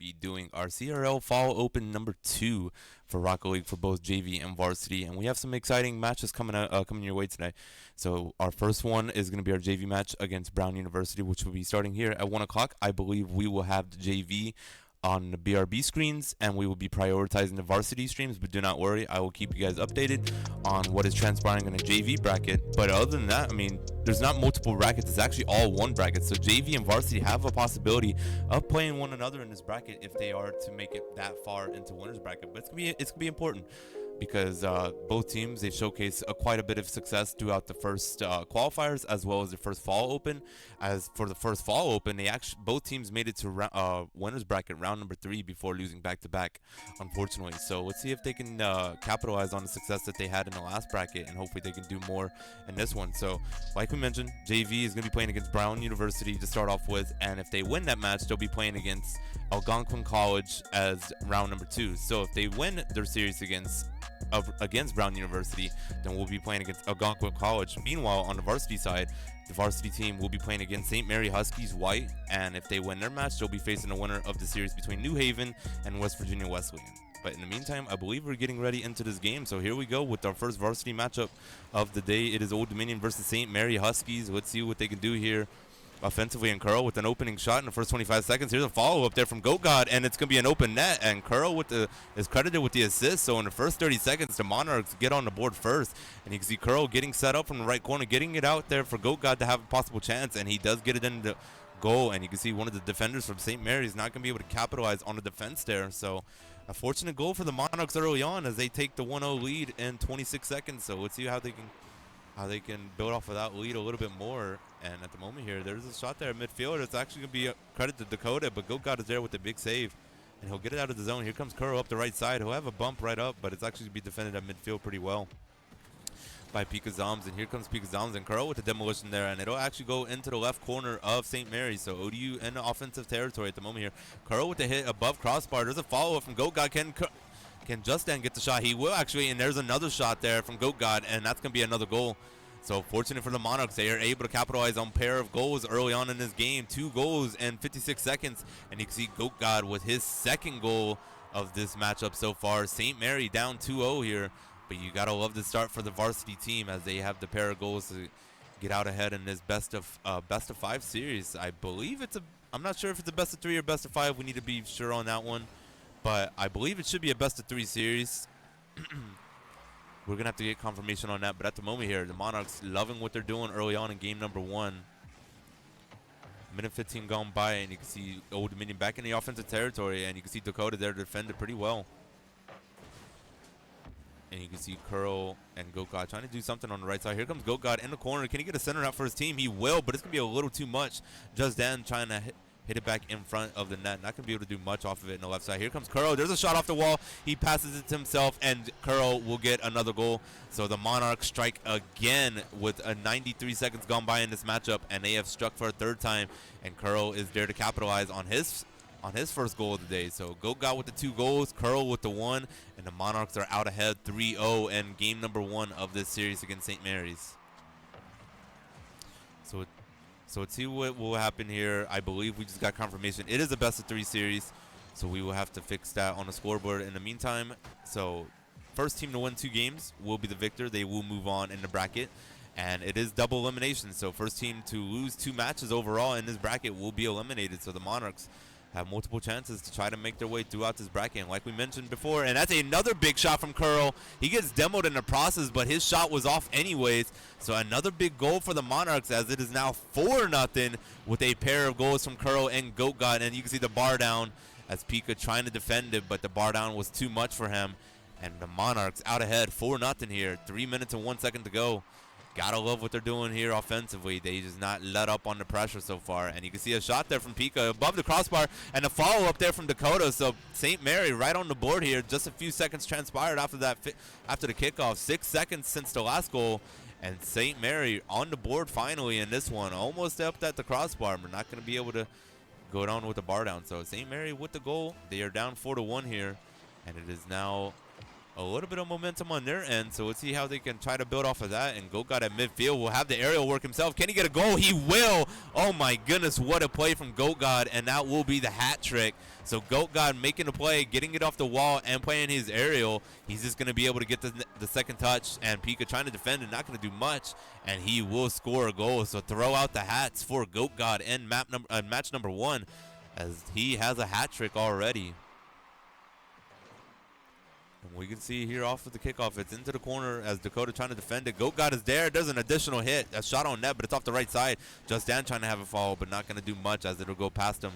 be doing our CRL Fall Open number 2 for Rocket League for both JV and varsity, and we have some exciting matches coming your way today. So our first one is going to be our JV match against Brown University, which will be starting here at 1 o'clock. I believe we will have the JV on the BRB screens, and we will be prioritizing the varsity streams, but do not worry, I will keep you guys updated on what is transpiring in the JV bracket. But other than that, I mean, there's not multiple brackets, it's actually all one bracket, so JV and varsity have a possibility of playing one another in this bracket if they are to make it that far into winners bracket. But it's gonna be important because both teams, they showcase quite a bit of success throughout the first qualifiers as well as the first fall open. As for the first fall open, both teams made it to winners bracket round number 3 before losing back to back, unfortunately. So let's see if they can capitalize on the success that they had in the last bracket, and hopefully they can do more in this one. So like we mentioned, JV is going to be playing against Brown University to start off with, and if they win that match, they'll be playing against Algonquin College as round number 2. So if they win their series against Brown University, then we'll be playing against Algonquin College. Meanwhile, on the varsity side, the varsity team will be playing against St. Mary Huskies White, and if they win their match, they'll be facing the winner of the series between New Haven and West Virginia Wesleyan. But in the meantime, I believe we're getting ready into this game. So here we go with our first varsity matchup of the day. It is Old Dominion versus St. Mary Huskies. Let's see what they can do here offensively. And Curl with an opening shot in the first 25 seconds. Here's a follow-up there from Goat God, and it's going to be an open net. And Curl is credited with the assist. So in the first 30 seconds, the Monarchs get on the board first. And you can see Curl getting set up from the right corner, getting it out there for Goat God to have a possible chance. And he does get it into goal. And you can see one of the defenders from St. Mary's not going to be able to capitalize on the defense there. So a fortunate goal for the Monarchs early on as they take the 1-0 lead in 26 seconds. So let's see how they can build off of that lead a little bit more. And at the moment here, there's a shot there at midfield. It's actually going to be a credit to Dakota, but Goat God is there with the big save. And he'll get it out of the zone. Here comes Curl up the right side. He'll have a bump right up, but it's actually going to be defended at midfield pretty well by Pika Zoms. And here comes Pika Zoms and Curl with the demolition there. And it'll actually go into the left corner of St. Mary's. So ODU in the offensive territory at the moment here. Curl with the hit above crossbar. There's a follow-up from Goat God. Can Justin get the shot? He will actually, and there's another shot there from Goat God, and that's going to be another goal. So fortunate for the Monarchs, they are able to capitalize on a pair of goals early on in this game. 2 goals in 56 seconds, and you can see Goat God with his second goal of this matchup so far. St. Mary down 2-0 here, but you got to love the start for the varsity team as they have the pair of goals to get out ahead in this best of 5 series. I believe I'm not sure if it's a best of 3 or best of 5. We need to be sure on that one. But I believe it should be a best of 3 series. We're going to have to get confirmation on that. But at the moment here, the Monarchs loving what they're doing early on in game number 1. Minute 15 gone by, and you can see Old Dominion back in the offensive territory. And you can see Dakota there to defend it pretty well. And you can see Curl and Goat God trying to do something on the right side. Here comes Goat God in the corner. Can he get a center out for his team? He will, but it's going to be a little too much. Just then trying to hit it back in front of the net. Not going to be able to do much off of it in the left side. Here comes Curl. There's a shot off the wall. He passes it to himself, and Curl will get another goal. So the Monarchs strike again with 93 seconds gone by in this matchup, and they have struck for a 3rd time, and Curl is there to capitalize on his first goal of the day. So Goat God with the 2 goals, Curl with the 1, and the Monarchs are out ahead 3-0 in game number 1 of this series against St. Mary's. So let's see what will happen here. I believe we just got confirmation. It is a best of 3 series, so we will have to fix that on the scoreboard in the meantime. So first team to win 2 games will be the victor. They will move on in the bracket, and it is double elimination. So first team to lose 2 matches overall in this bracket will be eliminated. So the Monarchs have multiple chances to try to make their way throughout this bracket. And like we mentioned before, and that's another big shot from Curl. He gets demoed in the process, but his shot was off anyways. So another big goal for the Monarchs, as it is now 4-0 with a pair of goals from Curl and Goat God. And you can see the bar down as Pika trying to defend it, but the bar down was too much for him. And the Monarchs out ahead 4-0 here. 3 minutes and 1 second to go. Gotta love what they're doing here offensively. They just not let up on the pressure so far. And you can see a shot there from Pika above the crossbar, and a follow-up there from Dakota. So St. Mary right on the board here. Just a few seconds transpired after the kickoff. 6 seconds since the last goal. And St. Mary on the board finally in this one. Almost up at the crossbar. We're not going to be able to go down with the bar down. So St. Mary with the goal. They are down 4-1 here. And it is now a little bit of momentum on their end, so let's see how they can try to build off of that. And Goat God at midfield will have the aerial work himself. Can he get a goal? He will! Oh my goodness, what a play from Goat God, and that will be the hat trick. So Goat God making the play, getting it off the wall, and playing his aerial. He's just going to be able to get the second touch, and Pika trying to defend and not going to do much, and he will score a goal. So throw out the hats for Goat God in match number 1, as he has a hat trick already. And we can see here off of the kickoff, it's into the corner as Dakota trying to defend it. Goat God is there. There's an additional hit. A shot on net, but it's off the right side. Just Dan trying to have a follow, but not going to do much as it'll go past him.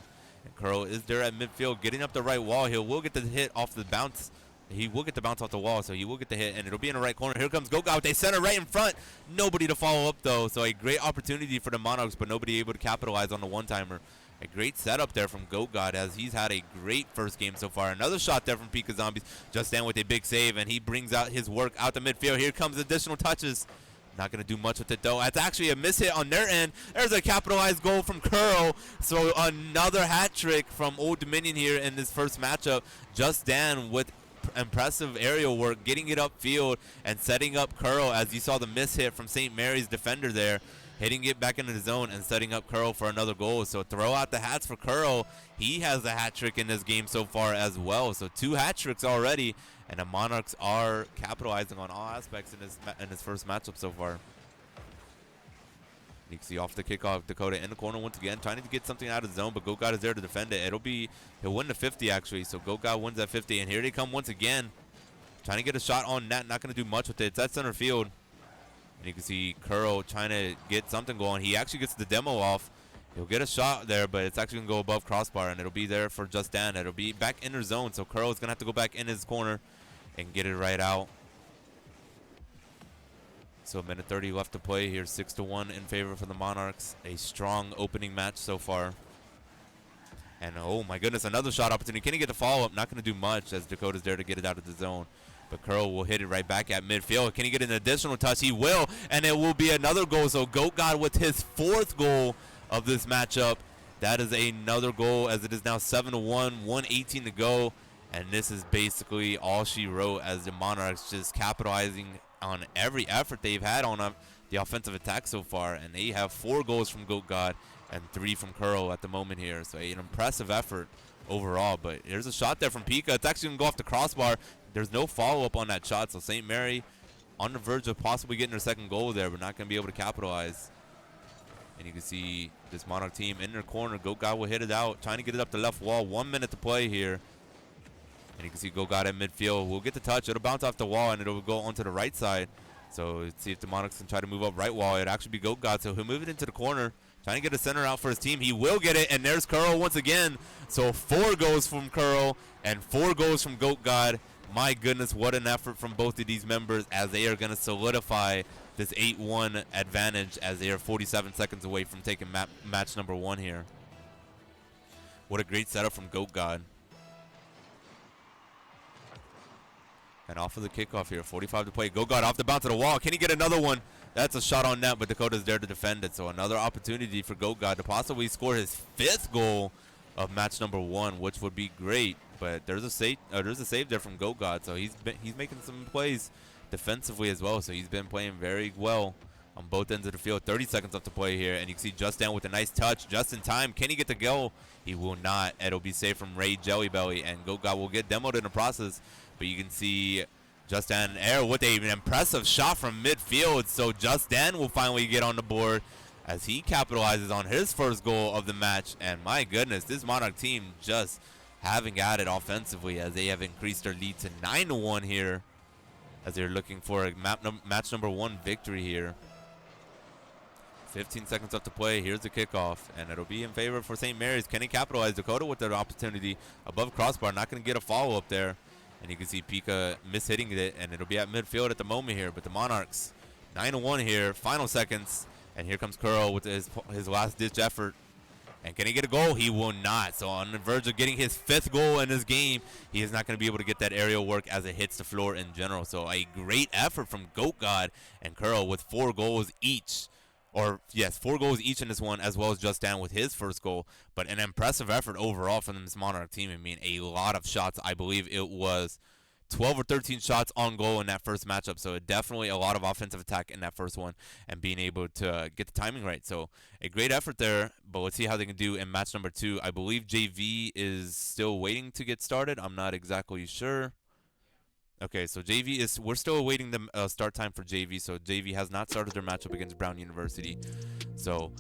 And Curl is there at midfield, getting up the right wall. He will get the hit off the bounce. He will get the bounce off the wall, so he will get the hit, and it'll be in the right corner. Here comes Goat God with a center right in front. Nobody to follow up, though, so a great opportunity for the Monarchs, but nobody able to capitalize on the one-timer. A great setup there from Goat God, as he's had a great first game so far. Another shot there from Pika Zombies. Just Dan with a big save, and he brings out his work out the midfield. Here comes additional touches. Not going to do much with it, though. That's actually a miss hit on their end. There's a capitalized goal from Curl. So another hat trick from Old Dominion here in this first matchup. Just Dan with impressive aerial work, getting it upfield and setting up Curl, as you saw the miss hit from St. Mary's defender there. Hitting it back into the zone and setting up Curl for another goal. So throw out the hats for Curl. He has a hat trick in this game so far as well. So 2 hat tricks already, and the Monarchs are capitalizing on all aspects in this first matchup so far. You can see off the kickoff, Dakota in the corner once again, trying to get something out of the zone, but Goat God is there to defend it. He'll win the 50 actually, so Goat God wins that 50, and here they come once again. Trying to get a shot on net, not going to do much with it. It's at center field. And you can see Curl trying to get something going. He actually gets the demo off. He'll get a shot there, but it's actually going to go above crossbar, and it'll be there for Just Dan. It'll be back in their zone, so Curl is going to have to go back in his corner and get it right out. So a minute 30 left to play here. 6-1 in favor for the Monarchs. A strong opening match so far. And oh my goodness, another shot opportunity. Can he get the follow-up? Not going to do much, as Dakota's there to get it out of the zone. But Curl will hit it right back at midfield. Can he get an additional touch? He will, and it will be another goal. So Goat God with his 4th goal of this matchup. That is another goal, as it is now 7-1, 1:18 to go. And this is basically all she wrote, as the Monarchs just capitalizing on every effort they've had on the offensive attack so far. And they have 4 goals from Goat God and 3 from Curl at the moment here. So an impressive effort overall. But there's a shot there from Pika. It's actually going to go off the crossbar. There's no follow-up on that shot, so St. Mary on the verge of possibly getting their 2nd goal there, but not going to be able to capitalize. And you can see this Monarch team in their corner. Goat God will hit it out, trying to get it up the left wall. 1 minute to play here. And you can see Goat God at midfield. We'll get the touch. It'll bounce off the wall, and it'll go onto the right side. So let's see if the Monarchs can try to move up right wall. It'll actually be Goat God, so he'll move it into the corner. Trying to get a center out for his team. He will get it, and there's Curl once again. So 4 goals from Curl and 4 goals from Goat God. My goodness, what an effort from both of these members, as they are going to solidify this 8-1 advantage, as they are 47 seconds away from taking match number 1 here. What a great setup from Goat God. And off of the kickoff here, 45 to play. Goat God off the bounce of the wall. Can he get another one? That's a shot on net, but Dakota's there to defend it. So another opportunity for Goat God to possibly score his 5th goal of match number 1, which would be great. But there's a save there from Goat God, so he's making some plays defensively as well. So he's been playing very well on both ends of the field. 30 seconds left to play here, and you can see Just Dan with a nice touch just in time. Can he get the goal? He will not. It'll be saved from Ray Jellybelly, and Goat God will get demoed in the process. But you can see Just Dan air with an impressive shot from midfield. So Just Dan will finally get on the board, as he capitalizes on his 1st goal of the match. And my goodness, this Monarch team just having at it offensively, as they have increased their lead to 9-1 here, as they're looking for a match number 1 victory here. 15 seconds left to play. Here's the kickoff, and it'll be in favor for St. Mary's. Can he capitalize? Dakota with their opportunity above crossbar, not going to get a follow-up there. And you can see Pika mishitting it, and it'll be at midfield at the moment here. But the Monarchs, 9-1 here, final seconds. And here comes Curl with his last-ditch effort. And can he get a goal? He will not. So on the verge of getting his 5th goal in this game, he is not going to be able to get that aerial work as it hits the floor in general. So a great effort from Goat God and Curl with 4 goals each. Or, yes, 4 goals each in this one, as well as Just Dan with his 1st goal. But an impressive effort overall from this Monarch team. I mean, a lot of shots. I believe it was 12 or 13 shots on goal in that first matchup. So definitely a lot of offensive attack in that first one and being able to get the timing right. So a great effort there, but let's see how they can do in match number 2. I believe JV is still waiting to get started. I'm not exactly sure. Okay, so JV is, we're still awaiting the start time for JV. So JV has not started their matchup against Brown University. So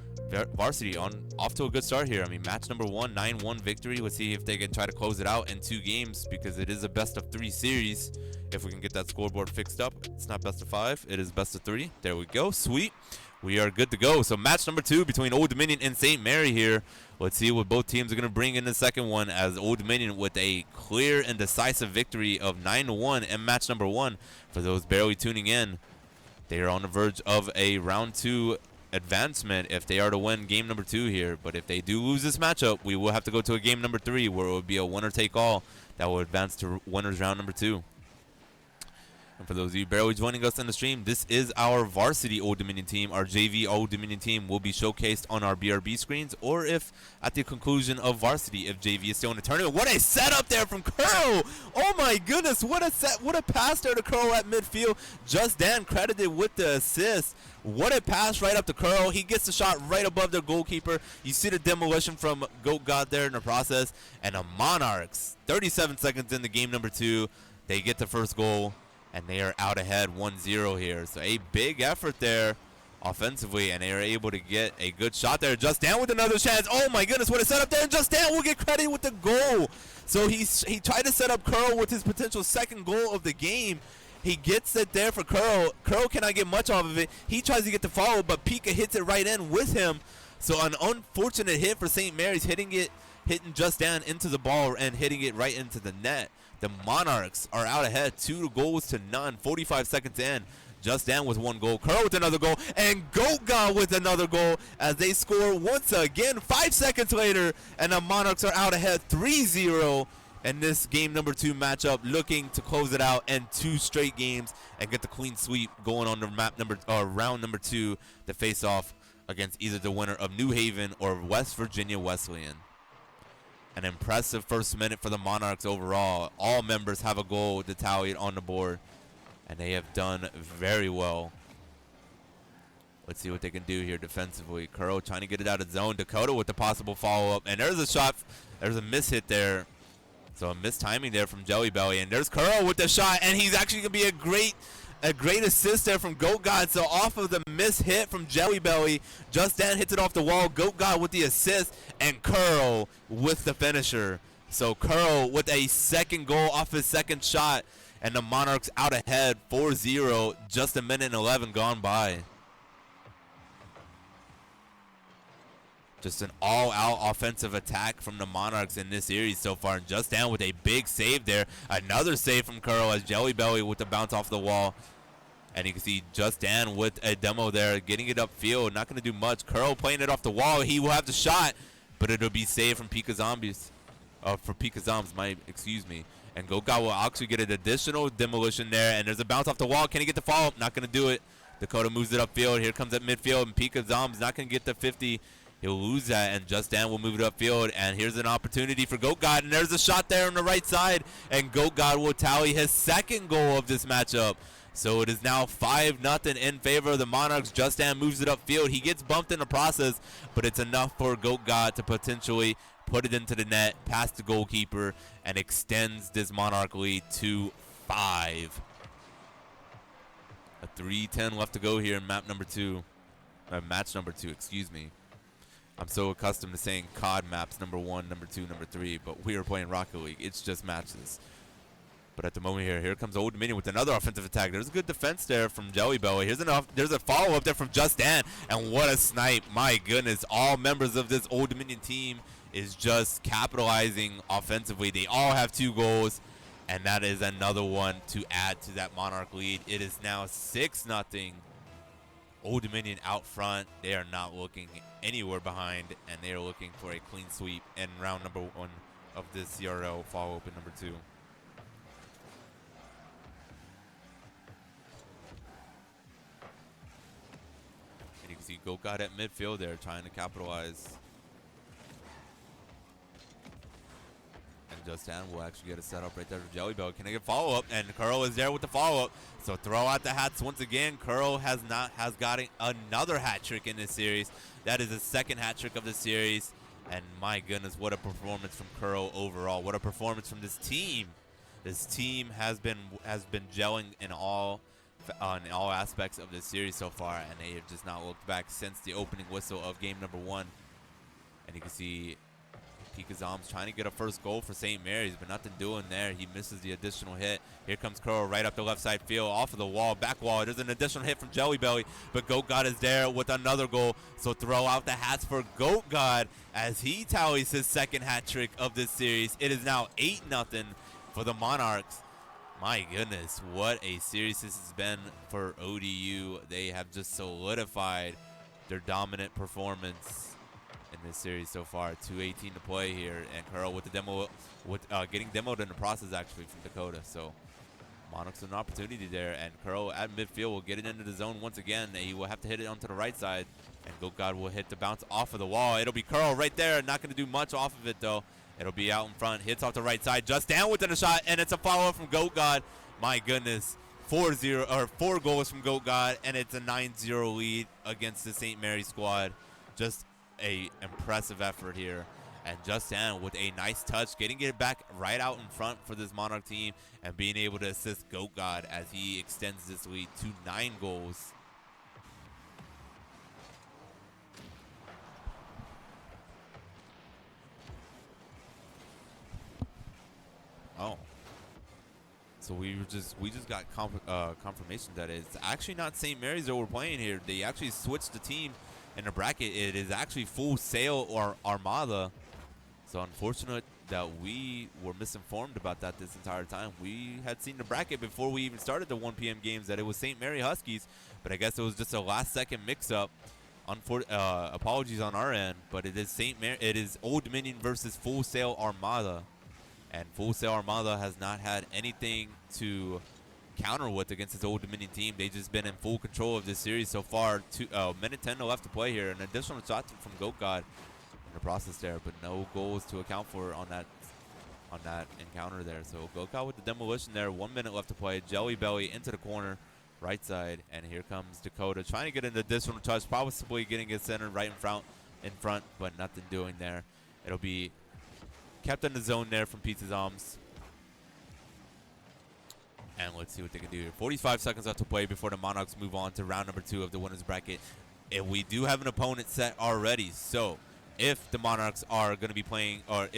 Varsity off to a good start here. I mean, match number 1, 9-1 victory. Let's see if they can try to close it out in 2 games because it is a best of 3 series. If we can get that scoreboard fixed up, it's not best of 5. It is best of 3. There we go. Sweet. We are good to go. So match number 2 between Old Dominion and St. Mary here. Let's see what both teams are going to bring in the second one, as Old Dominion with a clear and decisive victory of 9-1 in match number 1. For those barely tuning in, they are on the verge of a round 2 advancement if they are to win game number 2 here. But if they do lose this matchup, we will have to go to a game number 3 where it would be a winner-take-all that will advance to winners round number 2. And for those of you barely joining us on the stream, this is our varsity Old Dominion team. Our JV Old Dominion team will be showcased on our BRB screens, or if at the conclusion of varsity, if JV is still in the tournament. What a setup there from Curl! Oh my goodness, what a pass there to Curl at midfield. Just Dan credited with the assist. What a pass right up to Curl. He gets the shot right above their goalkeeper. You see the demolition from Goat God there in the process. And the Monarchs, 37 seconds into game number 2, they get the first goal. And they are out ahead 1-0 here. So a big effort there offensively. And they are able to get a good shot there. Just Dan with another chance. Oh my goodness, what a setup there. And Just Dan will get credit with the goal. So he tried to set up Curl with his potential second goal of the game. He gets it there for Curl. Curl cannot get much off of it. He tries to get the follow, but Pika hits it right in with him. So an unfortunate hit for St. Mary's, hitting Just Dan into the ball and hitting it right into the net. The Monarchs are out ahead 2-0. 45 seconds in. Just Dan with 1 goal. Curl with another goal. And Goat God with another goal as they score once again 5 seconds later. And the Monarchs are out ahead 3-0 in this game number 2 matchup, looking to close it out in 2 straight games and get the clean sweep going on the round number 2 to face off against either the winner of New Haven or West Virginia Wesleyan. An impressive first minute for the Monarchs overall. All members have a goal to tally on the board, and they have done very well. Let's see what they can do here defensively. Curl trying to get it out of zone. Dakota with the possible follow-up, and there's a shot. There's a miss hit there. So a missed timing there from Jelly Belly, and there's Curl with the shot, and he's actually going to be a great assist there from Goat God. So off of the miss hit from Jelly Belly, Just Dan hits it off the wall. Goat God with the assist, and Curl with the finisher. So Curl with a second goal off his second shot, and the Monarchs out ahead 4-0, just a minute and 11 gone by. Just an all-out offensive attack from the Monarchs in this series so far. And Just Dan with a big save there. Another save from Curl as Jelly Belly with the bounce off the wall. And you can see Just Dan with a demo there, getting it upfield. Not going to do much. Curl playing it off the wall. He will have the shot, but it'll be saved from Pika Zombies. For Pika Zombs, excuse me. And Goga will actually get an additional demolition there. And there's a bounce off the wall. Can he get the follow-up? Not going to do it. Dakota moves it upfield. Here comes at midfield. And Pika Zombs not going to get the 50. He'll lose that, and Just Dan will move it upfield. And here's an opportunity for Goat God. And there's a shot there on the right side. And Goat God will tally his second goal of this matchup. So it is now 5-0 in favor of the Monarchs. Just Dan moves it upfield. He gets bumped in the process, but it's enough for Goat God to potentially put it into the net, past the goalkeeper, and extends this Monarch lead to 5. A 3:10 left to go here in match number 2, excuse me. I'm so accustomed to saying COD maps number 1, number 2, number 3, but we are playing Rocket League. It's just matches. But at the moment here comes Old Dominion with another offensive attack. There's a good defense there from Jelly Belly. There's a follow-up there from Just Dan. And what a snipe. My goodness. All members of this Old Dominion team is just capitalizing offensively. They all have 2 goals. And that is another one to add to that Monarch lead. It is now 6-0. Old Dominion out front. They are not looking anywhere behind, and they are looking for a clean sweep in round number 1 of this CRL follow-up in number 2. And you can see Goat God at midfield there trying to capitalize. And Justin will actually get a setup right there for Jelly Belly. Can I get follow-up? And Curl is there with the follow-up. So throw out the hats once again. Curl has gotten another hat trick in this series. That is the second hat trick of the series. And my goodness, what a performance from Curl overall. What a performance from this team. This team has been gelling in all aspects of this series so far, and they have just not looked back since the opening whistle of game number 1. And you can see Pikazam's trying to get a first goal for St. Mary's, but nothing doing there. He misses the additional hit. Here comes Curl right up the left side field, off of the wall, back wall. There's an additional hit from Jelly Belly, but Goat God is there with another goal. So throw out the hats for Goat God as he tallies his second hat trick of this series. It is now 8-0 for the Monarchs. My goodness, what a series this has been for ODU. They have just solidified their dominant performance in this series so far. 2:18 to play here, and Curl with the getting demoed in the process actually from Dakota. So Monarchs with an opportunity there, and Curl at midfield will get it into the zone once again. He will have to hit it onto the right side, and Goat God will hit the bounce off of the wall. It'll be Curl right there, not going to do much off of it though. It'll be out in front, hits off the right side, just down within a shot, and it's a follow-up from Goat God. My goodness, 4 goals from Goat God, and it's a 9-0 lead against the St. Mary's squad. Just a impressive effort here. And Justin with a nice touch, getting it back right out in front for this Monarch team and being able to assist Goat God as he extends this lead to 9 goals. Oh, so we just got confirmation that it's actually not St. Mary's that we're playing here. They actually switched the team in the bracket. It is actually Full Sail or Armada. So unfortunate that we were misinformed about that this entire time. We had seen the bracket before we even started the 1 p.m. games that it was St. Mary Huskies, but I guess it was just a last-second mix-up. Apologies on our end, but it is St. Mary. It is Old Dominion versus Full Sail Armada. And Full Sail Armada has not had anything to counter with against his Old Dominion team. They've just been in full control of this series so far. Minute 10 left to play here. An additional shot from Goat God in the process there, but no goals to account for on that encounter there. So Goat God with the demolition there. 1 minute left to play. Jelly Belly into the corner, right side, and here comes Dakota trying to get an additional touch, possibly getting it centered right in front, but nothing doing there. It'll be kept in the zone there from Pizza Zoms. And let's see what they can do here. 45 seconds left to play before the Monarchs move on to round number 2 of the winners bracket. And we do have an opponent set already. So if the Monarchs are going to be playing, or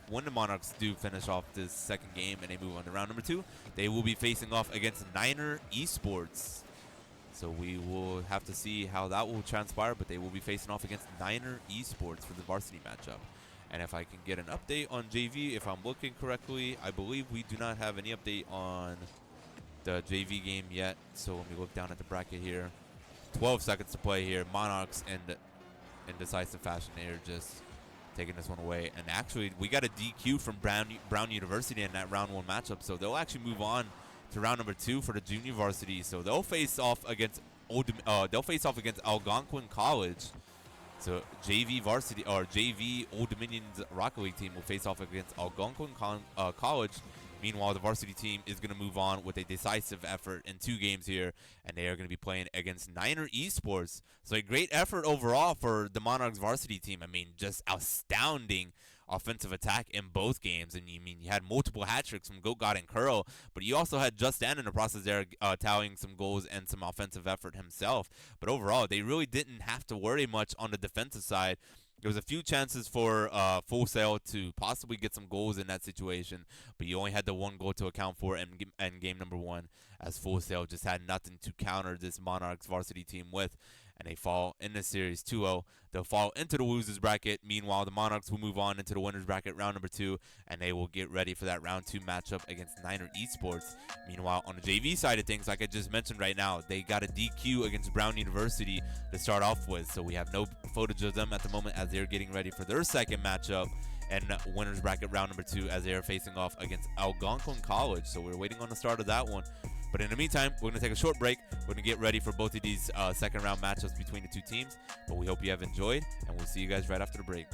when the Monarchs do finish off this second game and they move on to round number 2, they will be facing off against Niner Esports. So we will have to see how that will transpire, but they will be facing off against Niner Esports for the varsity matchup. And if I can get an update on JV, if I'm looking correctly, I believe we do not have any update on the JV game yet. So let me look down at the bracket here. 12 seconds to play here. Monarchs in decisive fashion here, just taking this one away. And actually, we got a DQ from Brown University in that round 1 matchup. So they'll actually move on to round number 2 for the junior varsity. So they'll face off against Algonquin College. So JV varsity or JV Old Dominion's Rocket League team will face off against Algonquin College. Meanwhile, the varsity team is going to move on with a decisive effort in 2 games here, and they are going to be playing against Niner Esports. So a great effort overall for the Monarchs varsity team. I mean, just astounding offensive attack in both games. And you had multiple hat tricks from Goat God and Curl, but you also had Justin in the process there tallying some goals and some offensive effort himself. But overall, they really didn't have to worry much on the defensive side. There was a few chances for Full Sail to possibly get some goals in that situation, but you only had the 1 goal to account for in game number 1, as Full Sail just had nothing to counter this Monarchs varsity team with, and they fall in the series 2-0. They'll fall into the losers bracket. Meanwhile, the Monarchs will move on into the winners bracket round number 2, and they will get ready for that round 2 matchup against Niner Esports. Meanwhile, on the JV side of things, like I just mentioned right now, they got a DQ against Brown University to start off with, so we have no footage of them at the moment as they're getting ready for their second matchup and winners bracket round number 2 as they are facing off against Algonquin College. So we're waiting on the start of that one. But in the meantime, we're going to take a short break. We're going to get ready for both of these second round matchups between the 2 teams. But we hope you have enjoyed, and we'll see you guys right after the break.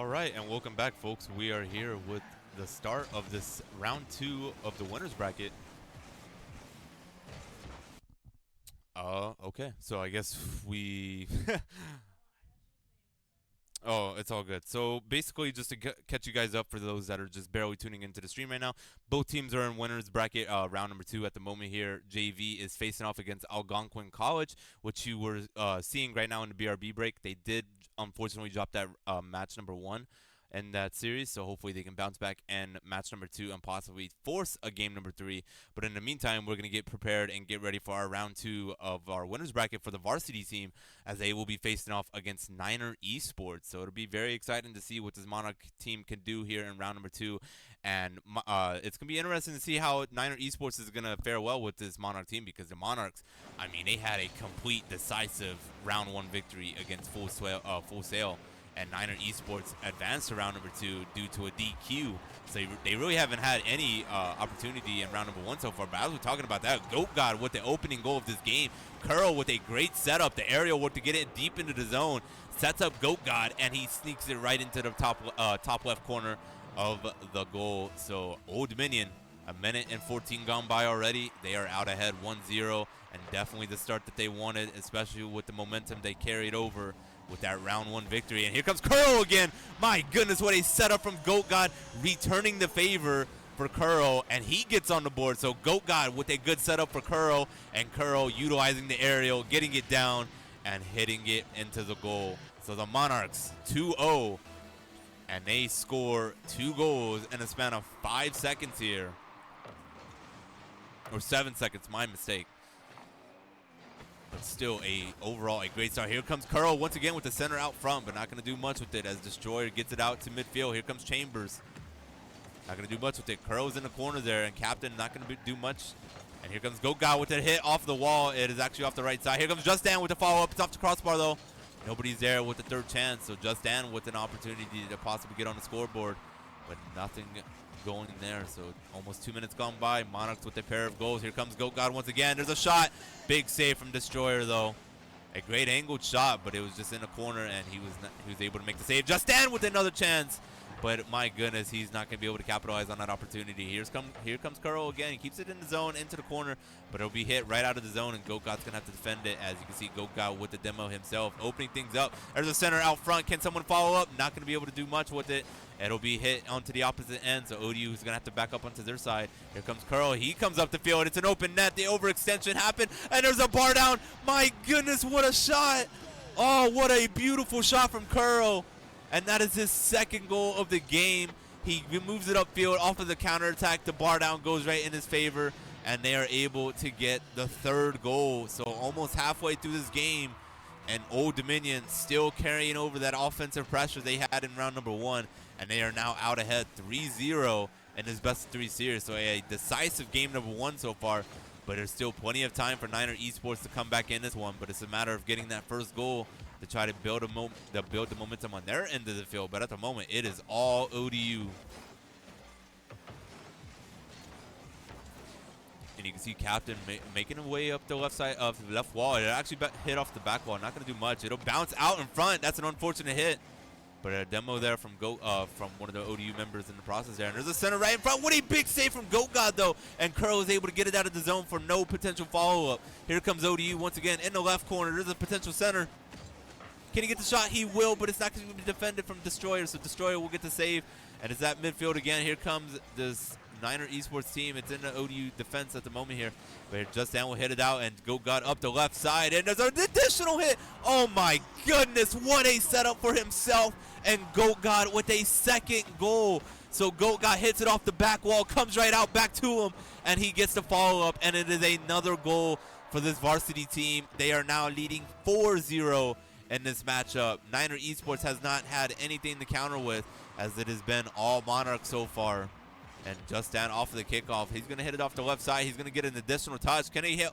All right, and welcome back, folks. We are here with the start of this round 2 of the winners bracket. Okay. So I guess we Oh, it's all good. So basically, just to catch you guys up for those that are just barely tuning into the stream right now, both teams are in winners bracket round number 2 at the moment here. JV is facing off against Algonquin College, which you were seeing right now in the BRB break. They did unfortunately drop that match number 1 in that series, so hopefully they can bounce back and match number 2 and possibly force a game number 3. But in the meantime, we're going to get prepared and get ready for our round 2 of our winners bracket for the varsity team, as they will be facing off against Niner Esports. So it'll be very exciting to see what this Monarch team can do here in round number 2, and it's going to be interesting to see how Niner Esports is going to fare well with this Monarch team, because the Monarchs, I mean, they had a complete decisive round 1 victory against Full Sail, and Niner Esports advanced to round number 2 due to a DQ. So they really haven't had any opportunity in round number 1 so far. But as we're talking about that, Goat God with the opening goal of this game. Curl with a great setup. The aerial work to get it deep into the zone. Sets up Goat God, and he sneaks it right into the top left corner of the goal. So Old Dominion, a minute and 14 gone by already. They are out ahead 1-0, and definitely the start that they wanted, especially with the momentum they carried over with that round 1 victory. And here comes Curl again. My goodness, what a setup from Goat God, returning the favor for Curl, and he gets on the board. So Goat God with a good setup for Curl, and Curl utilizing the aerial, getting it down, and hitting it into the goal. So the Monarchs 2-0, and they score 2 goals in a span of 5 seconds here. Or 7 seconds, my mistake. But still, overall a great start. Here comes Curl once again with the center out front, but not going to do much with it as Destroyer gets it out to midfield. Here comes Chambers. Not going to do much with it. Curl's in the corner there, and Captain not going to do much. And here comes Goat God with a hit off the wall. It is actually off the right side. Here comes Just Dan with the follow-up. It's off the crossbar, though. Nobody's there with the third chance, so Just Dan with an opportunity to possibly get on the scoreboard, but nothing going there. So almost 2 minutes gone by. Monarchs with a pair of goals. Here comes Goat God once again. There's a shot. Big save from Destroyer, though. A great angled shot, but it was just in the corner, and he was able to make the save. Just Dan with another chance, but my goodness, he's not going to be able to capitalize on that opportunity. Here comes Curl again. He keeps it in the zone, into the corner, but it'll be hit right out of the zone, and Goat God's going to have to defend it. As you can see, Goat God with the demo himself, opening things up. There's a center out front. Can someone follow up? Not going to be able to do much with it. It'll be hit onto the opposite end, so ODU is going to have to back up onto their side. Here comes Curl. He comes up the field. It's an open net. The overextension happened, and there's a bar down. My goodness, what a shot. Oh, what a beautiful shot from Curl. And that is his second goal of the game. He moves it upfield off of the counterattack. The bar down goes right in his favor, and they are able to get the 3rd goal. So almost halfway through this game, and Old Dominion still carrying over that offensive pressure they had in round number 1, and they are now out ahead 3-0 in this best of 3 series. So a decisive game number 1 so far, but there's still plenty of time for Niner Esports to come back in this one. But it's a matter of getting that first goal to try to build the momentum on their end of the field. But at the moment, it is all ODU. And you can see Captain making a way up the left side of the left wall. It actually hit off the back wall. Not going to do much. It'll bounce out in front. That's an unfortunate hit. But a demo there from one of the ODU members in the process there. And there's a center right in front. What a big save from Goat God, though. And Curl is able to get it out of the zone for no potential follow-up. Here comes ODU once again in the left corner. There's a potential center. Can he get the shot? He will, but it's not going to be defended from Destroyer. So Destroyer will get the save. And it's at midfield again. Here comes this Niner Esports team. It's in the ODU defense at the moment here. But Just Dan will hit it out, and Goat God up the left side. And there's an additional hit. Oh, my goodness. What a setup for himself. And Goat God with a 2nd goal. So Goat God hits it off the back wall, comes right out back to him, and he gets the follow-up. And it is another goal for this varsity team. They are now leading 4-0 in this matchup. Niner Esports has not had anything to counter with, as it has been all Monarch so far. And Just Dan off of the kickoff. He's going to hit it off the left side. He's going to get an additional touch. Can he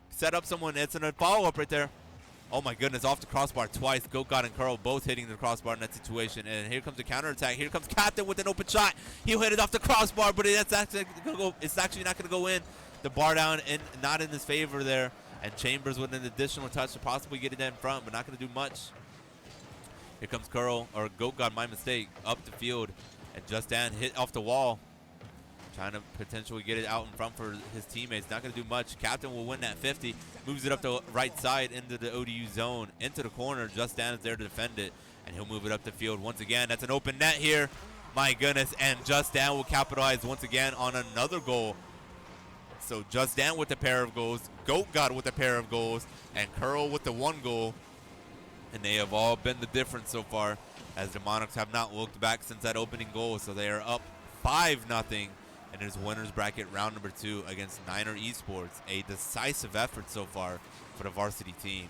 set up someone? It's a follow-up right there. Oh, my goodness, off the crossbar twice. Goat God and Curl both hitting the crossbar in that situation. And here comes the counterattack. Here comes Captain with an open shot. He'll hit it off the crossbar, but it's actually not going to go in. The bar down, not in his favor there. And Chambers with an additional touch to possibly get it in front, but not going to do much. Here comes Curl, or Goat God, my mistake, up the field. And Just Dan hit off the wall. Trying to potentially get it out in front for his teammates. Not going to do much. Captain will win that 50. Moves it up the right side into the ODU zone. Into the corner. Just Dan is there to defend it. And he'll move it up the field once again. That's an open net here. My goodness. And Just Dan will capitalize once again on another goal. So Just Dan with a pair of goals. Goat God with a pair of goals. And Curl with the one goal. And they have all been the difference so far, as the Monarchs have not looked back since that opening goal. So they are up 5-0. And it is winners bracket round number 2 against Niner Esports. A decisive effort so far for the varsity team.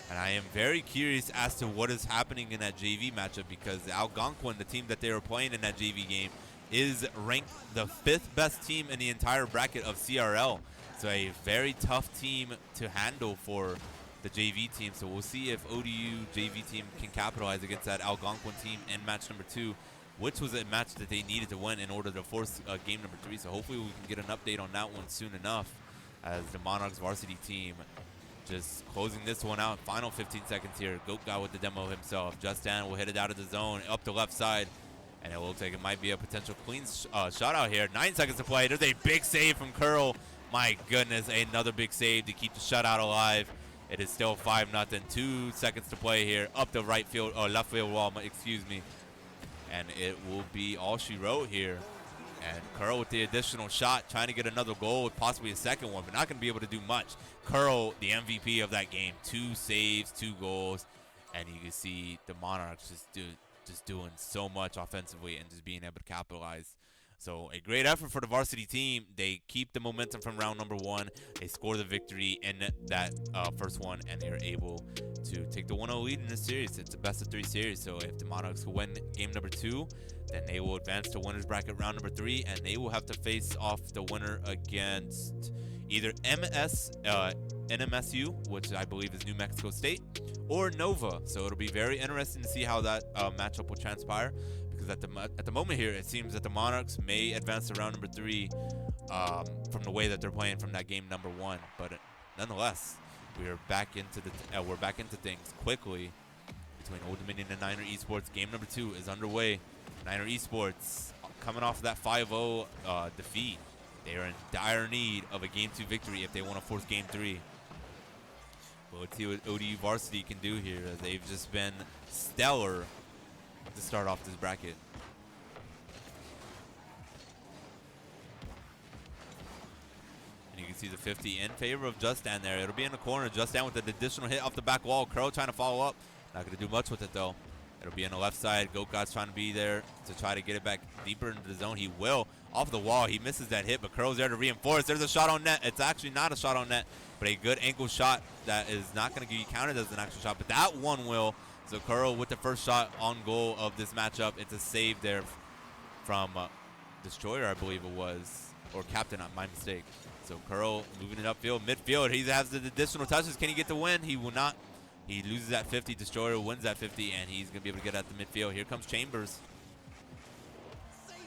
And I am very curious as to what is happening in that JV matchup, because Algonquin, the team that they were playing in that JV game, is ranked the 5th best team in the entire bracket of CRL. So a very tough team to handle for the JV team. So we'll see if ODU JV team can capitalize against that Algonquin team in match number 2. Which was a match that they needed to win in order to force game number 3. So hopefully we can get an update on that one soon enough, as the Monarchs varsity team just closing this one out. Final 15 seconds here. Goat God with the demo himself. Just Dan will hit it out of the zone up the left side. And it looks like it might be a potential clean shot out here. 9 seconds to play. There's a big save from Curl. My goodness, another big save to keep the shutout alive. It is still 5-0. 2 seconds to play here. Up the right field, or left field wall, excuse me. And it will be all she wrote here. And Curl with the additional shot, trying to get another goal, with possibly a second one, but not going to be able to do much. Curl, the MVP of that game. 2 saves, 2 goals. And you can see the Monarchs just doing so much offensively and just being able to capitalize. So a great effort for the varsity team. They keep the momentum from round number 1. They score the victory in that first one, and they're able to take the 1-0 lead in this series. It's a best-of-3 series, so if the Monarchs will win game number 2, then they will advance to winners bracket round number 3, and they will have to face off the winner against either NMSU, which I believe is New Mexico State, or Nova. So it'll be very interesting to see how that matchup will transpire. Because at the moment here, it seems that the Monarchs may advance to round number 3 from the way that they're playing from that game number 1. But nonetheless, we're back into things quickly between Old Dominion and Niner Esports. Game number 2 is underway. Niner Esports coming off of that 5-0 defeat. They are in dire need of a game 2 victory if they want to force game 3. But let's see what ODU varsity can do here, as they've just been stellar to start off this bracket. And you can see the 50 in favor of Just Dan there. It'll be in the corner. Just Dan with an additional hit off the back wall. Curl trying to follow up. Not going to do much with it, though. It'll be on the left side. Goat God's trying to be there to try to get it back deeper into the zone. He will. Off the wall. He misses that hit, but Curl's there to reinforce. There's a shot on net. It's actually not a shot on net, but a good ankle shot that is not going to be counted as an actual shot, but that one will. So Curl with the first shot on goal of this matchup. It's a save there from Destroyer, I believe it was, or Captain, my mistake. So Curl moving it upfield, midfield. He has the additional touches. Can he get the win? He will not. He loses that 50. Destroyer wins that 50, and he's going to be able to get at the midfield. Here comes Chambers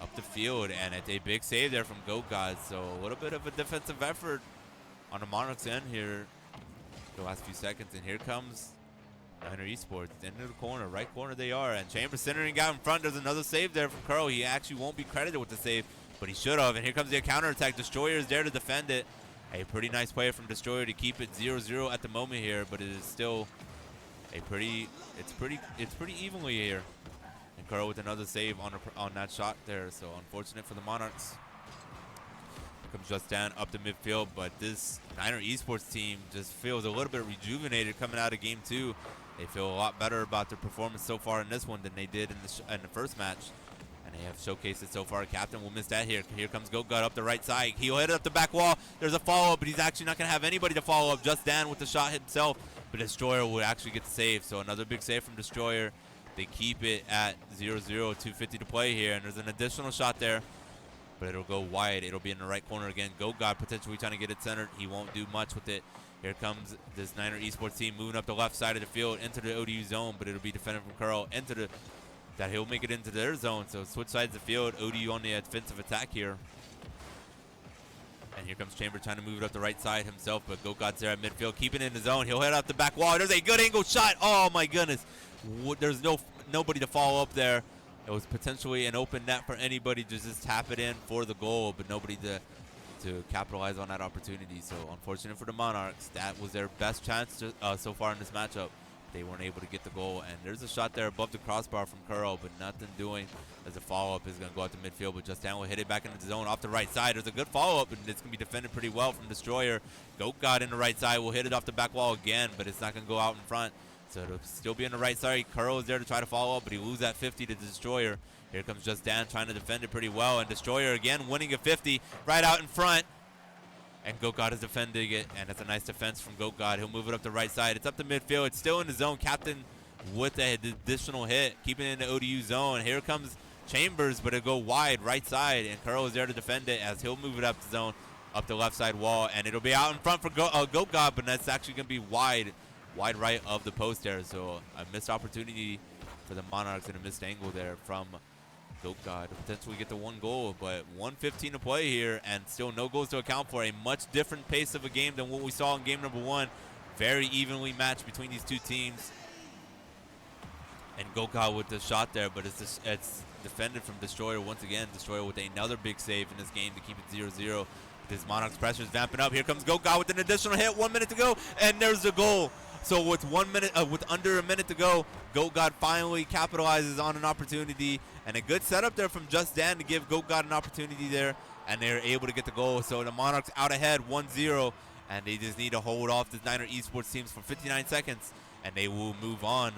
up the field, and it's a big save there from Goat God. So a little bit of a defensive effort on the Monarchs end here the last few seconds. And here comes Niner Esports into the corner, right corner they are, and Chambers centering out in front. There's another save there from Curl. He actually won't be credited with the save, but he should have. And here comes the counterattack. Destroyer is there to defend it. A pretty nice play from Destroyer to keep it 0-0 at the moment here, but it is still a pretty evenly here. And Curl with another save on that shot there. So unfortunate for the Monarchs. Here comes Just Dan up the midfield, but this Niner Esports team just feels a little bit rejuvenated coming out of game 2. They feel a lot better about their performance so far in this one than they did in the first match. And they have showcased it so far. Captain will miss that here. Here comes Goat God up the right side. He'll hit it up the back wall. There's a follow-up, but he's actually not going to have anybody to follow up. Just Dan with the shot himself. But Destroyer would actually get the save. So another big save from Destroyer. They keep it at 0-0, 2:50 to play here. And there's an additional shot there, but it'll go wide. It'll be in the right corner again. Goat God potentially trying to get it centered. He won't do much with it. Here comes this Niner Esports team moving up the left side of the field into the ODU zone, but it'll be defended from Curl that he'll make it into their zone. So switch sides of the field. ODU on the offensive attack here. And here comes Chamber trying to move it up the right side himself, but Goatgod's there at midfield, keeping it in his zone. He'll head out the back wall. There's a good angle shot. Oh my goodness. There's nobody to follow up there. It was potentially an open net for anybody to just tap it in for the goal, but nobody to capitalize on that opportunity. So unfortunate for the Monarchs. That was their best chance so far in this matchup. They weren't able to get the goal, and there's a shot there above the crossbar from CRL, but nothing doing as a follow-up is going to go out to midfield, but Justin will hit it back into the zone off the right side. There's a good follow-up, and it's going to be defended pretty well from Destroyer. Goatgod in the right side will hit it off the back wall again, but it's not going to go out in front, so it'll still be on the right side. CRL is there to try to follow up, but he loses that 50 to Destroyer. Here comes Justin trying to defend it pretty well, and Destroyer again winning a 50 right out in front. And Goatgod is defending it, and it's a nice defense from Goatgod. He'll move it up the right side. It's up to midfield. It's still in the zone. Captain with an additional hit, keeping it in the ODU zone. Here comes Chambers, but it'll go wide right side, and Curl is there to defend it as he'll move it up the zone, up the left side wall, and it'll be out in front for Goatgod, but that's actually going to be wide right of the post there. So a missed opportunity for the Monarchs and a missed angle there from Goatgod to potentially get the one goal, but 1:15 to play here and still no goals to account for. A much different pace of a game than what we saw in game number one. Very evenly matched between these two teams. And Goatgod with the shot there, but it's defended from Destroyer once again. Destroyer with another big save in this game to keep it 0-0. This Monarchs pressure is vamping up. Here comes Goatgod with an additional hit. 1 minute to go, and there's the goal. So with with under a minute to go, Goatgod finally capitalizes on an opportunity, and a good setup there from Just Dan to give Goatgod an opportunity there, and they're able to get the goal. So the Monarchs out ahead 1-0, and they just need to hold off the Niner Esports teams for 59 seconds, and they will move on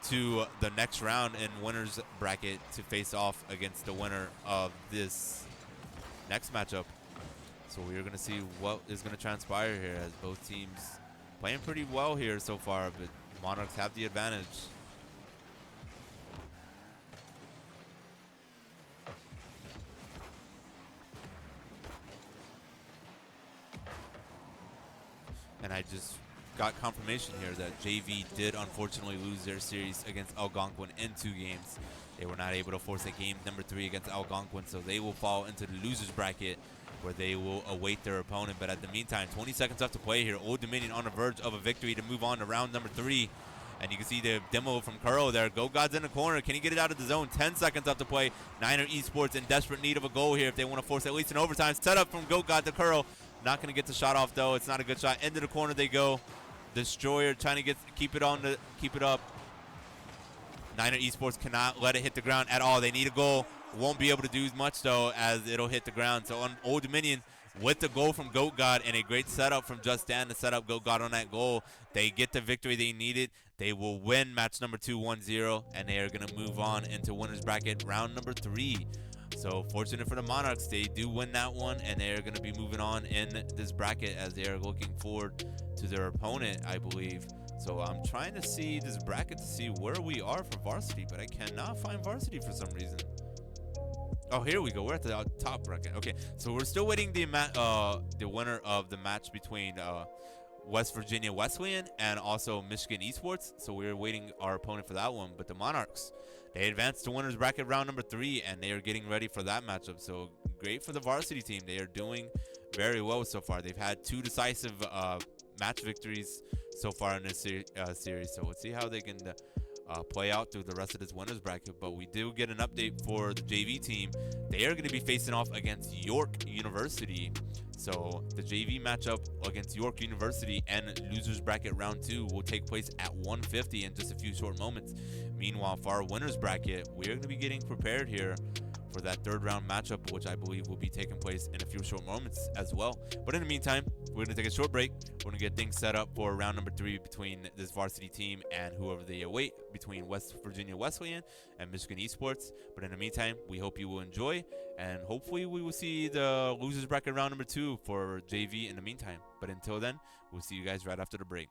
to the next round in winners bracket to face off against the winner of this next matchup. So we're going to see what is going to transpire here, as both teams playing pretty well here so far, but Monarchs have the advantage. And I just got confirmation here that JV did unfortunately lose their series against Algonquin in 2 games. They were not able to force a game number 3 against Algonquin, so they will fall into the losers bracket where they will await their opponent. But at the meantime, 20 seconds left to play here. Old Dominion on the verge of a victory to move on to round number 3. And you can see the demo from Curl there. Goatgod's in the corner. Can he get it out of the zone? 10 seconds left to play. Niner Esports in desperate need of a goal here if they want to force at least an overtime. Set up from Goatgod to Curl. Not going to get the shot off, though. It's not a good shot. Into the corner they go. Destroyer trying to keep it up. Niner Esports cannot let it hit the ground at all. They need a goal. Won't be able to do much, though, as it'll hit the ground. So on Old Dominion with the goal from Goatgod and a great setup from Just Dan to set up Goatgod on that goal, they get the victory they needed. They will win match number 2 1-0, and they are going to move on into winners bracket round number 3. So fortunate for the Monarchs, they do win that one, and they are going to be moving on in this bracket as they are looking forward to their opponent, I believe. So I'm trying to see this bracket to see where we are for varsity, but I cannot find varsity for some reason. Oh, here we go. We're at the top bracket. Okay, so we're still waiting the winner of the match between West Virginia Wesleyan and also Michigan Esports. So we're waiting our opponent for that one. But the Monarchs, they advanced to winners bracket round number 3, and they are getting ready for that matchup. So great for the varsity team. They are doing very well so far. They've had 2 decisive match victories so far in this series. So let's see how they can play out through the rest of this winners bracket. But we do get an update for the JV team. They are going to be facing off against York University. So the JV matchup against York University and losers bracket round 2 will take place at 1:50 in just a few short moments. Meanwhile, for our winners bracket, we're going to be getting prepared here for that 3rd round matchup, which I believe will be taking place in a few short moments as well. But in the meantime, we're going to take a short break. We're going to get things set up for round number 3 between this varsity team and whoever they await between West Virginia Wesleyan and Michigan Esports. But in the meantime, we hope you will enjoy, and hopefully we will see the losers bracket round number 2 for JV in the meantime. But until then, we'll see you guys right after the break.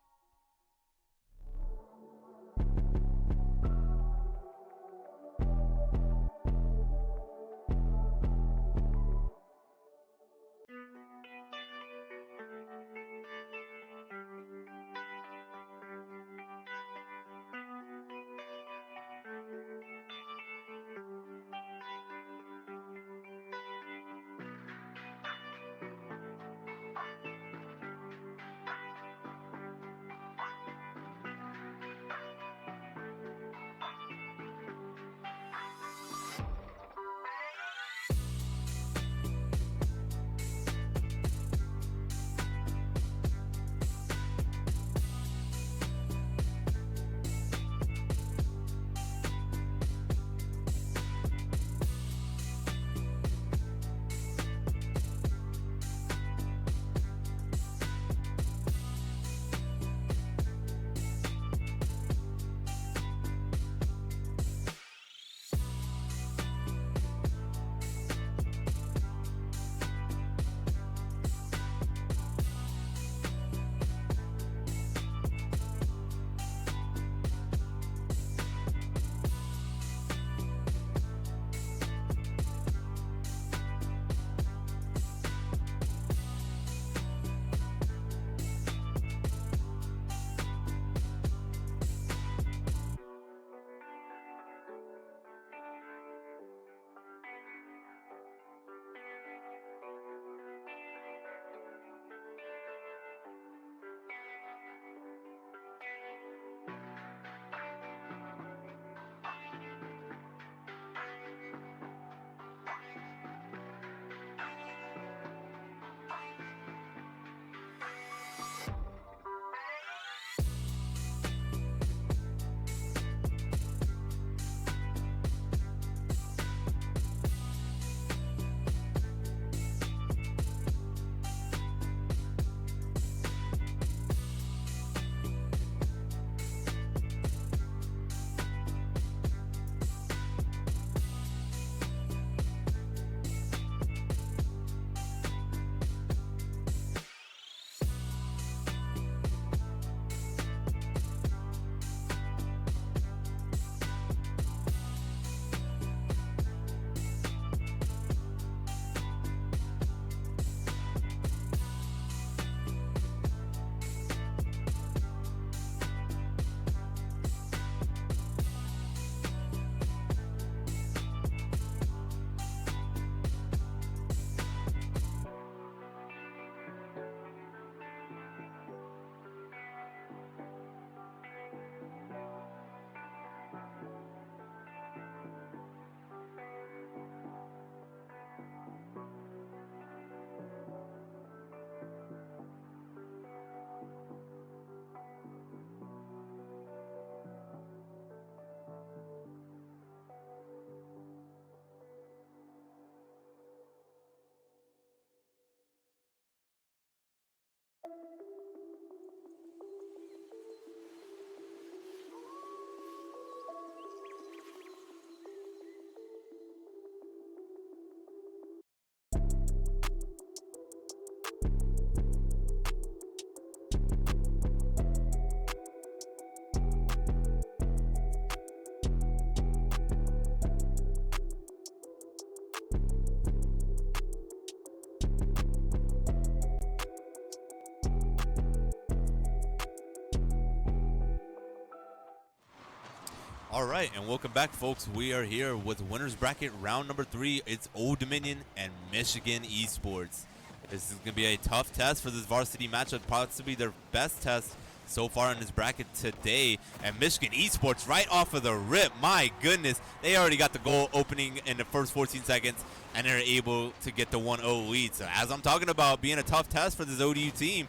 All right, and welcome back, folks. We are here with winners bracket round number 3. It's Old Dominion and Michigan Esports. This is going to be a tough test for this varsity matchup, possibly their best test so far in this bracket today. And Michigan Esports right off of the rip, my goodness, they already got the goal opening in the first 14 seconds, and they're able to get the 1-0 lead. So as I'm talking about being a tough test for this ODU team,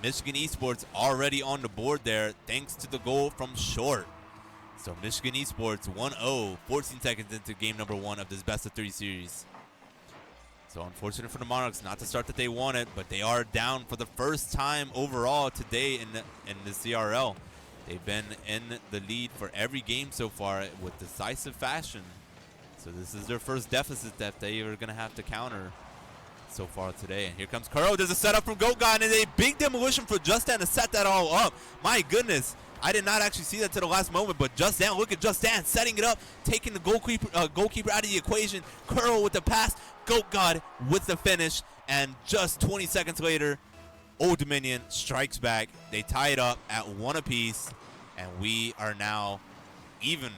Michigan Esports already on the board there thanks to the goal from Short. So Michigan Esports 1-0, 14 seconds into game number 1 of this best of 3 series. So unfortunate for the Monarchs, not the start that they wanted, but they are down for the first time overall today in the CRL. They've been in the lead for every game so far with decisive fashion. So this is their first deficit that they are going to have to counter so far today. And here comes Kuro. There's a setup from Goat God, and a big demolition for Justin to set that all up. My goodness. I did not actually see that to the last moment, but Justin, look at Justin setting it up, taking the goalkeeper out of the equation. Kuro with the pass, Goat God with the finish, and just 20 seconds later, Old Dominion strikes back. They tie it up at 1 apiece, and we are now even.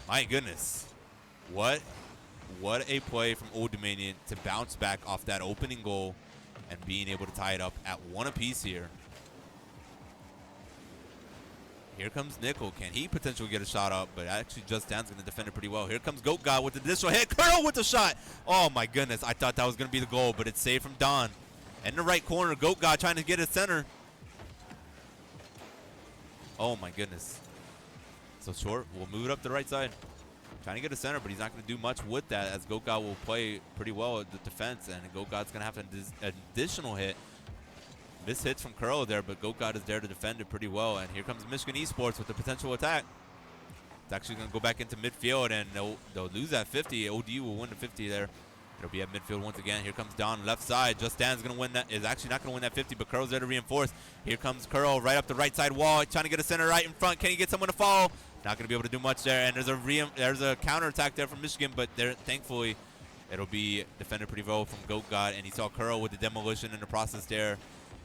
My goodness. What a play from Old Dominion to bounce back off that opening goal and being able to tie it up at 1 apiece here. Here comes Nickel. Can he potentially get a shot up? But actually, Justin's going to defend it pretty well. Here comes Goat God with the additional hit. Curl with the shot. Oh, my goodness. I thought that was going to be the goal, but it's saved from Don. In the right corner, Goat God trying to get his center. Oh, my goodness. So Short will move it up the right side. Trying to get a center, but he's not going to do much with that, as Goat God will play pretty well at the defense, and Goat God's going to have an additional hit. Miss hits from Curl there, but Goat God is there to defend it pretty well. And here comes Michigan Esports with the potential attack. It's actually going to go back into midfield, and they'll lose that 50. ODU will win the 50 there. It'll be at midfield once again. Here comes Don left side. Justin's going to win that. Is actually not going to win that 50, but Curl's there to reinforce. Here comes Curl right up the right side wall, trying to get a center right in front. Can he get someone to follow? Not going to be able to do much there. And there's a counter attack there from Michigan, but thankfully it'll be defended pretty well from Goat God. And he saw Curl with the demolition in the process there.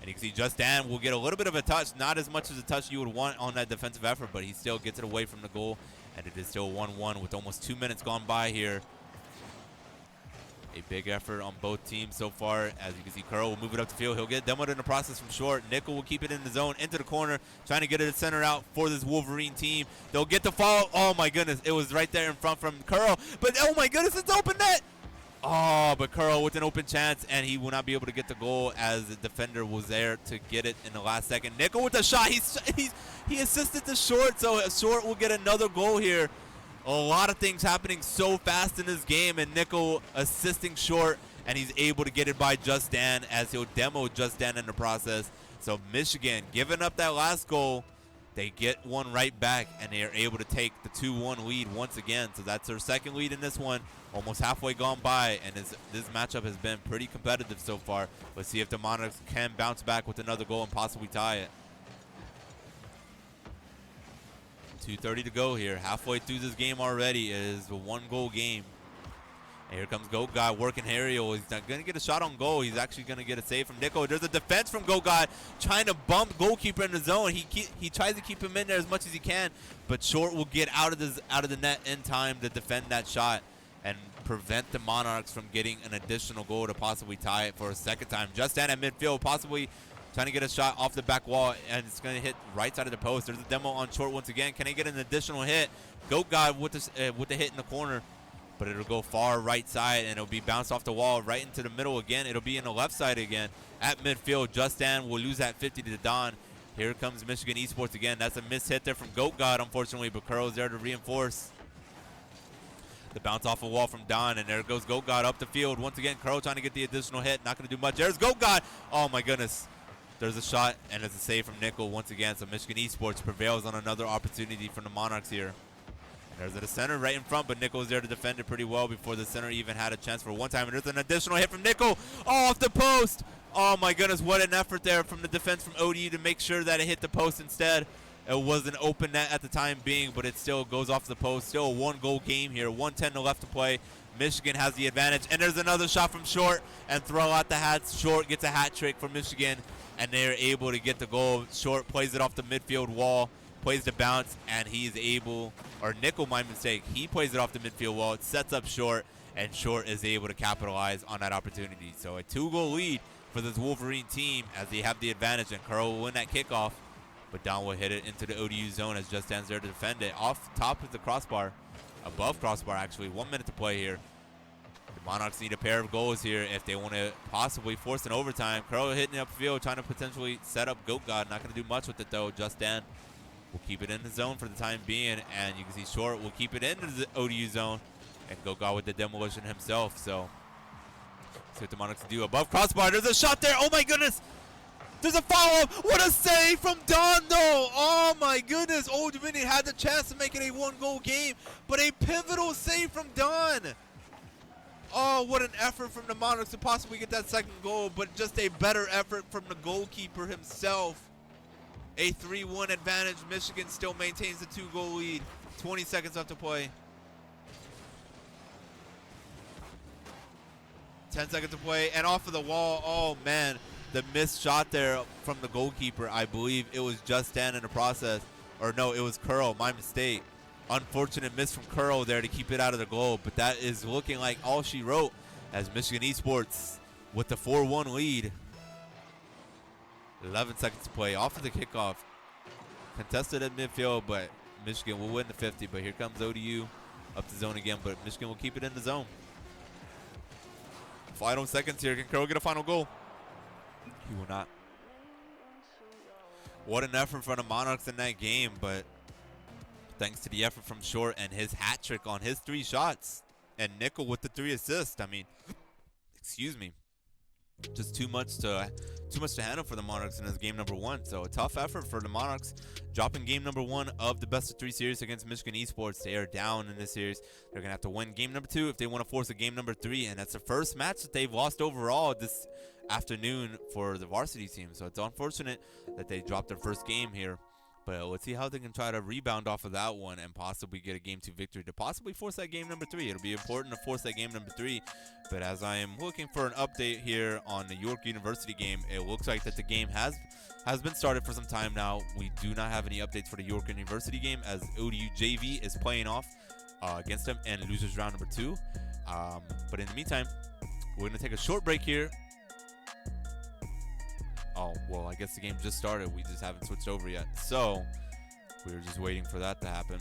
And you can see Justin will get a little bit of a touch, not as much as a touch you would want on that defensive effort, but he still gets it away from the goal, and it is still 1-1 with almost 2 minutes gone by here. A big effort on both teams so far. As you can see, Curl will move it up the field. He'll get demoed in the process from Short. Nickel will keep it in the zone, into the corner, trying to get it center out for this Wolverine team. They'll get the follow. Oh, my goodness. It was right there in front from Curl, but oh, my goodness, it's open net. Oh, but Curl with an open chance, and he will not be able to get the goal as the defender was there to get it in the last second. Nickel with the shot. He assisted to Short, so Short will get another goal here. A lot of things happening so fast in this game, and Nickel assisting Short, and he's able to get it by Justin as he'll demo Justin in the process. So Michigan giving up that last goal. They get one right back, and they are able to take the 2-1 lead once again. So that's their second lead in this one, almost halfway gone by, and this matchup has been pretty competitive so far. Let's see if the Monarchs can bounce back with another goal and possibly tie it. 2:30 to go here. Halfway through this game already. It is a 1-goal game. And here comes Goat God working Harriel. He's not going to get a shot on goal. He's actually going to get a save from Nickel. There's a defense from Goat God trying to bump goalkeeper in the zone. He tries to keep him in there as much as he can, but Short will get out of the net in time to defend that shot and prevent the Monarchs from getting an additional goal to possibly tie it for a second time. Justin at midfield, possibly trying to get a shot off the back wall, and it's going to hit right side of the post. There's a demo on Short once again. Can he get an additional hit? Goat God with the hit in the corner, but it'll go far right side, and it'll be bounced off the wall right into the middle again. It'll be in the left side again at midfield. Justin will lose that 50 to Don. Here comes Michigan Esports again. That's a missed hit there from Goat God, unfortunately, but Curl's there to reinforce. The bounce off a wall from Don, and there goes Goat God up the field. Once again, Curl trying to get the additional hit. Not going to do much. There's Goat God. Oh, my goodness. There's a shot, and it's a save from Nickel once again. So Michigan Esports prevails on another opportunity from the Monarchs here. And there's the center right in front, but Nickel's there to defend it pretty well before the center even had a chance for one time. And there's an additional hit from Nickel. Oh, off the post. Oh, my goodness. What an effort there from the defense from ODU to make sure that it hit the post instead. It was an open net at the time being, but it still goes off the post. Still a 1-goal game here. 1:10 left to play. Michigan has the advantage. And there's another shot from Short and throw out the hats. Short gets a hat trick for Michigan, and they're able to get the goal. Short plays it off the midfield wall, plays the bounce, and he is able, or Nickel, my mistake, he plays it off the midfield wall. It sets up Short, and Short is able to capitalize on that opportunity. So a 2-goal lead for this Wolverine team as they have the advantage, and Curl will win that kickoff. But Don will hit it into the ODU zone as Just Dan's there to defend it. Off top of the crossbar, above crossbar actually, 1 minute to play here. The Monarchs need a pair of goals here if they want to possibly force an overtime. Curl hitting upfield, trying to potentially set up Goat God. Not going to do much with it though. Just Dan will keep it in the zone for the time being, and you can see Short will keep it into the ODU zone, and Goat God with the demolition himself. So, see what the Monarchs do. Above crossbar, there's a shot there. Oh my goodness! There's a follow-up. What a save from Don, though. Oh, my goodness. Old Dominion had the chance to make it a 1-goal game, but a pivotal save from Don. Oh, what an effort from the Monarchs to possibly get that second goal, but just a better effort from the goalkeeper himself. A 3-1 advantage. Michigan still maintains the 2-goal lead. 20 seconds left to play. 10 seconds to play, and off of the wall. Oh, man. The missed shot there from the goalkeeper. I believe it was Just Dan in the process. Or no, it was Curl. My mistake. Unfortunate miss from Curl there to keep it out of the goal. But that is looking like all she wrote as Michigan Esports with the 4-1 lead. 11 seconds to play. Off of the kickoff. Contested at midfield, but Michigan will win the 50. But here comes ODU up the zone again. But Michigan will keep it in the zone. Final seconds here. Can Curl get a final goal? He will not. What an effort from the Monarchs in that game, but thanks to the effort from Short and his hat trick on his 3 shots, and Nickel with the 3 assists. I mean, excuse me, just too much to handle for the Monarchs in this game number 1. So a tough effort for the Monarchs, dropping game number 1 of the best of 3 series against Michigan Esports. They are down in this series. They're gonna have to win game number 2 if they want to force a game number 3, and that's the first match that they've lost overall this afternoon for the varsity team. So it's unfortunate that they dropped their first game here, but let's see how they can try to rebound off of that one and possibly get a game 2 victory to possibly force that game number 3. It'll be important to force that game number 3, but as I am looking for an update here on the York University game, it looks like that the game has been started for some time now. We do not have any updates for the York University game as ODU JV is playing off against them in losers round number 2. But in the meantime, we're going to take a short break here. Oh, well, I guess the game just started. We just haven't switched over yet. So, we were just waiting for that to happen.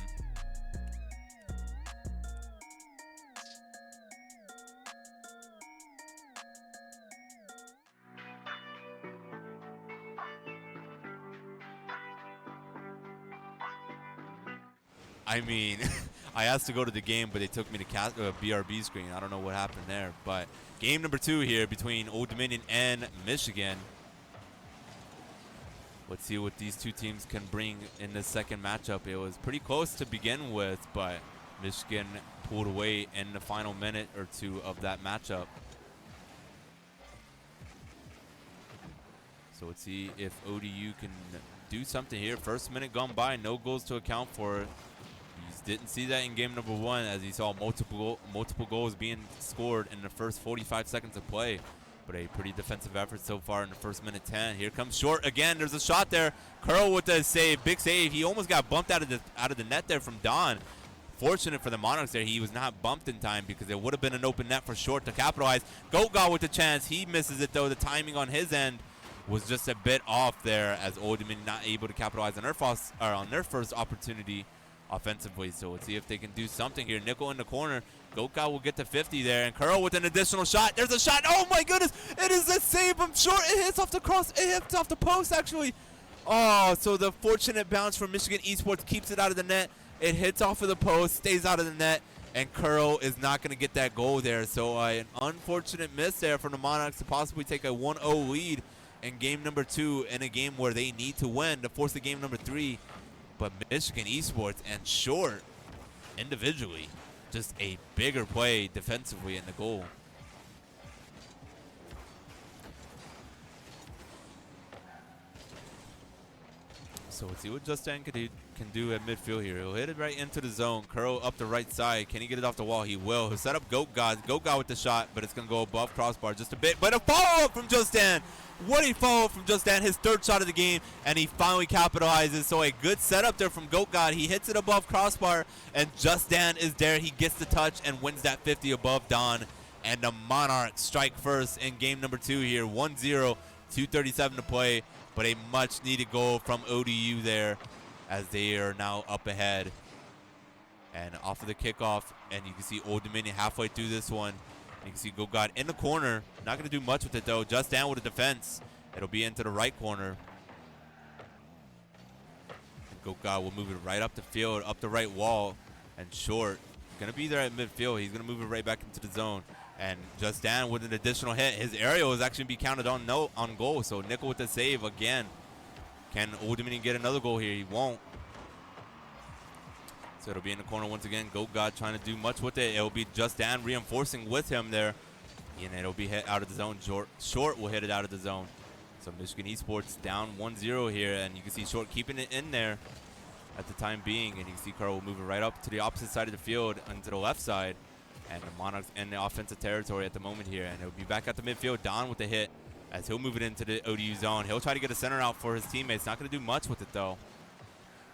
I mean, I asked to go to the game, but they took me to BRB screen. I don't know what happened there. But game number 2 here between Old Dominion and Michigan. Let's see what these 2 teams can bring in the second matchup. It was pretty close to begin with, but Michigan pulled away in the final minute or 2 of that matchup. So let's see if ODU can do something here. First minute gone by, no goals to account for. You didn't see that in game number 1 as you saw multiple goals being scored in the first 45 seconds of play. But a pretty defensive effort so far in the first minute 10. Here comes Short again. There's a shot there. Curl with the save, big save. He almost got bumped out of the net there from Don. Fortunate for the Monarchs there, he was not bumped in time because it would have been an open net for Short to capitalize. Goat got with the chance. He misses it though. The timing on his end was just a bit off there as Old Dominion not able to capitalize on their first opportunity offensively. So let's see if they can do something here. Nickel in the corner. Goka will get to 50 there, and Curl with an additional shot. There's a shot. Oh my goodness! It is a save from Short. It hits off the cross. It hits off the post actually. Oh, so the fortunate bounce from Michigan Esports keeps it out of the net. It hits off of the post, stays out of the net, and Curl is not going to get that goal there. So an unfortunate miss there from the Monarchs to possibly take a 1-0 lead in game number 2 in a game where they need to win to force the game number 3. But Michigan Esports and Short individually, just a bigger play defensively in the goal. So let's see what Justin can do at midfield here. He'll hit it right into the zone. Curl up the right side. Can he get it off the wall? He will. He'll set up Goat God. Goat God with the shot, but it's going to go above crossbar just a bit. But a follow-up from Justin. What a follow-up from Justin. His third shot of the game, and he finally capitalizes. So a good setup there from Goat God. He hits it above crossbar, and Justin is there. He gets the touch and wins that 50 above Don. And the Monarchs strike first in game number 2 here. 1-0, 2:37 to play. But a much-needed goal from ODU there as they are now up ahead. And off of the kickoff, and you can see Old Dominion halfway through this one. And you can see Go God in the corner. Not going to do much with it, though. Just down with a defense. It'll be into the right corner. And Go God will move it right up the field, up the right wall, and short. Going to be there at midfield. He's going to move it right back into the zone. And just down with an additional hit. His aerial is actually be counted on goal. So Nickel with the save again. Can Old Dominion get another goal here? He won't. So it'll be in the corner once again. Goat God trying to do much with it. It'll be just down reinforcing with him there. And it'll be hit out of the zone. Short will hit it out of the zone. So Michigan Esports down 1-0 here. And you can see Short keeping it in there at the time being. And you can see Carl will move it right up to the opposite side of the field and to the left side. And the Monarchs in the offensive territory at the moment here. And it'll be back at the midfield. Don with the hit as he'll move it into the ODU zone. He'll try to get a center out for his teammates. Not going to do much with it, though.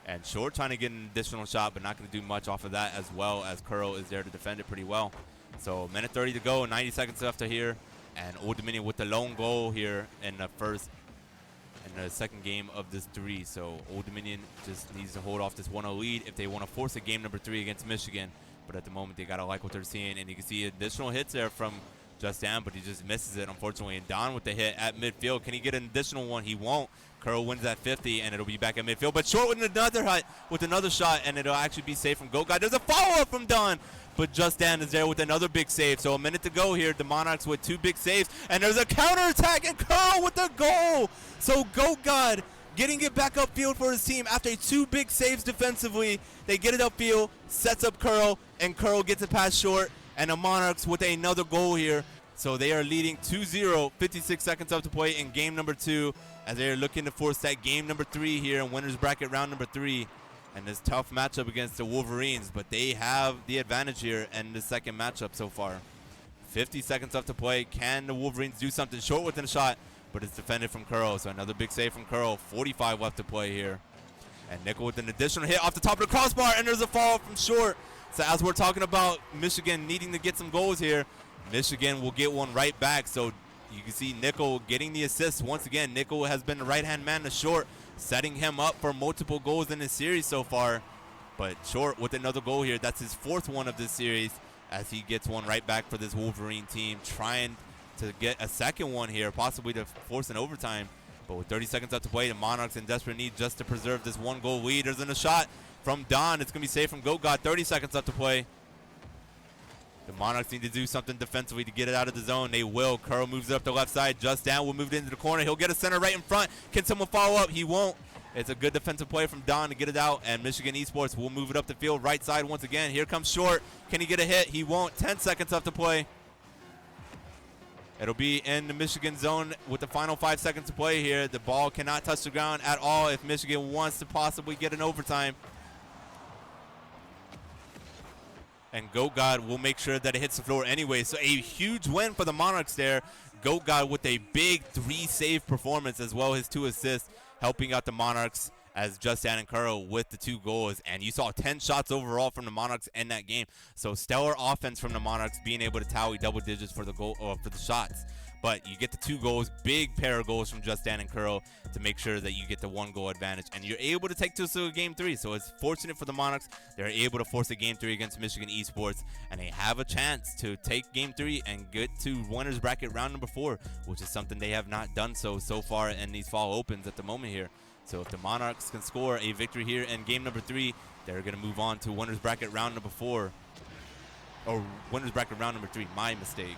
And Short trying to get an additional shot, but not going to do much off of that, as well as Curl is there to defend it pretty well. So minute 30 to go, 90 seconds left to here. And Old Dominion with the lone goal here in the second game of this 3. So Old Dominion just needs to hold off this 1-0 lead if they want to force a game number 3 against Michigan. But at the moment, they got to like what they're seeing. And you can see additional hits there from Justin, but he just misses it, unfortunately. And Don with the hit at midfield. Can he get an additional one? He won't. Curl wins that 50, and it'll be back at midfield. But Short with another hit, with another shot, and it'll actually be safe from Goat God. There's a follow-up from Don, but Justin is there with another big save. So a minute to go here. The Monarchs with 2 big saves, and there's a counterattack, and Curl with the goal. So Goat God getting it back upfield for his team after 2 big saves defensively. They get it upfield, sets up Curl, and Curl gets it past Short. And the Monarchs with another goal here. So they are leading 2-0, 56 seconds up to play in game number 2, as they are looking to force that game number 3 here in winners bracket round number 3. And this tough matchup against the Wolverines, but they have the advantage here in the second matchup so far. 50 seconds up to play. Can the Wolverines do something? Short within a shot, but it's defended from Curl. So another big save from Curl. 45 left to play here. And Nickel with an additional hit off the top of the crossbar, and there's a fall from Short. So as we're talking about Michigan needing to get some goals here, Michigan will get one right back. So you can see Nickel getting the assist. Once again, Nickel has been the right-hand man to Short, setting him up for multiple goals in this series so far. But Short with another goal here. That's his 4th one of this series, as he gets one right back for this Wolverine team, trying to get a second one here, possibly to force an overtime. But with 30 seconds left to play, the Monarchs in desperate need just to preserve this 1-goal lead. There's a shot from Don. It's going to be safe from Goat God. 30 seconds left to play. The Monarchs need to do something defensively to get it out of the zone. They will. Curl moves it up the left side. Just down. Will move it into the corner. He'll get a center right in front. Can someone follow up? He won't. It's a good defensive play from Don to get it out. And Michigan Esports will move it up the field right side once again. Here comes Short. Can he get a hit? He won't. 10 seconds left to play. It'll be in the Michigan zone with the final 5 seconds to play here. The ball cannot touch the ground at all if Michigan wants to possibly get an overtime. And Goat God will make sure that it hits the floor anyway. So a huge win for the Monarchs there. Goat God with a big 3-save performance, as well as 2 assists, helping out the Monarchs as Justin and Curl with the 2 goals. And you saw 10 shots overall from the Monarchs in that game. So stellar offense from the Monarchs, being able to tally double digits for the goal for the shots. But you get the 2 goals, big pair of goals from Justin and Curl to make sure that you get the 1-goal advantage. And you're able to take this to a game 3. So it's fortunate for the Monarchs. They're able to force a game 3 against Michigan Esports. And they have a chance to take game 3 and get to winners bracket round number 4, which is something they have not done so far in these fall opens at the moment here. So if the Monarchs can score a victory here in game number 3, they're going to move on to winners bracket round number 4. Or winners bracket round number 3. My mistake.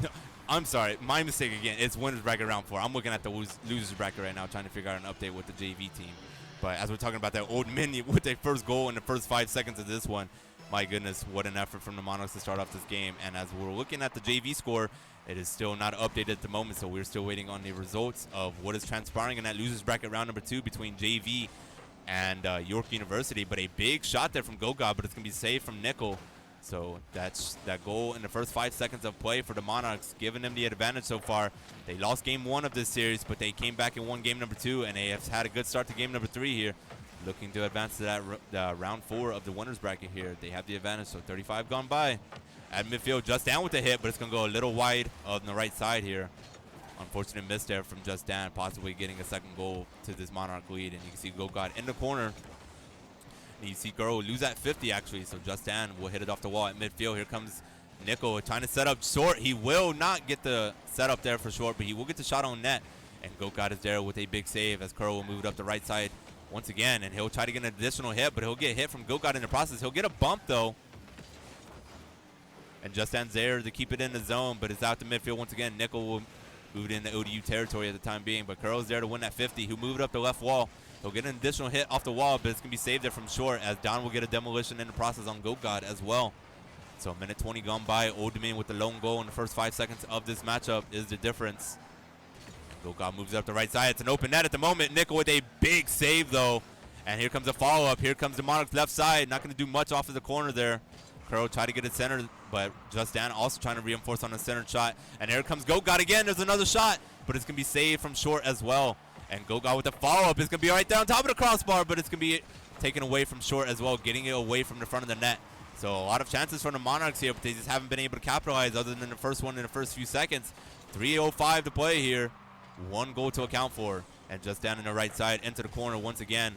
No, I'm sorry. My mistake again. It's winners bracket round 4. I'm looking at the losers bracket right now, trying to figure out an update with the JV team. But as we're talking about that Old Dominion with their first goal in the first 5 seconds of this one, My goodness, what an effort from the Monarchs to start off this game. And as we're looking at the JV score, it is still not updated at the moment, so we're still waiting on the results of what is transpiring in that losers bracket round number 2 between JV and York University. But a big shot there from Goga, but it's going to be saved from Nickel. So that's that goal in the first 5 seconds of play for the Monarchs, giving them the advantage so far. They lost game 1 of this series, but they came back and won game number 2, and they have had a good start to game number 3 here. Looking to advance to that round 4 of the winners bracket here. They have the advantage, so 35 gone by. At midfield, Just Dan with the hit, but it's going to go a little wide on the right side here. Unfortunate miss there from Just Dan, possibly getting a second goal to this Monarch lead. And you can see Gogod in the corner. And you see Guro lose at 50, actually, so Just Dan will hit it off the wall at midfield. Here comes Nickel trying to set up short. He will not get the setup there for short, but he will get the shot on net. And Gogod is there with a big save as Guro will move it up the right side once again, and he'll try to get an additional hit, but he'll get hit from Gogod in the process. He'll get a bump, though. And Just Dan's there to keep it in the zone, but it's out to midfield once again. Nickel will move it into ODU territory at the time being, but Curl's there to win that 50. He'll move it up the left wall. He'll get an additional hit off the wall, but it's going to be saved there from short, as Don will get a demolition in the process on Gogod as well. So a minute 20 gone by. Old Dominion with the lone goal in the first 5 seconds of this matchup is the difference. Gogod moves it up the right side. It's an open net at the moment. Nickel with a big save, though. And here comes a follow-up. Here comes the Monarchs left side. Not going to do much off of the corner there. Curl tried to get it centered, but Just Dan also trying to reinforce on the centered shot. And here comes Gogod again. There's another shot, but it's going to be saved from short as well. And Gogod with the follow-up is going to be right there on top of the crossbar, but it's going to be taken away from short as well, getting it away from the front of the net. So a lot of chances from the Monarchs here, but they just haven't been able to capitalize other than the first one in the first few seconds. 3:05 to play here. 1 goal to account for. And Just down in the right side into the corner once again.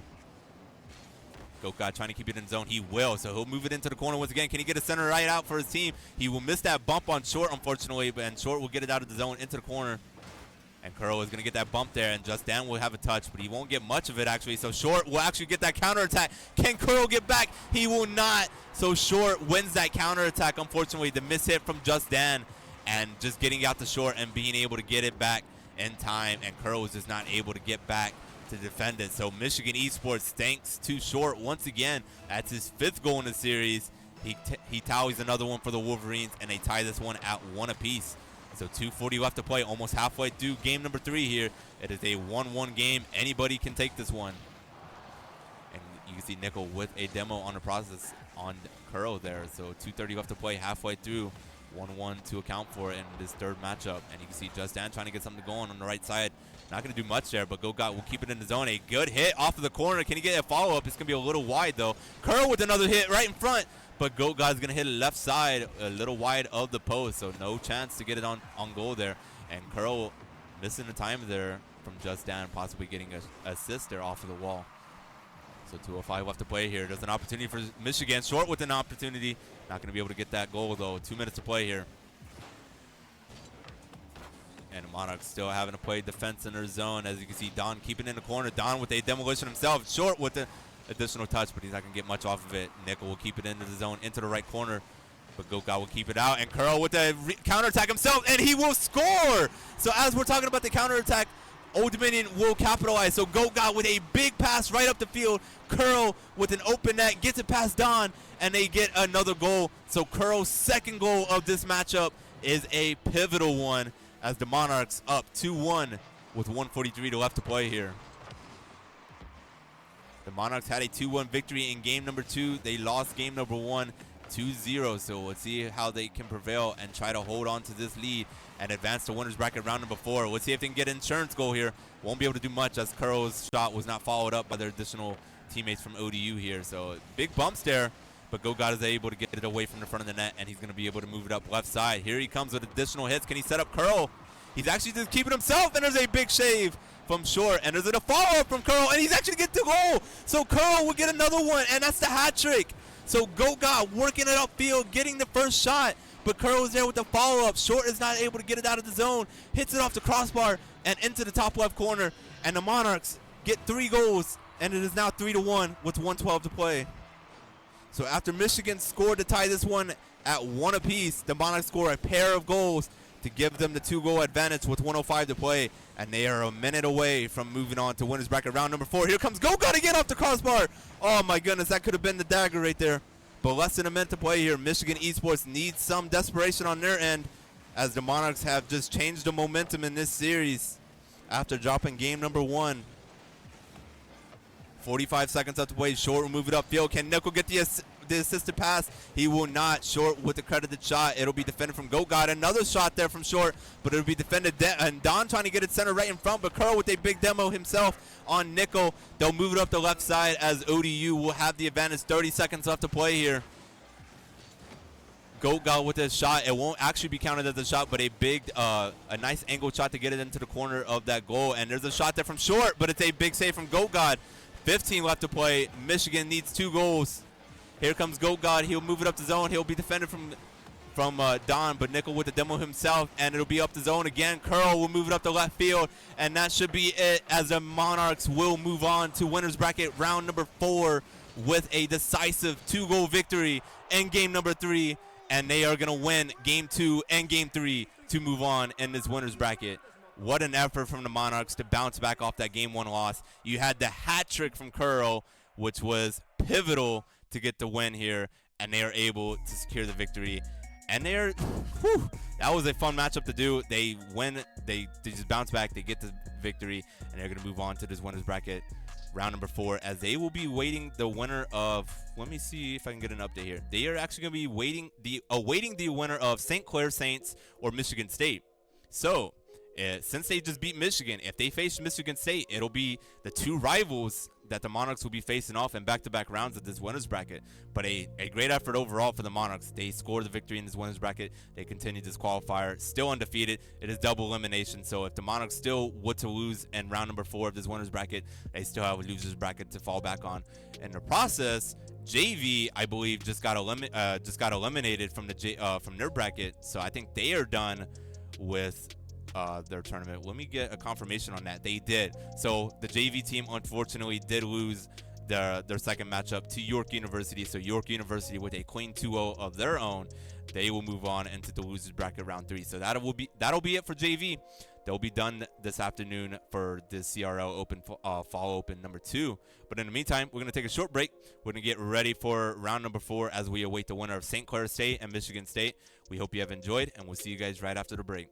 Gogod trying to keep it in zone. He will, so he'll move it into the corner once again. Can he get a center right out for his team? He will miss that bump on short, unfortunately, and short will get it out of the zone into the corner. And Curl is going to get that bump there, and Just Dan will have a touch, but he won't get much of it, actually. So short will actually get that counterattack. Can Curl get back? He will not. So short wins that counterattack, unfortunately. The miss hit from Just Dan, and just getting out to short and being able to get it back in time, and Curl was just not able to get back to defend it. So Michigan Esports thanks to short once again. That's his 5th goal in the series. He tallies another one for the Wolverines, and they tie this one at 1 apiece. So 2:40 left to play, almost halfway through game number 3 here. It is a 1-1 game. Anybody can take this one. And you can see Nickel with a demo on the process on Curl there. So 2:30 left to play, halfway through. 1-1 to account for in this 3rd matchup. And you can see Just Dan trying to get something going on the right side. Not going to do much there, but Gogod will keep it in the zone. A good hit off of the corner. Can he get a follow-up? It's going to be a little wide, though. Curl with another hit right in front, but Gogod's going to hit it left side, a little wide of the post, so no chance to get it on goal there. And Curl missing the time there from Just Dan, possibly getting an assist there off of the wall. So 2:05 left to play here. There's an opportunity for Michigan. Short with an opportunity. Not going to be able to get that goal, though. 2 minutes to play here. And the Monarchs still having to play defense in their zone. As you can see, Don keeping in the corner. Don with a demolition himself. Short with the additional touch, but he's not going to get much off of it. Nickel will keep it into the zone, into the right corner. But Gogod will keep it out. And Curl with the counterattack himself, and he will score! So as we're talking about the counterattack, Old Dominion will capitalize. So Gogod with a big pass right up the field. Curl with an open net, gets it past Don, and they get another goal. So Curl's 2nd goal of this matchup is a pivotal one, as the Monarchs up 2-1 with 1:43 left to play here. The Monarchs had a 2-1 victory in game number 2. They lost game number 1 2-0. So let's see how they can prevail and try to hold on to this lead and advance to winners bracket round number 4. Let's see if they can get an insurance goal here. Won't be able to do much, as Curl's shot was not followed up by their additional teammates from ODU here. So big bumps there, but Gogod is able to get it away from the front of the net, and he's going to be able to move it up left side. Here he comes with additional hits. Can he set up Curl? He's actually just keeping himself, and there's a big shave from short, and there's a follow-up from Curl, and he's actually getting the goal. So Curl will get another one, and that's the hat trick. So Gogod working it upfield, getting the first shot, but Curl is there with the follow-up. Short is not able to get it out of the zone, hits it off the crossbar and into the top left corner, and the Monarchs get 3 goals, and it is now 3-1 with 1:12 to play. So after Michigan scored to tie this one at 1 apiece, the Monarchs score a pair of goals to give them the 2-goal advantage with 1:05 to play, and they are a minute away from moving on to winners bracket round number 4. Here comes Gogod again off the crossbar. Oh my goodness, that could have been the dagger right there. but less than a minute to play here. Michigan Esports needs some desperation on their end, as the Monarchs have just changed the momentum in this series after dropping game number 1. 45 seconds left to play. Short will move it upfield. Can Nickel get the assisted pass? He will not. Short with the credited shot. It'll be defended from GoatGod. Another shot there from Short, but it'll be defended. And Don trying to get it center right in front, but Curl with a big demo himself on Nickel. They'll move it up the left side as ODU will have the advantage. 30 seconds left to play here. GoatGod with his shot. It won't actually be counted as a shot, but a big, a nice angle shot to get it into the corner of that goal. And there's a shot there from Short, but it's a big save from GoatGod. 15 left to play. Michigan needs 2 goals. Here comes GoatGod. He'll move it up the zone. He'll be defended from Don, but Nickel with the demo himself, and it'll be up the zone again. Curl will move it up the left field, and that should be it, as the Monarchs will move on to winners bracket round number 4 with a decisive 2-goal victory in game number 3, and they are going to win game 2 and game 3 to move on in this winners bracket. What an effort from the Monarchs to bounce back off that game 1 loss. You had the hat trick from Curl, which was pivotal to get the win here, and they are able to secure the victory. And they're, that was a fun matchup to do. They win, they just bounce back, they get the victory, and they're going to move on to this winners bracket round number 4, as they will be waiting the winner of, let me see if I can get an update here. They are actually going to be awaiting the winner of St. Clair Saints or Michigan State. So, since they just beat Michigan, if they face Michigan State, it'll be the 2 rivals that the Monarchs will be facing off in back-to-back rounds of this winners bracket. But a great effort overall for the Monarchs. They scored the victory in this winners bracket. They continue this qualifier, still undefeated. It is double elimination, so if the Monarchs still were to lose in round number 4 of this winners bracket, they still have a losers bracket to fall back on. In the process, JV, I believe, just got eliminated from from their bracket, so I think they are done with their tournament. Let me get a confirmation on that. They did. So the JV team unfortunately did lose their second matchup to York University. So York University, with a clean 2-0 of their own, they will move on into the losers bracket round 3. So that'll be it for JV. They'll be done this afternoon for the CRL Open Fall Open number 2. But in the meantime, we're going to take a short break. We're going to get ready for round number 4 as we await the winner of St. Clair State and Michigan State. We hope you have enjoyed, and we'll see you guys right after the break.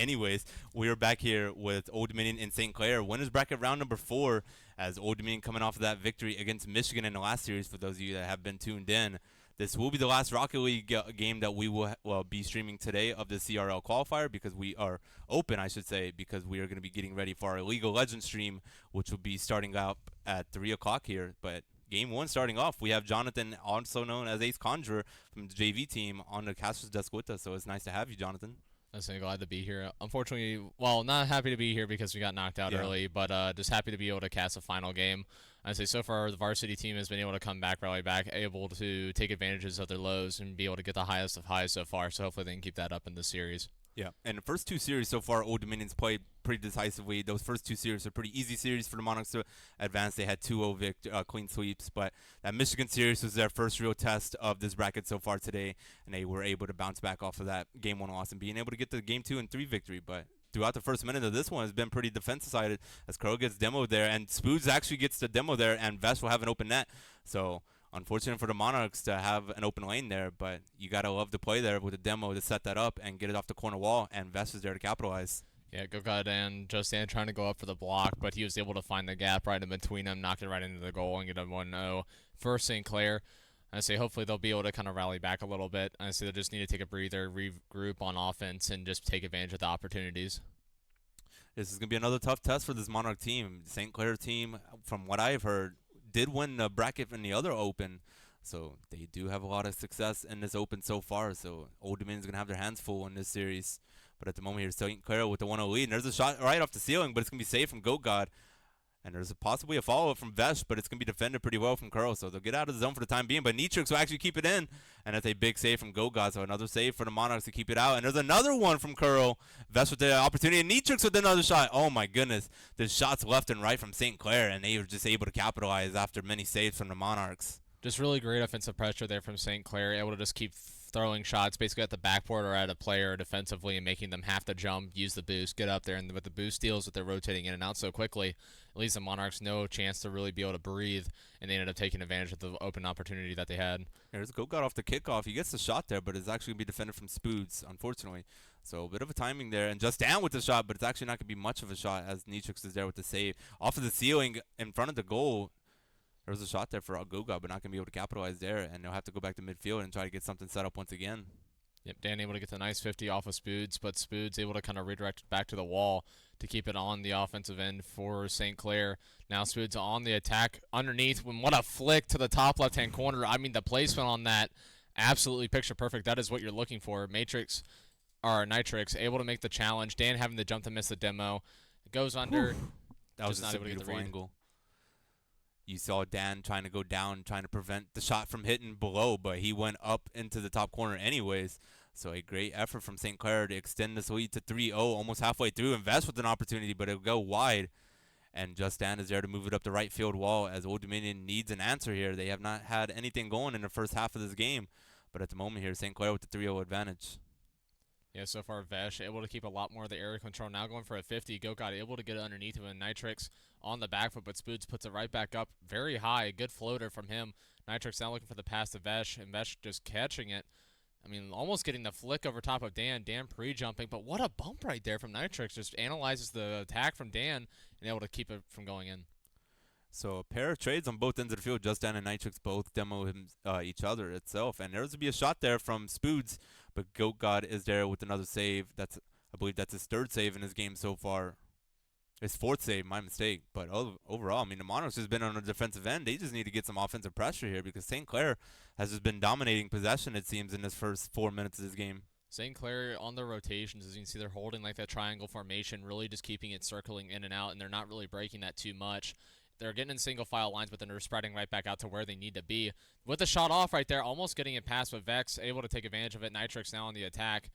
Anyways, we are back here with Old Dominion and St. Clair. Winners bracket round number 4 as Old Dominion coming off of that victory against Michigan in the last series. For those of you that have been tuned in, this will be the last Rocket League game that we will be streaming today of the CRL qualifier because we are open, I should say, because we are going to be getting ready for our League of Legends stream, which will be starting up at 3 o'clock here. But Game 1 starting off, we have Jonathan, also known as Ace Conjurer from the JV team, on the caster's desk with us. So it's nice to have you, Jonathan. I'm so glad to be here. Unfortunately, well, not happy to be here because we got knocked out early, but just happy to be able to cast a final game. I'd say so far the varsity team has been able to come back, rally back, able to take advantages of their lows and be able to get the highest of highs so far. So hopefully they can keep that up in this series. Yeah, and the first 2 series so far, Old Dominion's played pretty decisively. Those first 2 series are pretty easy series for the Monarchs to advance. They had 2-0 clean sweeps, but that Michigan series was their first real test of this bracket so far today, and they were able to bounce back off of that Game 1 loss and being able to get the Game 2 and 3 victory. But throughout the first minute of this one has been pretty defensive-sided as Crow gets demoed there, and Spoods actually gets the demo there, and Vesh will have an open net. So unfortunate for the Monarchs to have an open lane there, but you got to love to play there with a demo to set that up and get it off the corner wall, and Vest is there to capitalize. Yeah, Gokad and Justin trying to go up for the block, but he was able to find the gap right in between them, knock it right into the goal, and get a 1-0 for St. Clair. I say hopefully they'll be able to kind of rally back a little bit. I say they just need to take a breather, regroup on offense, and just take advantage of the opportunities. This is going to be another tough test for this Monarch team. St. Clair team, from what I've heard, did win the bracket in the other open, so they do have a lot of success in this open so far. So Old Dominion's going to have their hands full in this series. But at the moment here, St. Clair with the 1-0 lead, and there's a shot right off the ceiling, but it's going to be saved from Goat God. And there's possibly a follow-up from Vesh, but it's going to be defended pretty well from Curl, so they'll get out of the zone for the time being. But Nitrix will actually keep it in, and that's a big save from Goat God, so another save for the Monarchs to keep it out. And there's another one from Curl. Vesh with the opportunity, and Nitrix with another shot. Oh my goodness. There's shots left and right from St. Clair, and they were just able to capitalize after many saves from the Monarchs. Just really great offensive pressure there from St. Clair, able to just keep throwing shots basically at the backboard or at a player defensively and making them have to jump, use the boost, get up there, and with the boost steals that they're rotating in and out so quickly, it leaves the Monarchs no chance to really be able to breathe, and they ended up taking advantage of the open opportunity that they had. There's Goat God off the kickoff. He gets the shot there, but it's actually going to be defended from Spoods, unfortunately. So a bit of a timing there, and just down with the shot, but it's actually not going to be much of a shot as Nitrix is there with the save. Off of the ceiling in front of the goal, there was a shot there for Goga, but not going to be able to capitalize there, and they'll have to go back to midfield and try to get something set up once again. Yep, Dan able to get the nice 50 off of Spoods, but Spoods able to kind of redirect it back to the wall to keep it on the offensive end for St. Clair. Now Spoods on the attack underneath. What a flick to the top left-hand corner. I mean, the placement on that, absolutely picture perfect. That is what you're looking for. Nitrix able to make the challenge. Dan having the jump to miss the demo. It goes under. That was just a beautiful angle. You saw Dan trying to go down, trying to prevent the shot from hitting below, but he went up into the top corner anyways. So a great effort from St. Clair to extend this lead to 3-0, almost halfway through. Invest with an opportunity, but it'll go wide. And Just Dan is there to move it up the right field wall as Old Dominion needs an answer here. They have not had anything going in the first half of this game. But at the moment here, St. Clair with the 3-0 advantage. Yeah, so far Vesh able to keep a lot more of the area control. Now going for a 50. Goat got able to get it underneath him, and Nitrix on the back foot, but Spoods puts it right back up. Very high. Good floater from him. Nitrix now looking for the pass to Vesh, and Vesh just catching it. I mean, almost getting the flick over top of Dan. Dan pre-jumping, but what a bump right there from Nitrix. Just analyzes the attack from Dan and able to keep it from going in. So a pair of trades on both ends of the field. Just Dan and Nitrix both demo each other itself. And there's to be a shot there from Spoods, but Goat God is there with another save. I believe that's his 3rd save in his game so far. His 4th save, my mistake. But overall, I mean, the Monarchs has been on the defensive end. They just need to get some offensive pressure here because St. Clair has just been dominating possession, it seems, in this first 4 minutes of this game. St. Clair on the rotations, as you can see, they're holding like that triangle formation, really just keeping it circling in and out, and they're not really breaking that too much. They're getting in single file lines, but then they're spreading right back out to where they need to be. With the shot off right there, almost getting it past, but Vex able to take advantage of it. Nitrix now on the attack,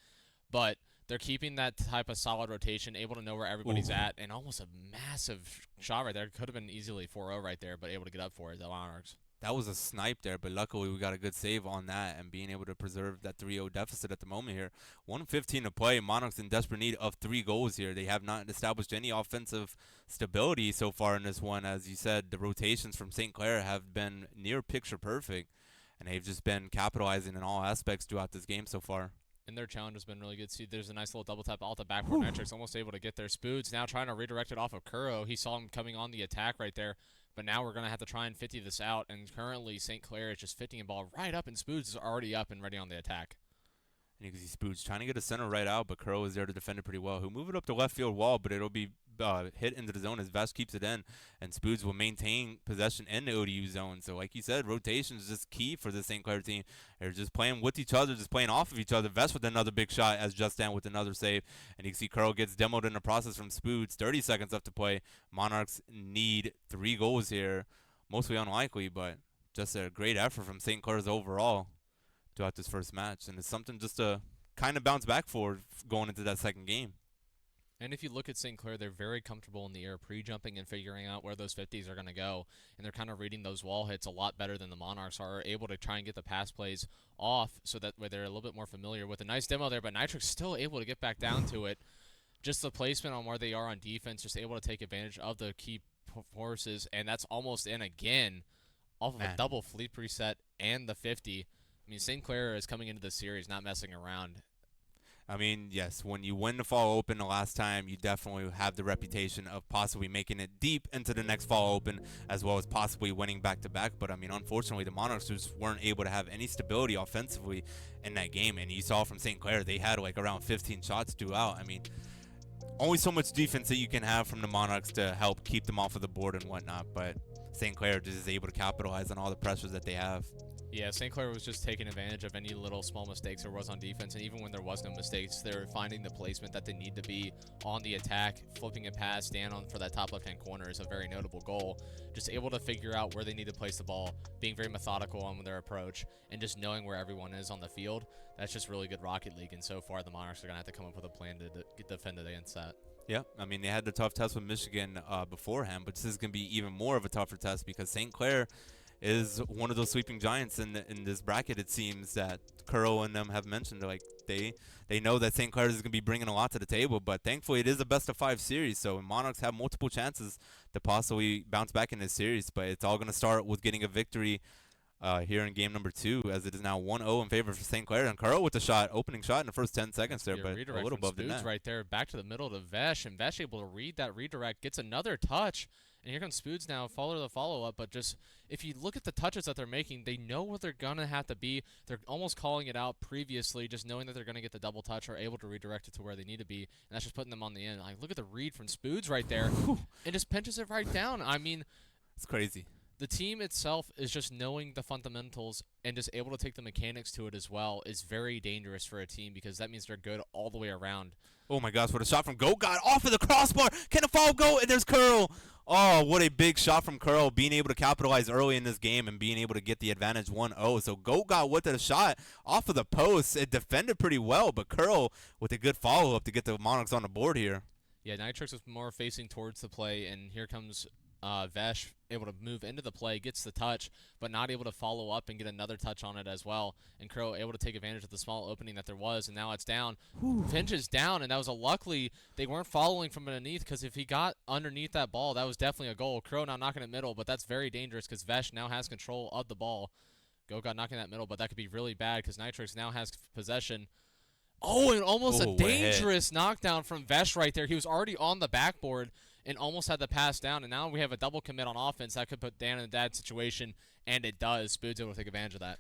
but they're keeping that type of solid rotation, able to know where everybody's at, and almost a massive shot right there. Could have been easily 4-0 right there, but able to get up for it, the Monarchs. That was a snipe there, but luckily we got a good save on that and being able to preserve that 3-0 deficit at the moment here. 1:15 to play. Monarchs in desperate need of 3 goals here. They have not established any offensive stability so far in this one. As you said, the rotations from St. Clair have been near picture perfect, and they've just been capitalizing in all aspects throughout this game so far. And their challenge has been really good. See, there's a nice little double tap off the backboard. Nitrix almost able to get there. Spoods now trying to redirect it off of Kuro. He saw him coming on the attack right there. But now we're going to have to try and 50 this out. And currently, St. Clair is just 50 a ball right up, and Spoods is already up and ready on the attack. And you can see Spoods trying to get a center right out, but Kuro is there to defend it pretty well. He'll move it up the left field wall, but it'll be hit into the zone as Vesh keeps it in, and Spoods will maintain possession in the ODU zone. So like you said, rotation is just key for the St. Clair team. They're just playing with each other, just playing off of each other. Vesh with another big shot as Justin with another save, and you can see Kuro gets demoed in the process from Spoods. 30 seconds left to play. Monarchs need 3 goals here. Mostly unlikely, but just a great effort from St. Clair's overall throughout this first match, and it's something just to kind of bounce back for going into that second game. And if you look at St. Clair, they're very comfortable in the air, pre-jumping and figuring out where those 50s are going to go. And they're kind of reading those wall hits a lot better than the Monarchs are, able to try and get the pass plays off so that way they're a little bit more familiar with a nice demo there. But Nitrix still able to get back down to it. Just the placement on where they are on defense, just able to take advantage of the key forces. And that's almost in again off of a double fleet reset and the 50. I mean, St. Clair is coming into the series not messing around. I mean, yes, when you win the fall open the last time, you definitely have the reputation of possibly making it deep into the next fall open, as well as possibly winning back-to-back. But, I mean, unfortunately, the Monarchs just weren't able to have any stability offensively in that game. And you saw from St. Clair, they had, like, around 15 shots throughout. I mean, only so much defense that you can have from the Monarchs to help keep them off of the board and whatnot. But St. Clair just is able to capitalize on all the pressures that they have. Yeah, St. Clair was just taking advantage of any little small mistakes there was on defense, and even when there was no mistakes, they were finding the placement that they need to be on the attack. Flipping a pass down on for that top left-hand corner is a very notable goal. Just able to figure out where they need to place the ball, being very methodical on their approach, and just knowing where everyone is on the field. That's just really good Rocket League, and so far the Monarchs are going to have to come up with a plan to defend against that. Yeah, I mean, they had the tough test with Michigan beforehand, but this is going to be even more of a tougher test because St. Clair is one of those sleeping giants in this bracket. It seems that Kuro and them have mentioned, like they know that St. Clair is going to be bringing a lot to the table, but thankfully it is a best-of-5 series, so Monarchs have multiple chances to possibly bounce back in this series, but it's all going to start with getting a victory here in game number 2, as it is now 1-0 in favor for St. Clair, and Kuro with the shot, opening shot in the first 10 seconds there, but a little above the net. Right there, back to the middle to Vesh, and Vesh able to read that redirect, gets another touch. And here comes Spoods now, follow the follow-up, but just if you look at the touches that they're making, they know what they're going to have to be. They're almost calling it out previously, just knowing that they're going to get the double touch or able to redirect it to where they need to be, and that's just putting them on the end. Like, look at the read from Spoods right there. It just pinches it right down. I mean, it's crazy. The team itself is just knowing the fundamentals and just able to take the mechanics to it as well is very dangerous for a team because that means they're good all the way around. Oh my gosh, what a shot from Gogat off of the crossbar. Can the foul go? And there's Kuro. Oh, what a big shot from Kuro, being able to capitalize early in this game and being able to get the advantage 1-0. So Gogat with a shot off of the post. It defended pretty well, but Kuro with a good follow-up to get the Monarchs on the board here. Yeah, Nitrix was more facing towards the play, and here comes Vesh able to move into the play, gets the touch, but not able to follow up and get another touch on it as well. And Kuro able to take advantage of the small opening that there was, and now it's down. Finch is down, and that was a luckily they weren't following from underneath because if he got underneath that ball, that was definitely a goal. Kuro now knocking it middle, but that's very dangerous because Vesh now has control of the ball. Gogat knocking that middle, but that could be really bad because Nitrix now has possession. Oh, and almost a dangerous knockdown from Vesh right there. He was already on the backboard and almost had the pass down, and now we have a double commit on offense. That could put Dan in a bad situation, and it does. Spood's able to take advantage of that.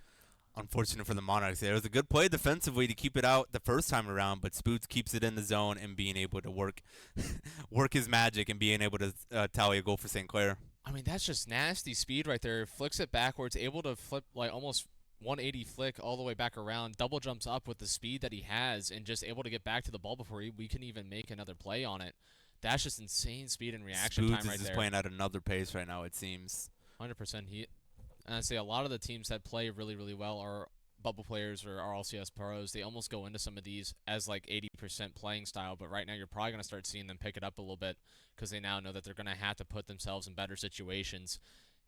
Unfortunate for the Monarchs there. It was a good play defensively to keep it out the first time around, but Spoods keeps it in the zone and being able to work his magic and being able to tally a goal for St. Clair. I mean, that's just nasty speed right there. Flicks it backwards, able to flip like almost 180 flick all the way back around, double jumps up with the speed that he has, and just able to get back to the ball before we can even make another play on it. That's just insane speed and reaction time right there. Spoods is just playing at another pace right now, it seems. 100%. And I say a lot of the teams that play really, really well are bubble players or RLCS pros. They almost go into some of these as like 80% playing style, but right now you're probably going to start seeing them pick it up a little bit because they now know that they're going to have to put themselves in better situations,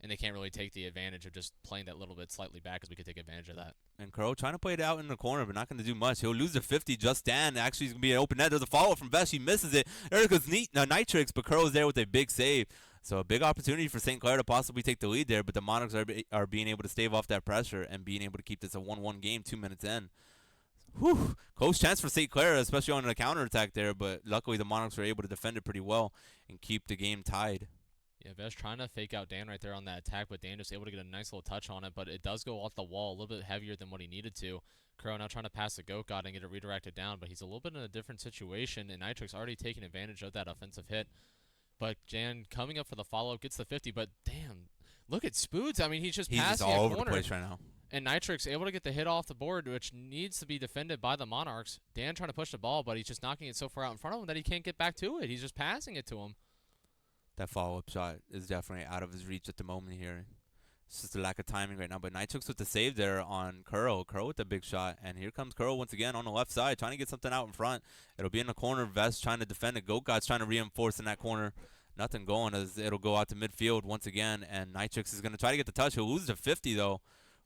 and they can't really take the advantage of just playing that little bit slightly back because we could take advantage of that. And Kuro trying to play it out in the corner, but not going to do much. He'll lose the 50. Just Dan. Actually, he's going to be an open net. There's a follow-up from Vesh. He misses it. There goes Nitrix, but Kuro's there with a big save. So a big opportunity for St. Clair to possibly take the lead there, but the Monarchs are being able to stave off that pressure and being able to keep this a 1-1 game 2 minutes in. Whew. Close chance for St. Clair, especially on the counterattack there, but luckily the Monarchs were able to defend it pretty well and keep the game tied. Yeah, Vesh trying to fake out Dan right there on that attack, but Dan just able to get a nice little touch on it, but it does go off the wall a little bit heavier than what he needed to. Crow now trying to pass the Goat God and get it redirected down, but he's a little bit in a different situation, and Nitrix already taking advantage of that offensive hit. But Dan coming up for the follow-up, gets the 50, but damn, look at Spoods. I mean, he's just passing all a over corner. the place right now. And Nitrix able to get the hit off the board, which needs to be defended by the Monarchs. Dan trying to push the ball, but he's just knocking it so far out in front of him that he can't get back to it. He's just passing it to him. That follow-up shot is definitely out of his reach at the moment here. It's just a lack of timing right now. But Nitrix with the save there on Curl. Curl with the big shot. And here comes Curl once again on the left side, trying to get something out in front. It'll be in the corner. Vest trying to defend it. Goat God's trying to reinforce in that corner. Nothing going as it'll go out to midfield once again. And Nitrix is going to try to get the touch. He'll lose to 50, though.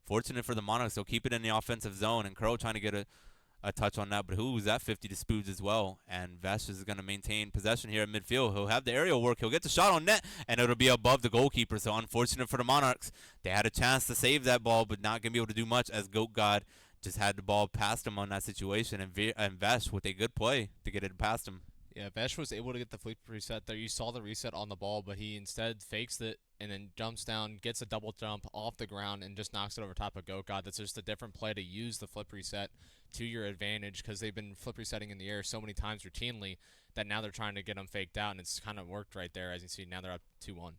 Fortunate for the Monarchs. They'll keep it in the offensive zone. And Curl trying to get a touch on that, but he'll lose that 50 to Spoods as well. And Vesh is going to maintain possession here at midfield. He'll have the aerial work. He'll get the shot on net, and it'll be above the goalkeeper. So unfortunate for the Monarchs. They had a chance to save that ball, but not going to be able to do much as Goat God just had the ball past him on that situation. And Vesh with a good play to get it past him. Yeah, Vesh was able to get the flip reset there. You saw the reset on the ball, but he instead fakes it and then jumps down, gets a double jump off the ground, and just knocks it over top of Goat God. That's just a different play to use the flip reset to your advantage because they've been flip resetting in the air so many times routinely that now they're trying to get them faked out, and it's kind of worked right there. As you see, now they're up 2-1.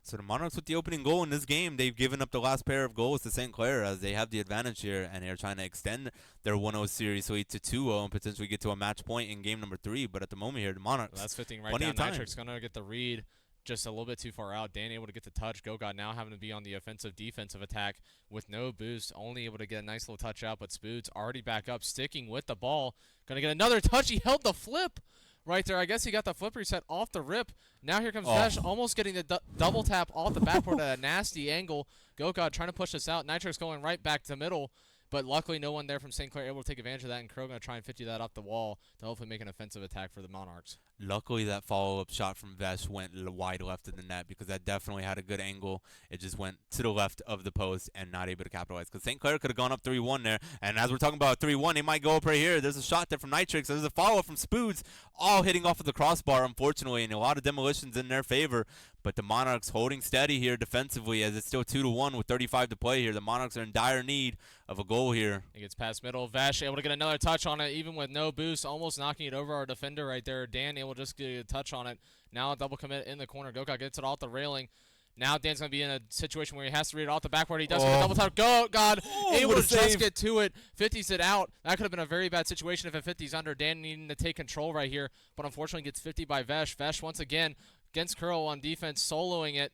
So the Monarchs with the opening goal in this game, they've given up the last pair of goals to St. Clair as they have the advantage here, and they're trying to extend their 1-0 series to 2-0 and potentially get to a match point in game number 3. But at the moment here, the Monarchs, Well, that's fitting right down. Nitrix going to get the read just a little bit too far out. Dan able to get the touch. Goat now having to be on the defensive attack with no boost, only able to get a nice little touch out, but Spoods already back up, sticking with the ball. Going to get another touch. He held the flip right there. I guess he got the flip reset off the rip. Now here comes Vesh, almost getting the double tap off the backboard at a nasty angle. Goat trying to push this out. Nitrix going right back to middle, but luckily no one there from St. Clair able to take advantage of that, and Crow going to try and 50 that off the wall to hopefully make an offensive attack for the Monarchs. Luckily, that follow-up shot from Vesh went wide left of the net because that definitely had a good angle. It just went to the left of the post and not able to capitalize because St. Clair could have gone up 3-1 there. And as we're talking about 3-1, they might go up right here. There's a shot there from Nitrix. There's a follow-up from Spoods, all hitting off of the crossbar, unfortunately, and a lot of demolitions in their favor. But the Monarchs holding steady here defensively as it's still 2-1 with 35 to play here. The Monarchs are in dire need of a goal here. It gets past middle. Vesh able to get another touch on it, even with no boost, almost knocking it over our defender right there. Dan able to just get a touch on it. Now a double commit in the corner. Goat gets it off the railing. Now Dan's going to be in a situation where he has to read it off the backboard. He does get a double touch. Goat able to just get to it. 50s it out. That could have been a very bad situation if a 50's under. Dan needing to take control right here, but unfortunately gets 50 by Vesh. Vesh once again against Curl on defense, soloing it.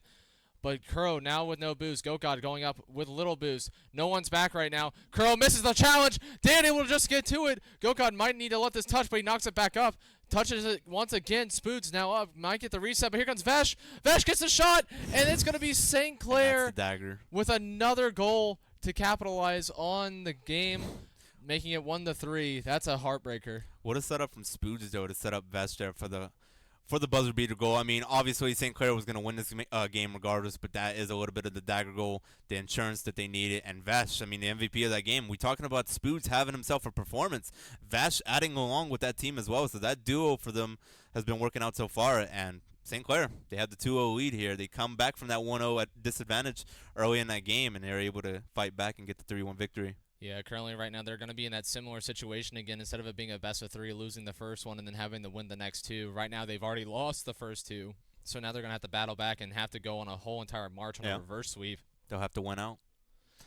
But Crow now with no boost. Goat going up with little boost. No one's back right now. Crow misses the challenge. Dan able to just get to it. Goat might need to let this touch, but he knocks it back up. Touches it once again. Spoods now up. Might get the reset, but here comes Vesh. Vesh gets the shot, and it's going to be St. Clair with another goal to capitalize on the game, making it 1-3. That's a heartbreaker. What a setup from Spoods, though, to set up Vesh there for the buzzer beater goal. I mean, obviously St. Clair was going to win this game regardless, but that is a little bit of the dagger goal, the insurance that they needed. And Vesh, I mean, the MVP of that game. We're talking about Spoods having himself a performance. Vesh adding along with that team as well. So that duo for them has been working out so far. And St. Clair, they had the 2-0 lead here. They come back from that 1-0 at disadvantage early in that game, and they're able to fight back and get the 3-1 victory. Yeah, currently right now they're going to be in that similar situation again. Instead of it being a best of 3, losing the first one and then having to win the next 2. Right now they've already lost the first 2, so now they're going to have to battle back and have to go on a whole entire march on a reverse sweep. They'll have to win out.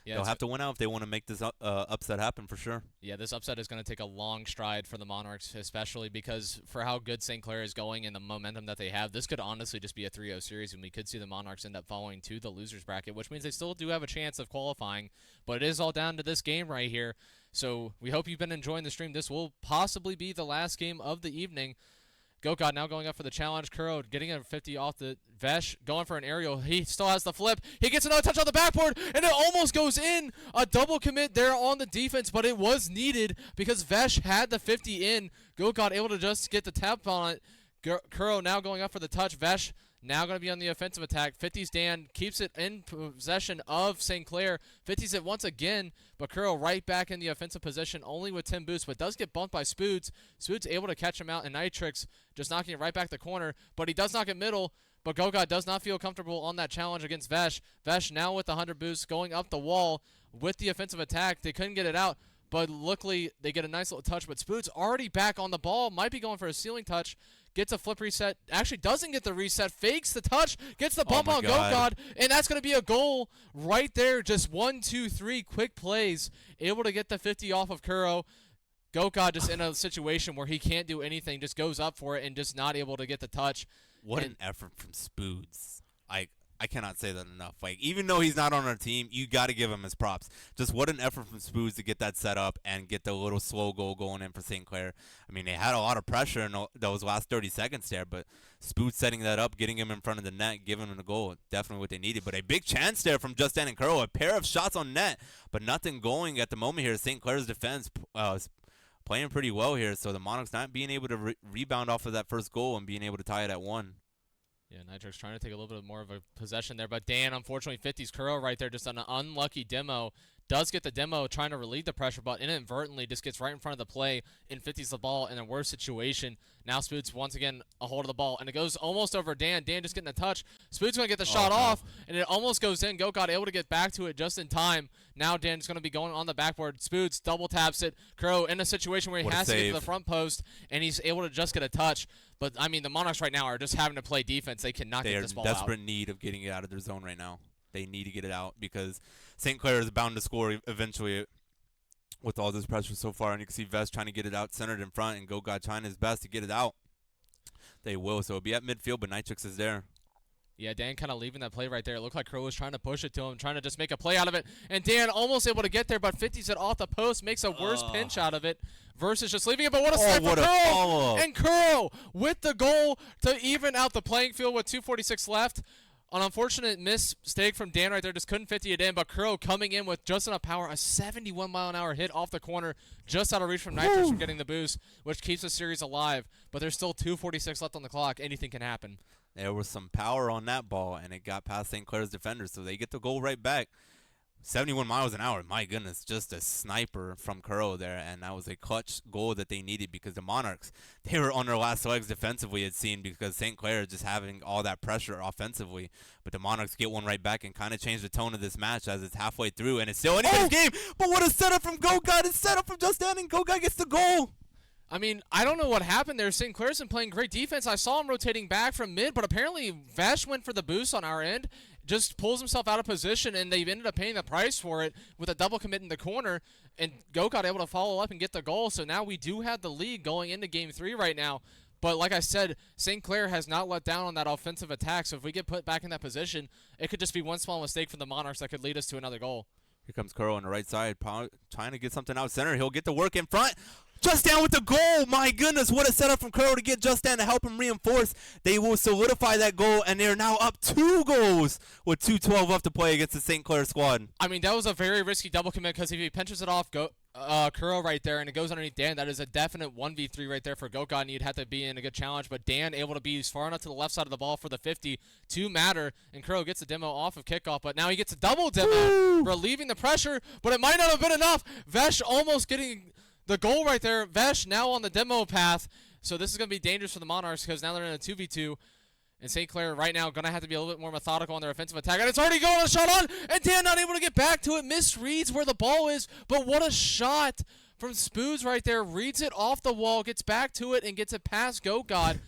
Yeah, they'll have to win out if they want to make this upset happen for sure. Yeah, this upset is going to take a long stride for the Monarchs, especially because for how good St. Clair is going and the momentum that they have, this could honestly just be a 3-0 series, and we could see the Monarchs end up falling to the losers bracket, which means they still do have a chance of qualifying, but it is all down to this game right here. So we hope you've been enjoying the stream. This will possibly be the last game of the evening. Goat now going up for the challenge. Kuro getting a 50 off the Vesh, going for an aerial. He still has the flip. He gets another touch on the backboard, and it almost goes in. A double commit there on the defense, but it was needed because Vesh had the 50 in. Goat able to just get the tap on it. Kuro now going up for the touch. Vesh Now going to be on the offensive attack. 50's Dan keeps it in possession of St. Clair. 50's it once again, but Curl right back in the offensive position, only with 10 boosts, but does get bumped by Spoods. Spoods able to catch him out, and Nitrix just knocking it right back the corner, but he does knock it middle. But Gogod does not feel comfortable on that challenge against Vesh. Vesh now with the 100 boosts going up the wall with the offensive attack. They couldn't get it out, but luckily they get a nice little touch. But Spoods already back on the ball, might be going for a ceiling touch. Gets a flip reset. Actually doesn't get the reset. Fakes the touch. Gets the bump on Gogod. And that's going to be a goal right there. Just 1, 2, 3 quick plays. Able to get the 50 off of Kuro. Gogod just in a situation where he can't do anything. Just goes up for it and just not able to get the touch. What an effort from Spoods. I cannot say that enough. Like, even though he's not on our team, you got to give him his props. Just what an effort from Spoods to get that set up and get the little slow goal going in for St. Clair. I mean, they had a lot of pressure in those last 30 seconds there, but Spoods setting that up, getting him in front of the net, giving him the goal, definitely what they needed. But a big chance there from Justin and Curl. A pair of shots on net, but nothing going at the moment here. St. Clair's defense playing pretty well here, so the Monarchs not being able to rebound off of that first goal and being able to tie it at 1. Yeah, Nitrix trying to take a little bit more of a possession there, but Dan, unfortunately, 50's Kuro right there, just on an unlucky demo. Does get the demo, trying to relieve the pressure, but inadvertently just gets right in front of the play, and 50's the ball in a worse situation. Now Spoods once again a hold of the ball, and it goes almost over Dan. Dan just getting a touch. Spoods going to get the shot off, and it almost goes in. Gogod able to get back to it just in time. Now Dan's going to be going on the backboard. Spoods double taps it. Kuro in a situation where he has to get to the front post, and he's able to just get a touch. But, I mean, the Monarchs right now are just having to play defense. They cannot get this ball out. They are in desperate need of getting it out of their zone right now. They need to get it out because St. Clair is bound to score eventually with all this pressure so far. And you can see Vest trying to get it out centered in front, and Gogod trying his best to get it out. They will. So it'll be at midfield, but Nitrix is there. Yeah, Dan kind of leaving that play right there. It looked like Crow was trying to push it to him, trying to just make a play out of it. And Dan almost able to get there, but 50's it off the post, makes a worse pinch out of it versus just leaving it. But what a save for Crow! And Crow with the goal to even out the playing field with 2:46 left. An unfortunate mistake from Dan right there, just couldn't 50 it in, but Crow coming in with just enough power, a 71-mile-an-hour hit off the corner, just out of reach from Nitrix from getting the boost, which keeps the series alive. But there's still 2:46 left on the clock. Anything can happen. There was some power on that ball, and it got past St. Clair's defenders, so they get the goal right back. 71 miles an hour, my goodness, just a sniper from Curl there, and that was a clutch goal that they needed because the Monarchs, they were on their last legs defensively, it seemed, because St. Clair just having all that pressure offensively, but the Monarchs get one right back and kind of change the tone of this match as it's halfway through, and it's still anybody's game, but what a setup from Gogod. It's set up from Justin, and Gogod gets the goal. I mean, I don't know what happened there. St. Clair's been playing great defense. I saw him rotating back from mid, but apparently Vash went for the boost on our end, just pulls himself out of position, and they've ended up paying the price for it with a double commit in the corner, and Gogod able to follow up and get the goal. So now we do have the lead going into Game 3 right now. But like I said, St. Clair has not let down on that offensive attack, so if we get put back in that position, it could just be one small mistake from the Monarchs that could lead us to another goal. Here comes Curl on the right side, trying to get something out center. He'll get the work in front. Justin with the goal. My goodness, what a setup from Curl to get Justin to help him reinforce. They will solidify that goal, and they're now up 2 goals with 2:12 left to play against the St. Clair squad. I mean, that was a very risky double commit because if he pinches it off, Curl right there, and it goes underneath Dan, that is a definite 1v3 right there for Gogod, and he'd have to be in a good challenge. But Dan able to be far enough to the left side of the ball for the 50 to matter, and Curl gets a demo off of kickoff, but now he gets a double demo, relieving the pressure, but it might not have been enough. Vesh almost getting the goal right there. Vesh now on the demo path, so this is going to be dangerous for the Monarchs because now they're in a 2v2. And St. Clair right now going to have to be a little bit more methodical on their offensive attack. And it's already going a shot on. And Dan not able to get back to it. Misreads where the ball is. But what a shot from Spoods right there. Reads it off the wall. Gets back to it and gets it past Gogod.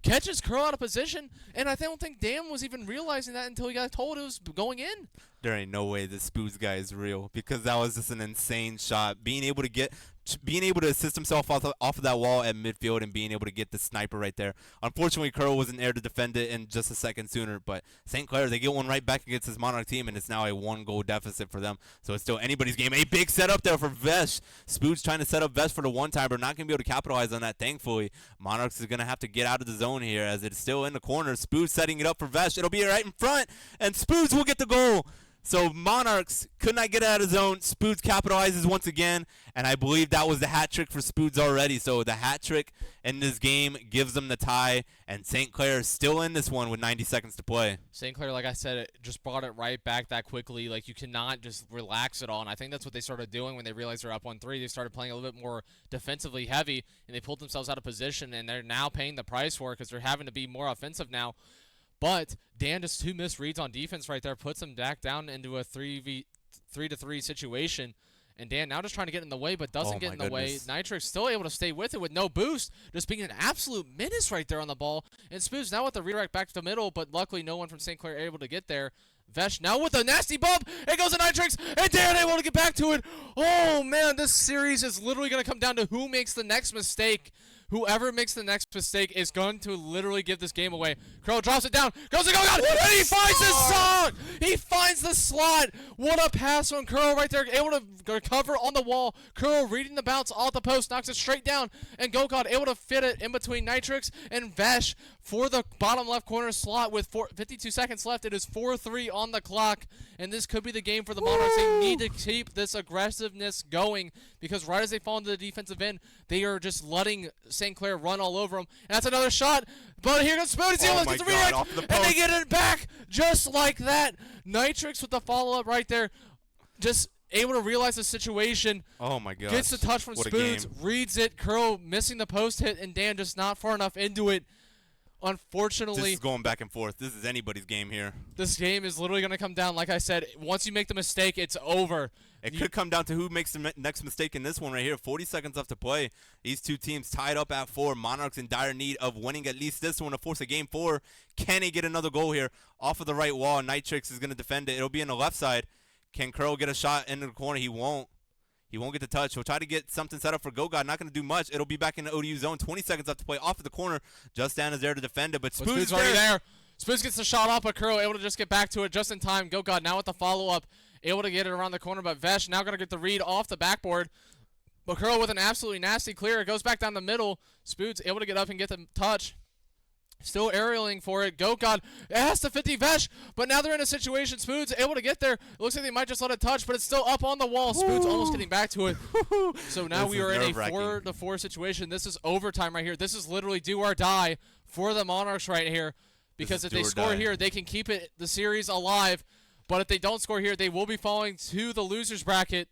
Catches Curl out of position. And I don't think Dan was even realizing that until he got told it was going in. There ain't no way this Spoods guy is real because that was just an insane shot. Being able to assist himself off of that wall at midfield and being able to get the sniper right there. Unfortunately, Curl wasn't there to defend it in just a second sooner, but St. Clair, they get one right back against his Monarch team, and it's now a 1-goal deficit for them. So it's still anybody's game. A big setup there for Vesh. Spoods trying to set up Vesh for the one-timer, not going to be able to capitalize on that, thankfully. Monarchs is going to have to get out of the zone here as it's still in the corner. Spoods setting it up for Vesh. It'll be right in front, and Spoods will get the goal. So Monarchs could not get out of zone. Spoods capitalizes once again, and I believe that was the hat trick for Spoods already. So the hat trick in this game gives them the tie, and St. Clair is still in this one with 90 seconds to play. St. Clair, like I said, it just brought it right back that quickly. Like, you cannot just relax at all, and I think that's what they started doing when they realized they're up 1-3. They started playing a little bit more defensively heavy, and they pulled themselves out of position, and they're now paying the price for it because they're having to be more offensive now. But Dan, just 2 misreads on defense right there, puts him back down into a 3-3 situation. And Dan now just trying to get in the way, but doesn't get in the way. Nitrix still able to stay with it with no boost, just being an absolute menace right there on the ball. And Spoos now with the redirect back to the middle, but luckily no one from St. Clair able to get there. Vesh now with a nasty bump. It goes to Nitrix, and Dan able to get back to it. Oh, man, this series is literally going to come down to who makes the next mistake. Whoever makes the next mistake is going to literally give this game away. Crow drops it down, goes to go, and he finds his slot! He finds the slot! What a pass from Crow right there, able to recover on the wall. Crow reading the bounce off the post, knocks it straight down, and GoGod able to fit it in between Nitrix and Vesh for the bottom left corner slot with 52 seconds left. It is 4-3 on the clock, and this could be the game for the Monarchs. They need to keep this aggressiveness going because right as they fall into the defensive end, they are just letting St. Clair run all over them. And that's another shot, but here comes Spoon. Oh my God, off the post. And they get it back just like that. Nitrix with the follow-up right there, just able to realize the situation. Oh my God. Gets the touch from Spoons, reads it. Curl missing the post hit, and Dan just not far enough into it. Unfortunately, this is going back and forth. This is anybody's game here. This game is literally going to come down. Like I said, once you make the mistake, it's over. It could come down to who makes the next mistake in this one right here. 40 seconds left to play. These two teams tied up at 4. Monarchs in dire need of winning at least this one to force a game 4. Can he get another goal here off of the right wall? Nitrix is going to defend it. It'll be on the left side. Can Curl get a shot into the corner? He won't. He won't get the touch. He'll try to get something set up for GoGod. Not going to do much. It'll be back in the ODU zone. 20 seconds left to play off of the corner. Just down is there to defend it, but Spoon's already there. Spoons gets the shot off, but Curl able to just get back to it just in time. GoGod now with the follow-up. Able to get it around the corner, but Vesh now going to get the read off the backboard. But Curl with an absolutely nasty clear. It goes back down the middle. Spoons able to get up and get the touch. Still aerialing for it. GoGod. It has to 50 Vesh, but now they're in a situation. Spoons able to get there. It looks like they might just let it touch, but it's still up on the wall. Spoons almost getting back to it. So now we are in a 4-4 situation. This is overtime right here. This is literally do or die for the Monarchs right here. Because if they score here, they can keep the series alive. But if they don't score here, they will be falling to the losers bracket.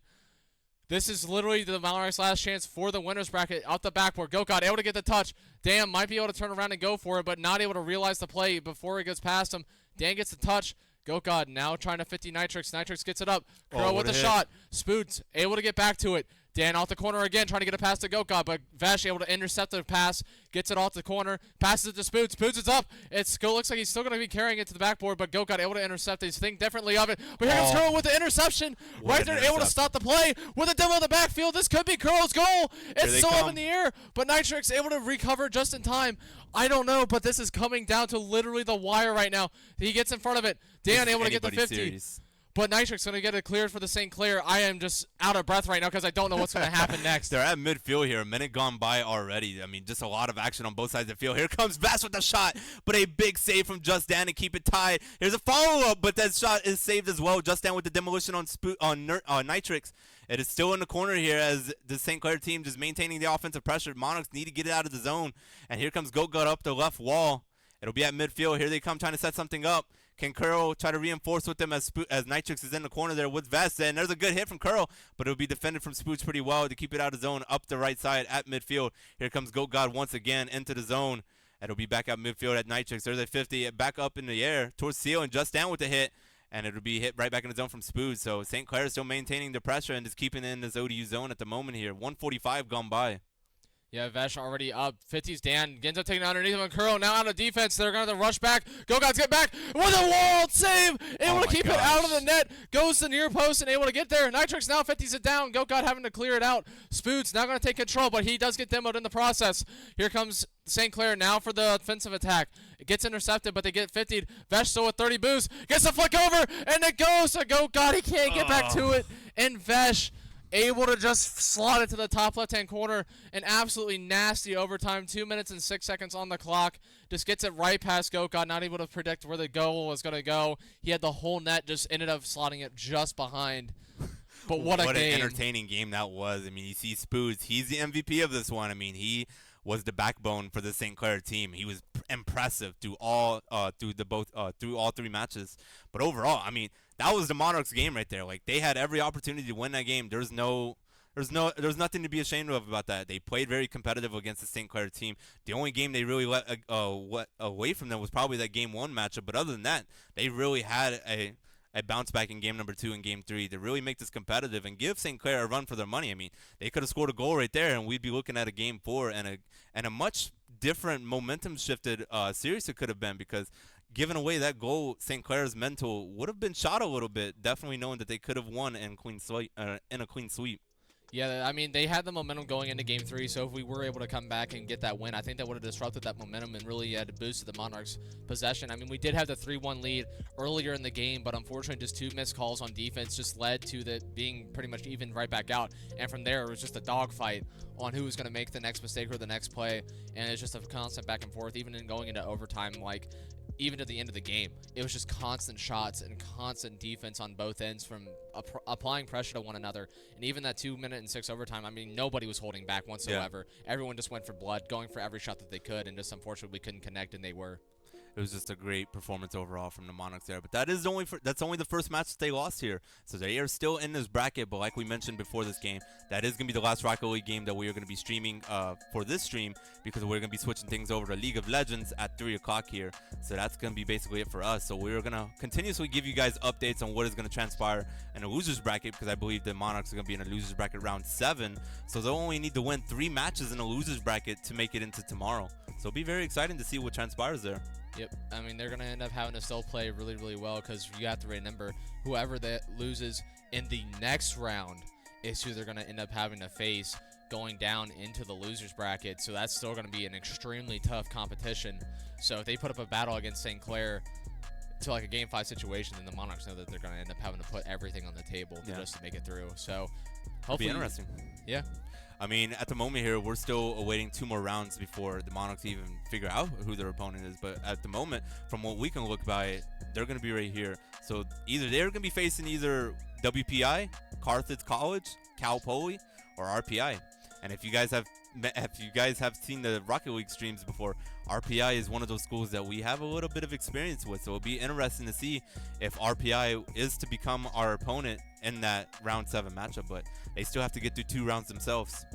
This is literally the Monarchs' last chance for the winners bracket. Out the backboard. GoGod able to get the touch. Dan might be able to turn around and go for it, but not able to realize the play before it goes past him. Dan gets the touch. GoGod now trying to 50 Nitrix. Nitrix gets it up. Crow with the shot. Spoots able to get back to it. Dan off the corner again, trying to get a pass to GoGod, but Vesh able to intercept the pass, gets it off the corner, passes it to Spoots. Spoots is up. It still looks like he's still going to be carrying it to the backboard, but GoGod able to intercept. He's thinking differently of it. But here comes Curl with the interception. Right there, able to stop the play with a demo in the backfield. This could be Curl's goal. It's still up in the air, but Nitrix able to recover just in time. I don't know, but this is coming down to literally the wire right now. He gets in front of it. Dan able to get the 50. Series. But Nitrix going to get it cleared for the St. Clair. I am just out of breath right now because I don't know what's going to happen next. They're at midfield here. A minute gone by already. I mean, just a lot of action on both sides of the field. Here comes Bass with the shot, but a big save from Just Dan to keep it tied. Here's a follow-up, but that shot is saved as well. Just Dan with the demolition on Nitrix. It is still in the corner here as the St. Clair team just maintaining the offensive pressure. Monarchs need to get it out of the zone. And here comes GoGod up the left wall. It'll be at midfield. Here they come trying to set something up. Can Curl try to reinforce with them as Nitrix is in the corner there with Vesta? And there's a good hit from Curl, but it'll be defended from Spoots pretty well to keep it out of zone up the right side at midfield. Here comes GoGod once again into the zone. And it'll be back out midfield at Nitrix. There's a 50 back up in the air towards Seal and just down with the hit. And it'll be hit right back in the zone from Spoots. So St. Clair is still maintaining the pressure and just keeping it in this ODU zone at the moment here. 1:45 gone by. Yeah, Vesh already up. 50's Dan. Ends up taking it underneath him. And Curl now out of defense. They're going to rush back. GoGod's get back with a walled save. Able to keep it out of the net. Goes to the near post and able to get there. Nitrix now 50's it down. GoGod having to clear it out. Spoots now going to take control, but he does get demoed in the process. Here comes St. Clair now for the offensive attack. It gets intercepted, but they get 50'd. Vesh still with 30 boost. Gets a flick over, and it goes to GoGod. He can't get back to it. And Vesh able to just slot it to the top left-hand corner. An absolutely nasty overtime. 2 minutes and 6 seconds on the clock. Just gets it right past Gokon, not able to predict where the goal was going to go. He had the whole net, just ended up slotting it just behind. But what a game. What an entertaining game that was. I mean, you see Spoos, he's the MVP of this one. I mean, he was the backbone for the St. Clair team. He was impressive through all through all three matches. But overall, I mean, that was the Monarchs game right there. Like, they had every opportunity to win that game. There's nothing to be ashamed of about that. They played very competitive against the St. Clair team. The only game they really let away from them was probably that game 1 matchup. But other than that, they really had a bounce back in game number 2 and game 3 to really make this competitive and give St. Clair a run for their money. I mean, they could have scored a goal right there, and we'd be looking at a game 4 and a much different momentum shifted series it could have been, because giving away that goal, St. Clair's mental would have been shot a little bit, definitely knowing that they could have won in a clean sweep. Yeah, I mean, they had the momentum going into Game 3, so if we were able to come back and get that win, I think that would have disrupted that momentum and really boosted the Monarchs' possession. I mean, we did have the 3-1 lead earlier in the game, but unfortunately just 2 missed calls on defense just led to the being pretty much even right back out. And from there, it was just a dogfight on who was going to make the next mistake or the next play, and it's just a constant back and forth, even in going into overtime. Like, even to the end of the game, it was just constant shots and constant defense on both ends from applying pressure to one another. And even that 2 minute and 6 overtime, I mean, nobody was holding back whatsoever. Yeah. Everyone just went for blood, going for every shot that they could, and just unfortunately we couldn't connect, and they were. It was just a great performance overall from the Monarchs there. But that's only the first match that they lost here. So they are still in this bracket. But like we mentioned before this game, that is going to be the last Rocket League game that we are going to be streaming for this stream, because we're going to be switching things over to League of Legends at 3 o'clock here. So that's going to be basically it for us. So we're going to continuously give you guys updates on what is going to transpire in the losers bracket, because I believe the Monarchs are going to be in a losers bracket round 7. So they'll only need to win 3 matches in the losers bracket to make it into tomorrow. So it'll be very exciting to see what transpires there. Yep, I mean, they're going to end up having to still play really, really well, because you have to remember, whoever that loses in the next round is who they're going to end up having to face going down into the losers bracket. So that's still going to be an extremely tough competition. So if they put up a battle against St. Clair to like a Game 5 situation, then the Monarchs know that they're going to end up having to put everything on the table just to make it through. So hopefully, it'll be interesting. Yeah. I mean, at the moment here, we're still awaiting 2 more rounds before the Monarchs even figure out who their opponent is. But at the moment, from what we can look by, they're going to be right here. So either they're going to be facing either WPI, Carthage College, Cal Poly, or RPI. And if you guys have seen the Rocket League streams before, RPI is one of those schools that we have a little bit of experience with. So it'll be interesting to see if RPI is to become our opponent in that round 7 matchup. But they still have to get through 2 rounds themselves.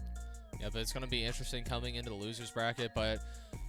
Yeah, but it's going to be interesting coming into the losers bracket. But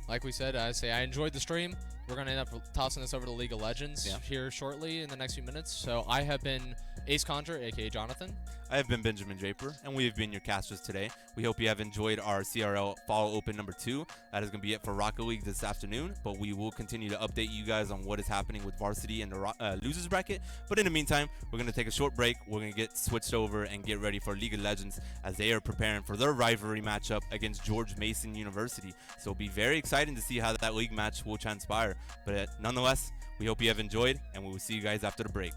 like we said, I enjoyed the stream. We're going to end up tossing this over to League of Legends here shortly in the next few minutes. So I have been Ace Conjure, a.k.a. Jonathan. I have been Benjamin Draper, and we have been your casters today. We hope you have enjoyed our CRL Fall Open number 2. That is going to be it for Rocket League this afternoon, but we will continue to update you guys on what is happening with Varsity and the losers bracket. But in the meantime, we're going to take a short break. We're going to get switched over and get ready for League of Legends, as they are preparing for their rivalry matchup against George Mason University. So it'll be very exciting to see how that league match will transpire. But nonetheless, we hope you have enjoyed, and we will see you guys after the break.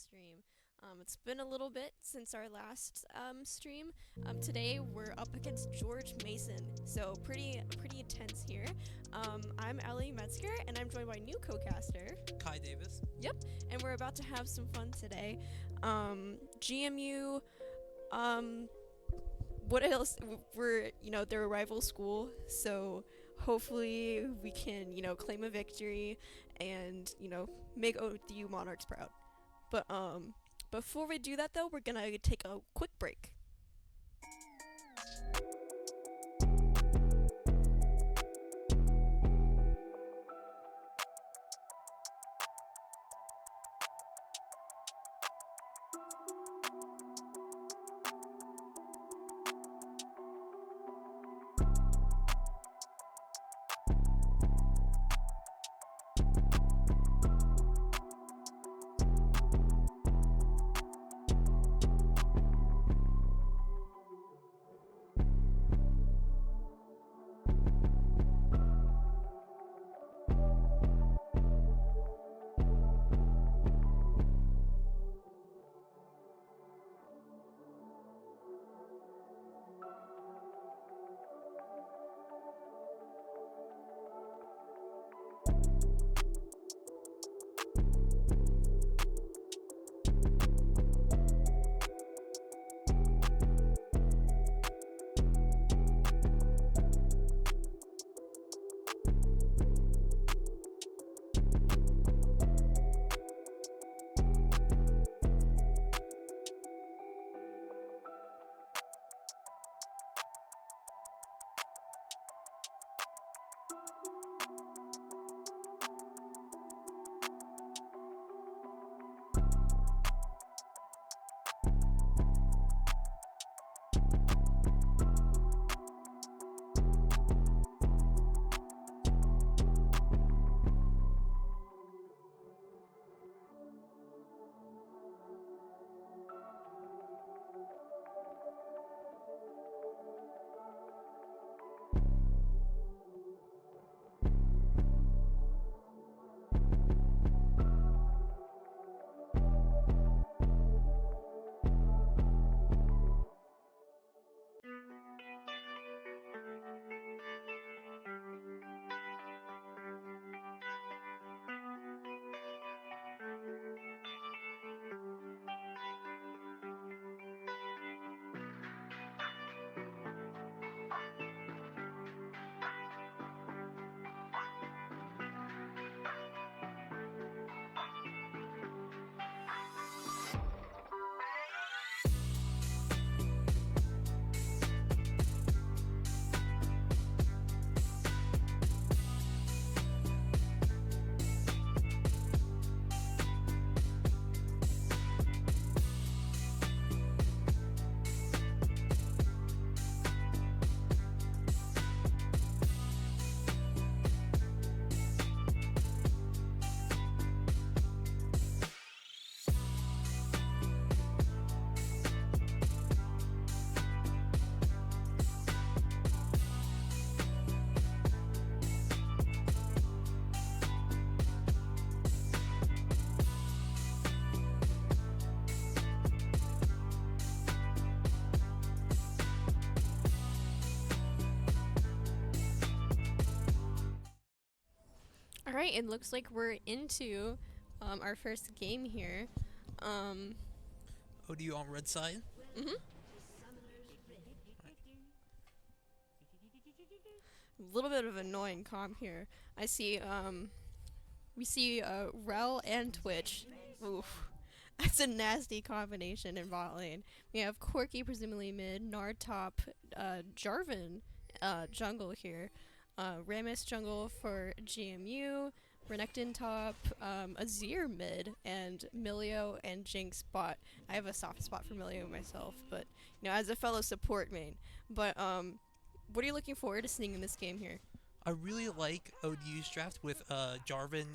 stream. It's been a little bit since our last stream. Today we're up against George Mason, so pretty intense here. I'm Ellie Metzger, and I'm joined by new co-caster Kai Davis. Yep, and we're about to have some fun today. GMU, what else? They're a rival school, so hopefully we can, claim a victory and, make ODU Monarchs proud. But, before we do that though, we're gonna take a quick break. Alright, it looks like we're into our first game here. ODU on red side. A little bit of annoying comp here. I see, we see Rel and Twitch. Oof. That's a nasty combination in bot lane. We have Corky presumably mid, Nard top, Jarvan jungle here. Ramus jungle for GMU, Renekton top, Azir mid, and Milio and Jinx bot. I have a soft spot for Milio myself, but as a fellow support main. But what are you looking forward to seeing in this game here? I really like ODU's draft with Jarvan,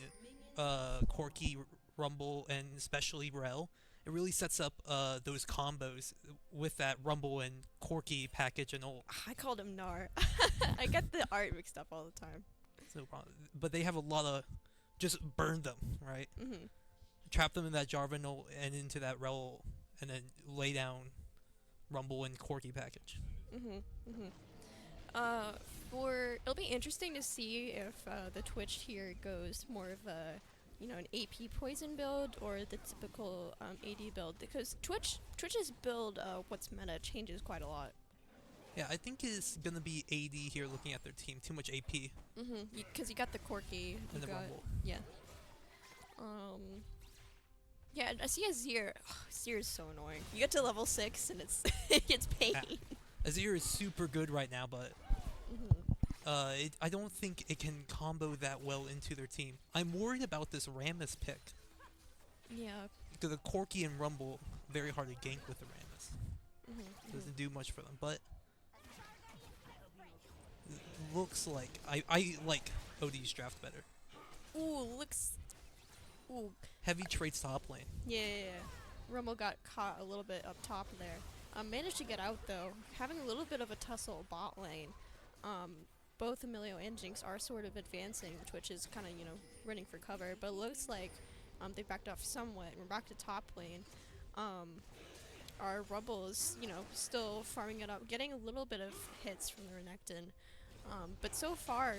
Corky, Rumble, and especially Rel. It really sets up those combos with that Rumble and Corky package and all. I called him Nar. I get the art mixed up all the time. So, but they have a lot of just burn them, right? trap them in that Jarvan and into that Rel, and then lay down Rumble and Corki package. Mhm. Mhm. It'll be interesting to see if the Twitch here goes more of a, an AP poison build or the typical AD build, because Twitch's build, what's meta, changes quite a lot. Yeah, I think it's gonna be AD here looking at their team. Too much AP Because you got the Corki, and the Rumble. yeah. Yeah, I see Azir. Azir is so annoying. You get to level 6 and it's pain. Azir is super good right now, but Mhm. I don't think it can combo that well into their team. I'm worried about this Rammus pick. Yeah. Because the Corki and Rumble, very hard to gank with the Rammus. Mhm. Doesn't do much for them, but looks like I like OD's draft better. Ooh, looks. Ooh. Heavy traits top lane. Yeah. Rumble got caught a little bit up top there. Managed to get out though, having a little bit of a tussle bot lane. Both Emilio and Jinx are sort of advancing, Twitch is kind of, running for cover, but it looks like they backed off somewhat. We're back to top lane. Our Rumble is, still farming it up, getting a little bit of hits from the Renekton. But so far,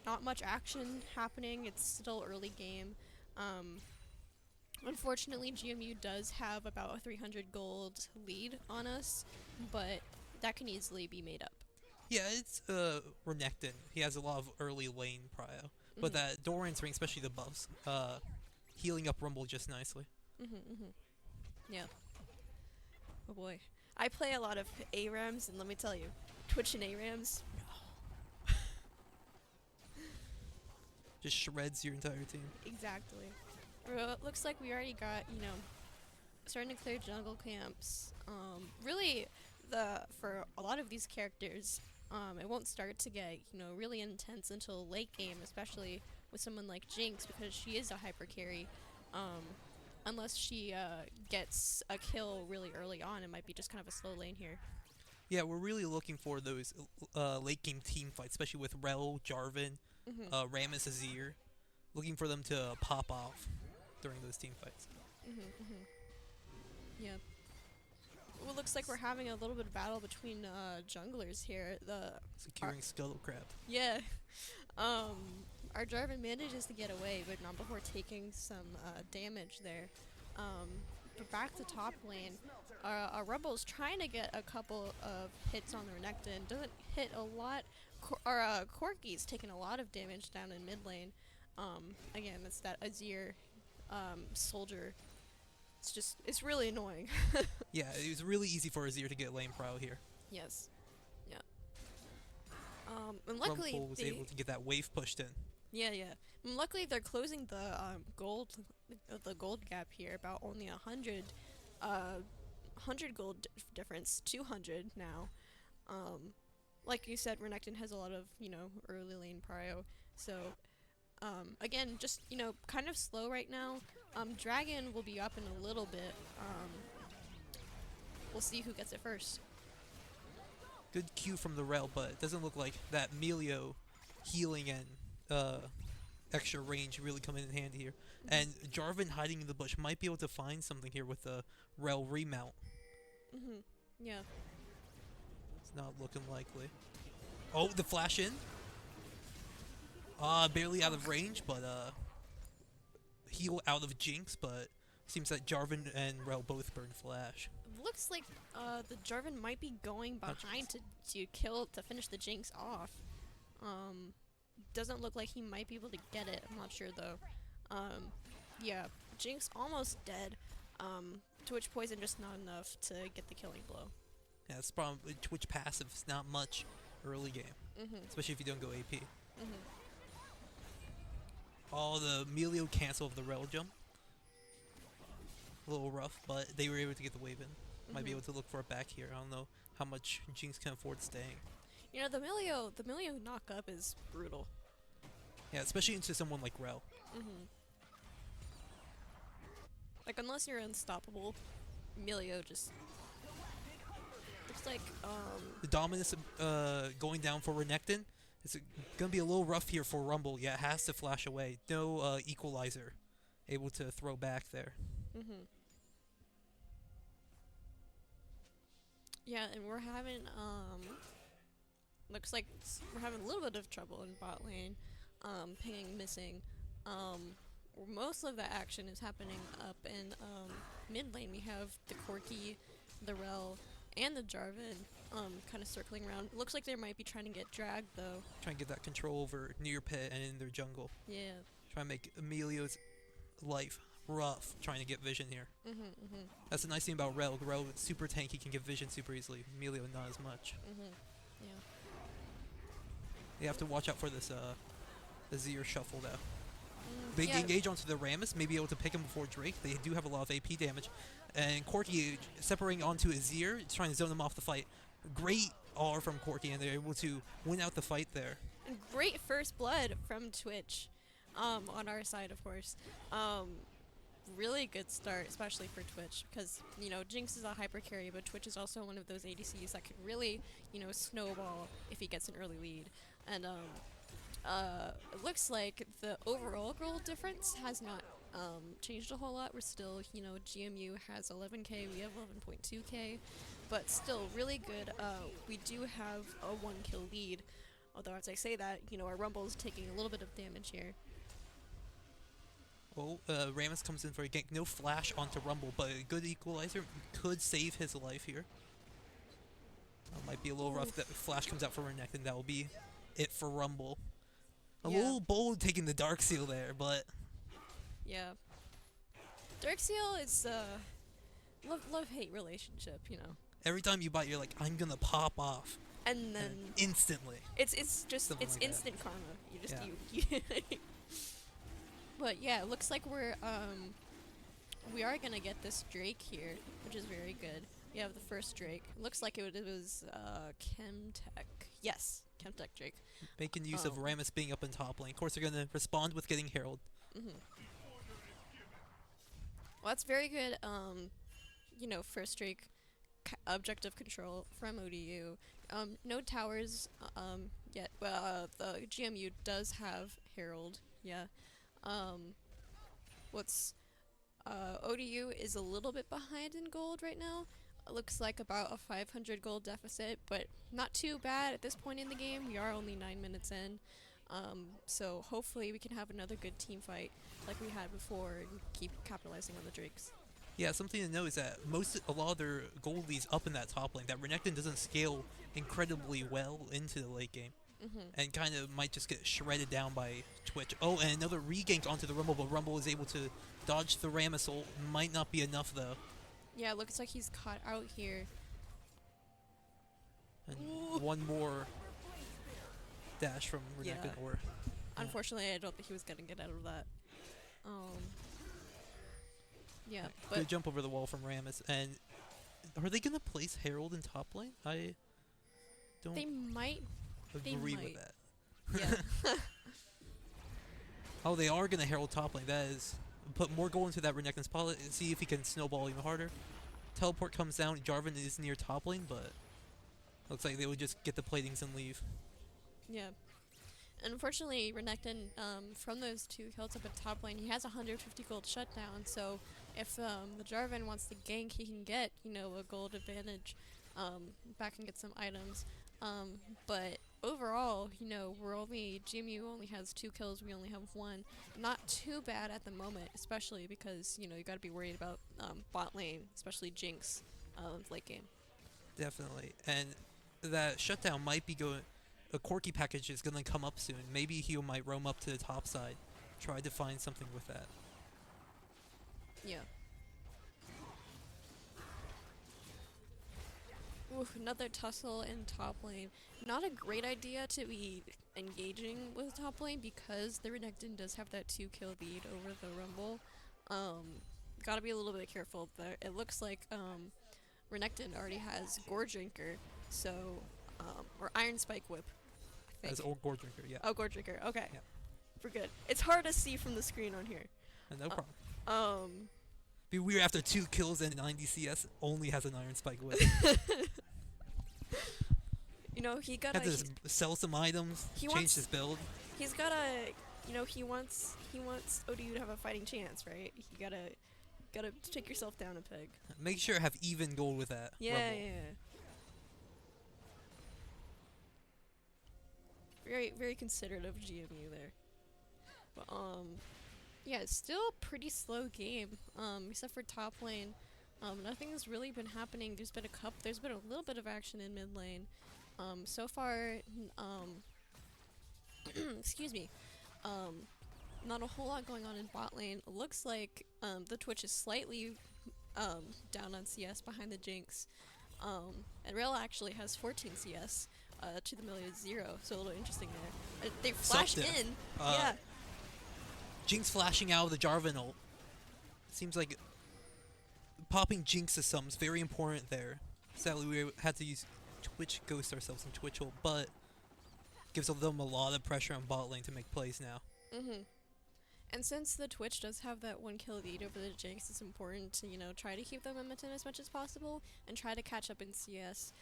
not much action happening. It's still early game. Unfortunately, GMU does have about a 300 gold lead on us, but that can easily be made up. Yeah, it's Renekton. He has a lot of early lane prio. But Mhm. that Doran's ring, especially the buffs, healing up Rumble just nicely. Yeah. Oh boy. I play a lot of ARAMs, and let me tell you, Twitch and ARAMs, Just shreds your entire team. exactly. Well, it looks like we already got, starting to clear jungle camps. Really, for a lot of these characters, it won't start to get, really intense until late game, especially with someone like Jinx, because she is a hyper carry. Unless she gets a kill really early on, it might be just kind of a slow lane here. Yeah, we're really looking for those late game team fights, especially with Rel, Jarvan, Rammus, Azir. Looking for them to pop off during those team fights. Yeah. Well, it looks like we're having a little bit of battle between junglers here. Securing Scuttle Crab. Yeah. Our Jarvan manages to get away, but not before taking some damage there. But back to top lane, our Rumble's trying to get a couple of hits on the Renekton. Doesn't hit a lot. Corki's taking a lot of damage down in mid lane. Again, it's that Azir soldier. It's really annoying. Yeah, it was really easy for Azir to get lane prio here. Yes. Yeah. And luckily Rumble was able to get that wave pushed in. Yeah. And luckily they're closing the gold gap here, about only 100 gold difference, 200 now. Like you said, Renekton has a lot of, early lane prio. So again, just, kind of slow right now. Dragon will be up in a little bit. We'll see who gets it first. Good Q from the Rel, but it doesn't look like that Melio healing and extra range really come in handy here. And Jarvan hiding in the bush might be able to find something here with the Rel remount. Yeah. It's not looking likely. Oh, the flash in. Barely out of range, but heal out of Jinx, but seems like Jarvan and Rel both burn flash. Looks like the Jarvan might be going behind to finish the Jinx off. Doesn't look like he might be able to get it. I'm not sure though. Yeah, Jinx almost dead. Twitch poison just not enough to get the killing blow. Yeah, it's probably Twitch passive. It's not much early game, especially if you don't go AP. Oh, the Melio cancel of the Rel jump. A little rough, but they were able to get the wave in. Might be able to look for it back here. I don't know how much Jinx can afford staying. The Melio knock up is brutal. Yeah, especially into someone like Rel. Like, unless you're unstoppable, Melio just looks like The dominance going down for Renekton. It's gonna be a little rough here for Rumble. Yeah, it has to flash away. No equalizer able to throw back there. Mhm. Yeah, and we're having looks like we're having a little bit of trouble in bot lane. Ping missing. Most of the action is happening up in mid lane. We have the Corki, the Rel, and the Jarvan kind of circling around. It looks like they might be trying to get dragged though. Trying to get that control over near pit and in their jungle. Yeah. Trying to make Emilio's life rough trying to get vision here. That's the nice thing about Rel. Rel is super tanky, can get vision super easily. Emilio not as much. Yeah. You have to watch out for this Azir shuffle though. Big Yeah. engage onto the Rammus, may be able to pick him before Drake. They do have a lot of AP damage. And Corki separating onto Azir, trying to zone him off the fight. Great R from Corki, and they're able to win out the fight there. And great first blood from Twitch, on our side, of course. Really good start, especially for Twitch, because, you know, Jinx is a hyper carry, but Twitch is also one of those ADCs that can really, you know, snowball if he gets an early lead. And, it looks like the overall goal difference has not changed a whole lot. We're still, you know, GMU has 11k, we have 11.2k, but still really good. We do have a 1 kill lead, although as I say that, you know, our Rumble is taking a little bit of damage here. Well, Rammus comes in for a gank. No flash onto Rumble, but a good equalizer could save his life here. Might be a little rough. That flash comes out for Renekton, and that will be it for Rumble. A Yeah. little bold taking the Dark Seal there, but Yeah. Dark Seal is love-hate relationship, you know. every time you bite, you're like, I'm gonna pop off. And And then instantly. it's just Something it's like that. instant karma. You just Yeah. you But yeah, it looks like we are gonna get this Drake here, which is very good. We have the first Drake. Looks like it was Chemtech. Yes, Chemtech Drake. Making use of Rammus being up in top lane. Of course, they're gonna respond with getting Herald. Well, that's very good. You know, first Drake objective control from ODU. No towers yet. Well, the GMU does have Herald. Yeah. ODU is a little bit behind in gold right now. It looks like about a 500 gold deficit, but not too bad at this point in the game. We are only 9 minutes in. So hopefully we can have another good team fight like we had before and keep capitalizing on the Drakes. Yeah, something to note is that a lot of their gold leads up in that top lane. That Renekton doesn't scale incredibly well into the late game. And kind of might just get shredded down by Twitch. Oh, and another regank onto the Rumble, but Rumble is able to dodge the Rammus ult. Might not be enough, though. Yeah, it looks like he's caught out here. And Ooh. one more dash from Renekton, Yeah. or Unfortunately, I don't think he was gonna get out of that. Yeah, but good jump over the wall from Rammus. And are they gonna place Herald in top lane? I don't they might. agree might. with that. Yeah. Oh, they are gonna Herald top lane. That is put more gold into that Renekton's pilot and see if he can snowball even harder. Teleport comes down. Jarvan is near top lane, but looks like they would just get the platings and leave. Yeah. Unfortunately, Renekton, from those 2 kills up at top lane, he has 150 gold shutdown, so if the Jarvan wants to gank, he can get, you know, a gold advantage back and get some items. But overall, you know, GMU only has 2 kills, we only have 1. Not too bad at the moment, especially because, you know, you gotta be worried about bot lane, especially Jinx, late game. Definitely. And that shutdown might be going. A Corki package is going to come up soon. Maybe he might roam up to the top side, try to find something with that. Yeah. Ooh, another tussle in top lane. Not a great idea to be engaging with top lane because the Renekton does have that 2 kill lead over the Rumble. Gotta be a little bit careful there. It looks like Renekton already has Gore Drinker, so or Iron Spike Whip. I think. As old Gore Drinker, yeah. Oh, Gore Drinker. Okay. Yeah. We're good. It's hard to see from the screen on here. No problem. Be weird after 2 kills and 90 CS only has an Iron Spike whip. You know, he got Had to sell some items, he change wants- his build. he's gotta you know, he wants ODU to have a fighting chance, right? You gotta take yourself down a peg. Make sure to have even gold with that. Yeah, Rumble. yeah. Very, very considerate of GMU there. But yeah, it's still a pretty slow game. Except for top lane, nothing's really been happening. There's been a little bit of action in mid lane. So far, excuse me. Not a whole lot going on in bot lane. It looks like the Twitch is slightly down on CS behind the Jinx. And Rail actually has 14 CS to the Million 0, so a little interesting there. They flashed Something. in. Uh, Yeah. Jinx flashing out of the Jarvan ult. Seems like popping Jinx is something's very important there. Sadly, we had to use Twitch Ghost ourselves in Twitch ult, but gives them a lot of pressure on bot lane to make plays now. And since the Twitch does have that 1 kill lead over the Jinx, it's important to, you know, try to keep the momentum as much as possible and try to catch up in CS.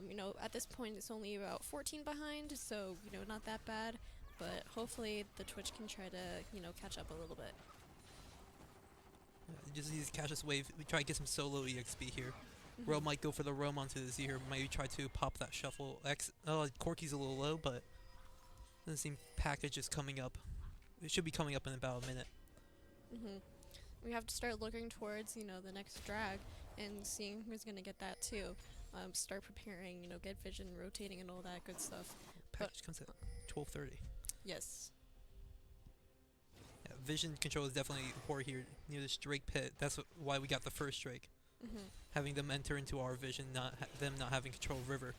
You know, at this point it's only about 14 behind, so, you know, not that bad, but hopefully the Twitch can try to, you know, catch up a little bit. Just needs to catch this wave. We try to get some solo EXP here. Ro might go for the roam onto the Z here. Maybe try to pop that shuffle. Corky's a little low, but doesn't seem package is coming up. It should be coming up in about a minute. We have to start looking towards, you know, the next drag and seeing who's gonna get that too. Start preparing, you know, get vision, rotating, and all that good stuff. Package comes at 12:30. Yes. Yeah, vision control is definitely important here near this Drake pit. That's why we got the first Drake. Having them enter into our vision, them not having control of river.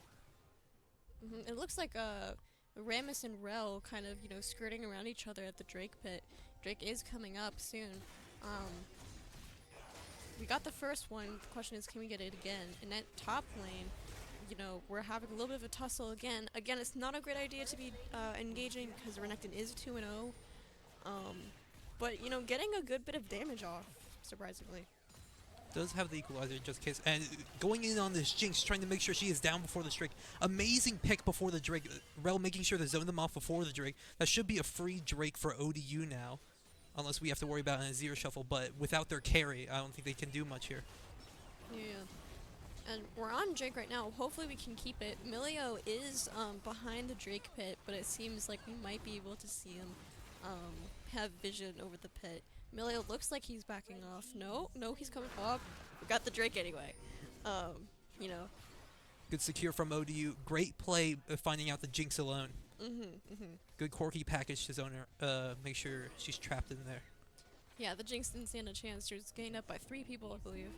It looks like Rammus and Rel kind of, you know, skirting around each other at the Drake pit. Drake is coming up soon. We got the first one. The question is, can we get it again? In that top lane, you know, we're having a little bit of a tussle again. Again, it's not a great idea to be engaging because Renekton is 2-0. But, you know, getting a good bit of damage off, surprisingly. Does have the equalizer just in case. And going in on this Jinx, trying to make sure she is down before the Drake. Amazing pick before the Drake. Rel making sure to zone them off before the Drake. That should be a free Drake for ODU now. Unless we have to worry about an Azir shuffle. But without their carry, I don't think they can do much here. Yeah. And we're on Drake right now. Hopefully we can keep it. Milio is behind the Drake pit, but it seems like we might be able to see him have vision over the pit. Milio looks like he's backing off. No, he's coming up. We got the Drake anyway. You know. Good secure from ODU. Great play finding out the Jinx alone. Good Corky package to zone her. Make sure she's trapped in there. Yeah, the Jinx didn't stand a chance. She was gained up by 3 people, I believe.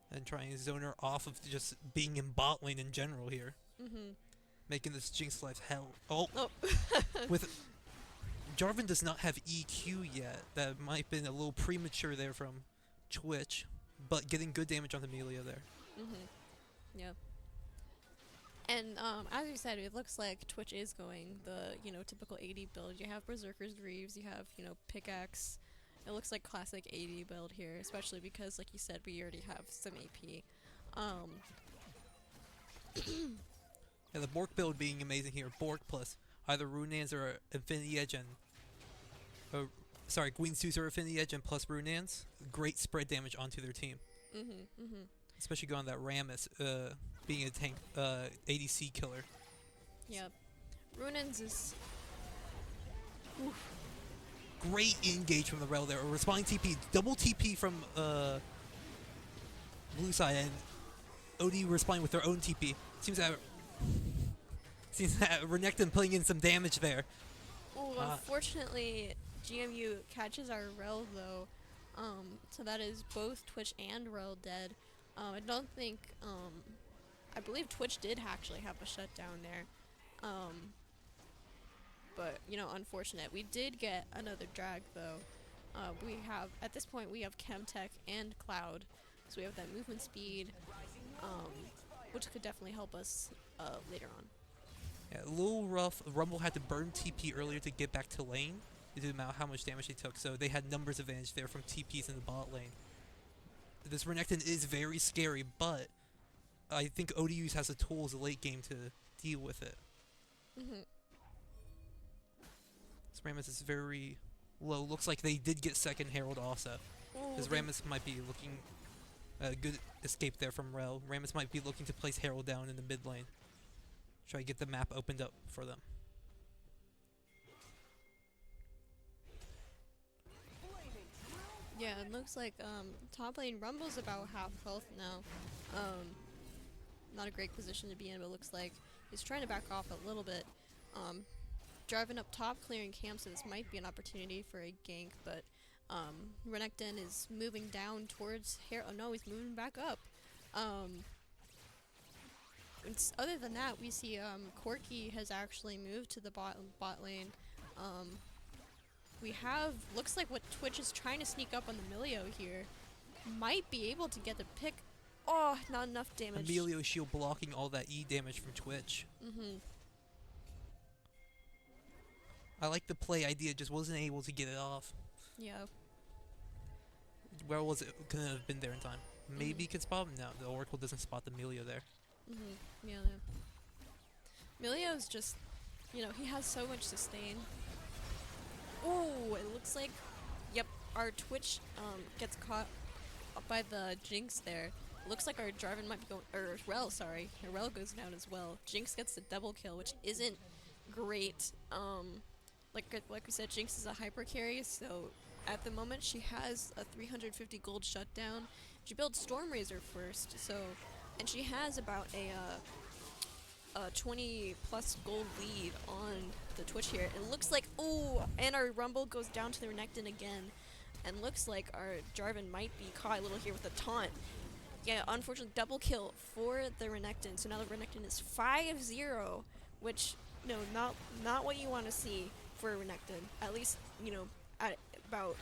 And trying to zone her off of just being in bot lane in general here. Making this Jinx life hell. Oh. With Jarvan does not have EQ yet. That might have been a little premature there from Twitch, but getting good damage on Amelia there. Yeah. And as you said, it looks like Twitch is going the, you know, typical AD build. You have Berserker's Greaves, you have, you know, Pickaxe. It looks like classic AD build here, especially because, like you said, we already have some AP. Yeah, the Bork build being amazing here. Bork plus either Runans or Infinity Edge and Queen's Tooth or Affinity Edge and plus Runans. Great spread damage onto their team. Especially going on that Rammus, being a tank ADC killer. Yep. Runans is... Oof. Great engage from the Rel there. Responding TP. Double TP from blue side and OD responding with their own TP. Seems that Renekton putting in some damage there. Oh, unfortunately, GMU catches our Rel though. So that is both Twitch and Rel dead. I don't think, I believe Twitch did actually have a shutdown there. But, you know, unfortunate. We did get another drag though. At this point we have Chemtech and Cloud. So we have that movement speed, which could definitely help us later on. Yeah, a little rough. Rumble had to burn TP earlier to get back to lane due to how much damage they took, so they had numbers advantage there from TPs in the bot lane. This Renekton is very scary, but I think ODUs has the tools late game to deal with it. Rammus is very low. Looks like they did get second Herald also. Because Rammus might be looking a good escape there from Rel. Rammus might be looking to place Herald down in the mid lane. Try to get the map opened up for them. Yeah, it looks like top lane Rumble's about half health now. Not a great position to be in, but looks like he's trying to back off a little bit. Driving up top, clearing camp, so this might be an opportunity for a gank, but Renekton is moving down towards oh no, he's moving back up. Other than that, we see Corki has actually moved to the bot lane. We have, looks like what Twitch is trying to sneak up on the Emilio here. Might be able to get the pick. Oh, not enough damage. Emilio shield blocking all that E damage from Twitch. I like the play idea, just wasn't able to get it off. Yeah. Where was it? Couldn't have been there in time. Maybe he could spot him. No, the Oracle doesn't spot the Emilio there. Yeah. Emilio's just, you know, he has so much sustain. Oh, it looks like, yep, our Twitch gets caught up by the Jinx there. Looks like our Jarvan might be going, or Rel, sorry. Rel goes down as well. Jinx gets the double kill, which isn't great. Like we said, Jinx is a hyper carry, so at the moment she has a 350 gold shutdown. She builds Stormrazor first, so, and she has about a 20 plus gold lead on the Twitch here. It looks like, oh, and our Rumble goes down to the Renekton again, and looks like our Jarvan might be caught a little here with a taunt. Yeah, unfortunately, double kill for the Renekton. So now the Renekton is 5-0, which, no, not what you want to see for Renekton. At least, you know, at about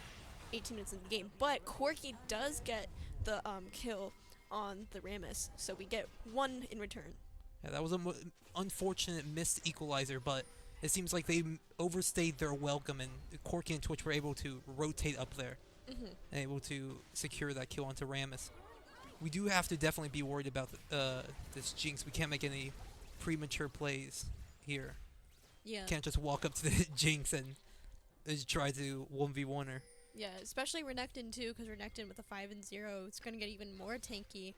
18 minutes in the game. But Corki does get the kill on the Rammus, so we get one in return. Yeah, that was an unfortunate missed equalizer, but it seems like they overstayed their welcome, and Corki and Twitch were able to rotate up there and able to secure that kill onto Rammus. We do have to definitely be worried about this Jinx. We can't make any premature plays here. Yeah. Can't just walk up to the Jinx and try to 1v1 her. Yeah, especially Renekton too, because Renekton with a 5-0, it's gonna get even more tanky.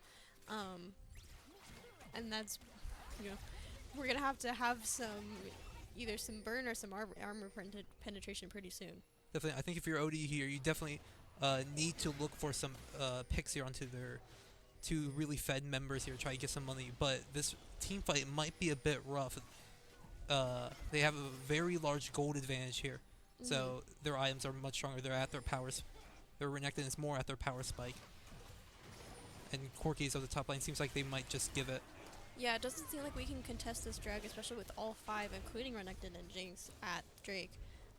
And that's, you know, we're gonna have to have either some burn or some armor penetration pretty soon. Definitely, I think if you're OD here, you definitely need to look for some picks here onto their two really fed members here, try to get some money. But this team fight might be a bit rough. They have a very large gold advantage here, so their items are much stronger. They're at their powers. Their Renekton is more at their power spike. And Corki's of the top lane seems like they might just give it. Yeah, it doesn't seem like we can contest this drag, especially with all five, including Renekton and Jinx at Drake.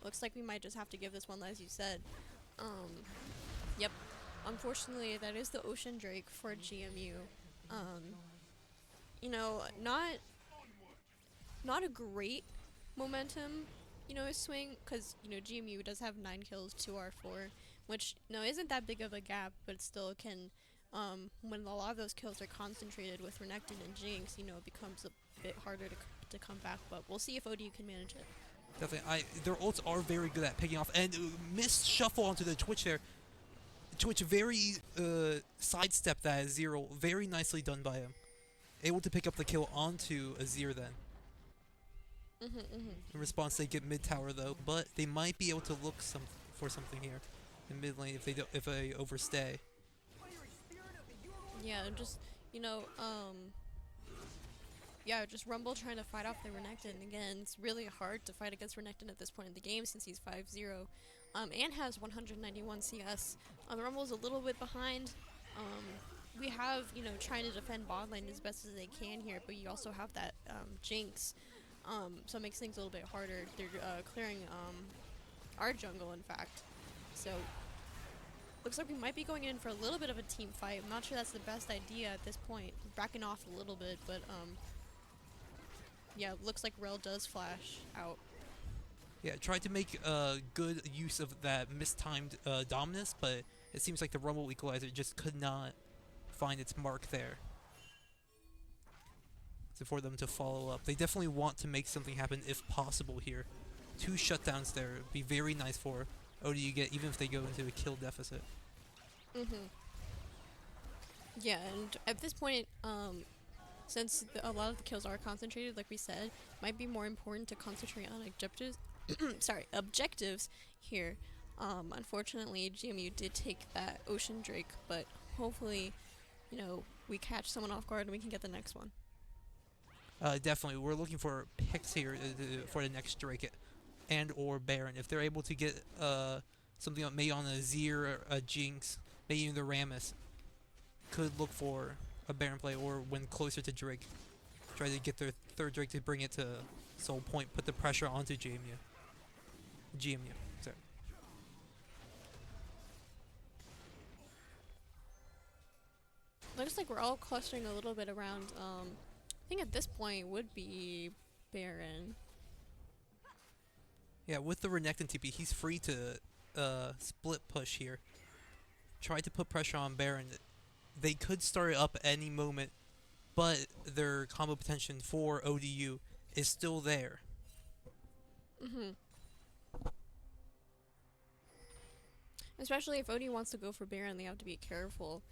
Looks like we might just have to give this one, as you said. Yep. Unfortunately, that is the Ocean Drake for GMU. You know, not a great momentum, you know, swing, because, you know, GMU does have 9 kills to our 4, which, no, isn't that big of a gap, but it still can, when a lot of those kills are concentrated with Renekton and Jinx, you know, it becomes a bit harder to come back, but we'll see if ODU can manage it. Definitely, their ults are very good at picking off, and missed shuffle onto the Twitch there. Twitch very sidestepped that Azir, very nicely done by him. Able to pick up the kill onto Azir then. In response, they get mid tower though, but they might be able to look for something here in mid lane if they overstay. Yeah, just, you know, yeah, just Rumble trying to fight off the Renekton. Again, it's really hard to fight against Renekton at this point in the game since he's 5-0. And has 191 CS. Rumble's a little bit behind. We have, you know, trying to defend bot lane as best as they can here, but you also have that Jinx. So it makes things a little bit harder. They're clearing our jungle, in fact. So looks like we might be going in for a little bit of a team fight. I'm not sure that's the best idea at this point. Backing off a little bit, but yeah, looks like Rel does flash out. Yeah, tried to make good use of that mistimed dominance, but it seems like the Rumble equalizer just could not find its mark there. So for them to follow up, they definitely want to make something happen if possible here. 2 shutdowns there would be very nice for ODU get, even if they go into a kill deficit. Yeah, and at this point, since a lot of the kills are concentrated, like we said, might be more important to concentrate on objectives. Objectives here. Unfortunately, GMU did take that Ocean Drake, but hopefully, we catch someone off guard and we can get the next one. Definitely, we're looking for picks here for the next Drake and or Baron. If they're able to get something maybe on a Zir, or a Jinx, maybe even the Rammus, could look for a Baron play, or when closer to Drake, try to get their third Drake to bring it to Soul Point, put the pressure onto GMU. Sorry. Looks like we're all clustering a little bit around, I think at this point would be Baron. Yeah, with the Renekton TP, he's free to split push here. Try to put pressure on Baron. They could start it up at any moment, but their combo potential for ODU is still there. Especially if ODU wants to go for Baron, they have to be careful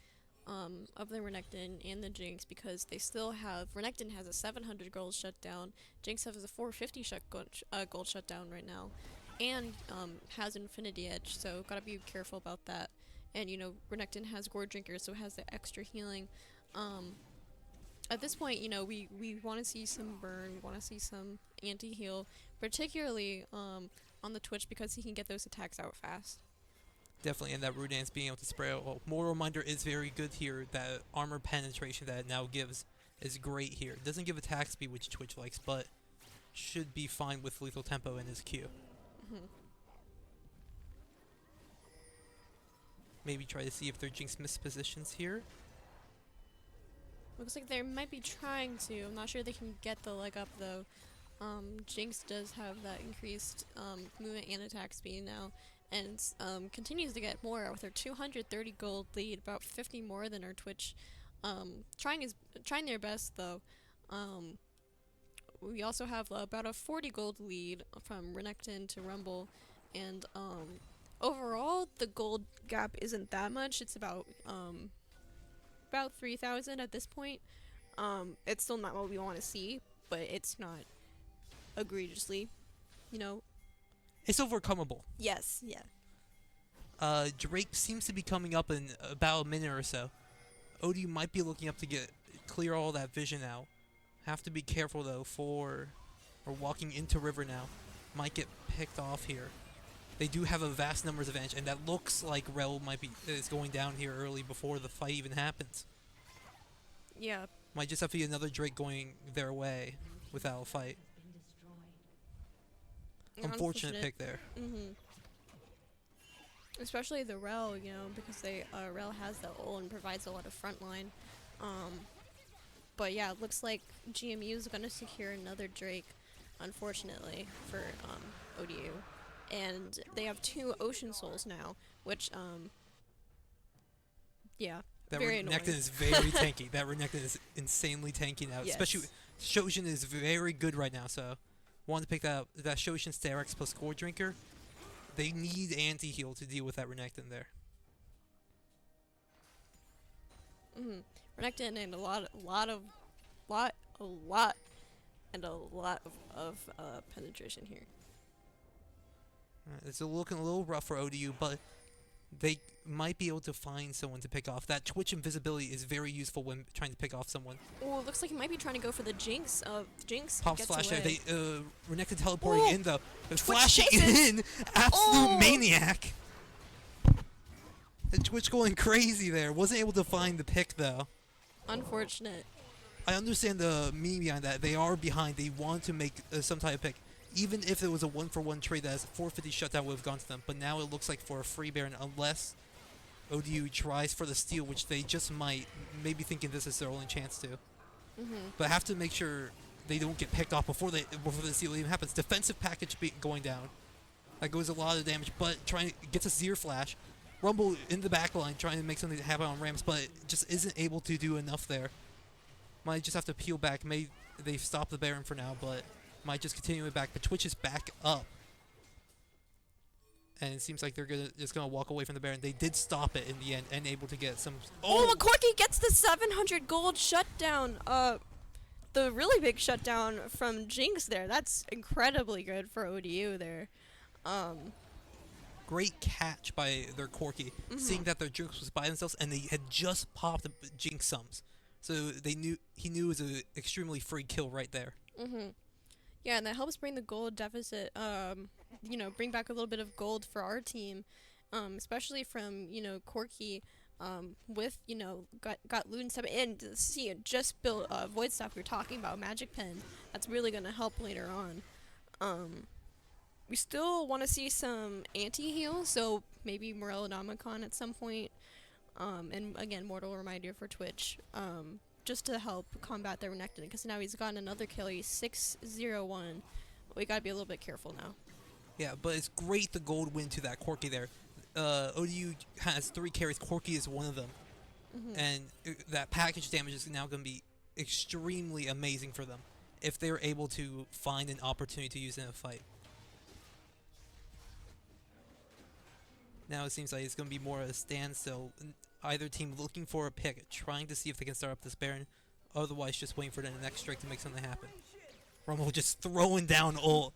of the Renekton and the Jinx, because they still have... Renekton has a 700 gold shutdown, Jinx has a 450 gold shutdown right now, and has Infinity Edge, so gotta be careful about that. And, Renekton has Gore Drinker, so it has the extra healing. At this point, we want to see some burn, we want to see some anti-heal, particularly on the Twitch, because he can get those attacks out fast. Definitely, and that Rudan's being able to spray out. Well, Mortal Reminder is very good here. That armor penetration that it now gives is great here. It doesn't give attack speed, which Twitch likes, but should be fine with lethal tempo in his Q. Maybe try to see if their Jinx mispositions here. Looks like they might be trying to. I'm not sure they can get the leg up, though. Jinx does have that increased movement and attack speed now, and continues to get more with her 230 gold lead, about 50 more than our Twitch. Trying their best, though. We also have about a 40 gold lead from Renekton to Rumble, and overall the gold gap isn't that much. It's about 3,000 at this point. It's still not what we want to see, but it's not egregiously, It's overcomable. Yes, yeah. Drake seems to be coming up in about a minute or so. ODU might be looking up to clear all that vision out. Have to be careful though for walking into river now. Might get picked off here. They do have a vast numbers advantage, and that looks like Rel is going down here early before the fight even happens. Yeah. Might just have to be another Drake going their way without a fight. Unfortunate pick there. Especially the Rel, because Rel has the ult and provides a lot of front line. But yeah, it looks like GMU is gonna secure another Drake, unfortunately, for ODU. And they have 2 Ocean Souls now, which, yeah, that very annoying. Renekton is very tanky. That Renekton is insanely tanky now. Yes. Especially, Shoshin is very good right now, so wanted to pick that up. That Shoshin Sterex plus Core Drinker, they need anti-heal to deal with that Renekton there. Renekton and a lot of penetration here. It's looking a little rough for ODU, but they might be able to find someone to pick off. That Twitch invisibility is very useful when trying to pick off someone. Oh, it looks like he might be trying to go for the Jinx. Jinx Pops gets flash away. there. Renekton teleporting in though. Flashing chases. in! Absolute maniac! The Twitch going crazy there. Wasn't able to find the pick though. Unfortunate. I understand the meaning behind that. They are behind. They want to make some type of pick. Even if it was a 1-for-1 trade that has 450 shutdown would have gone to them. But now it looks like for a free Baron, unless ODU tries for the steal, which they just might, maybe thinking this is their only chance to. But have to make sure they don't get picked off before the steal even happens. Defensive package going down. That goes a lot of damage, but gets a Zir flash. Rumble in the back line trying to make something happen on Rams, but just isn't able to do enough there. Might just have to peel back. Maybe they've stopped the Baron for now, but might just continue it back. But Twitch is back up. and it seems like they're just gonna walk away from the Baron. They did stop it in the end and able to get some. Oh, Corky gets the 700 gold shutdown. The really big shutdown from Jinx there. That's incredibly good for ODU there. Great catch by their Corky, seeing that their Jinx was by themselves and they had just popped the Jinx sums, so he knew it was an extremely free kill right there. Yeah, and that helps bring the gold deficit. Bring back a little bit of gold for our team, especially from Corky. With got Loon step in to see it just built void stuff we were talking about magic pen. That's really gonna help later on. We still want to see some anti-heal, so maybe Morel Nomicon at some point. And again, mortal reminder for Twitch, just to help combat the Renekton, because now he's gotten another kill. He's 6-0-1. We gotta be a little bit careful now. Yeah, but it's great the gold win to that Corky there. ODU has 3 carries. Corky is one of them, and that package damage is now going to be extremely amazing for them if they're able to find an opportunity to use it in a fight. Now it seems like it's going to be more of a standstill. Either team looking for a pick, trying to see if they can start up this Baron, otherwise just waiting for the next strike to make something happen. Rumble just throwing down ult.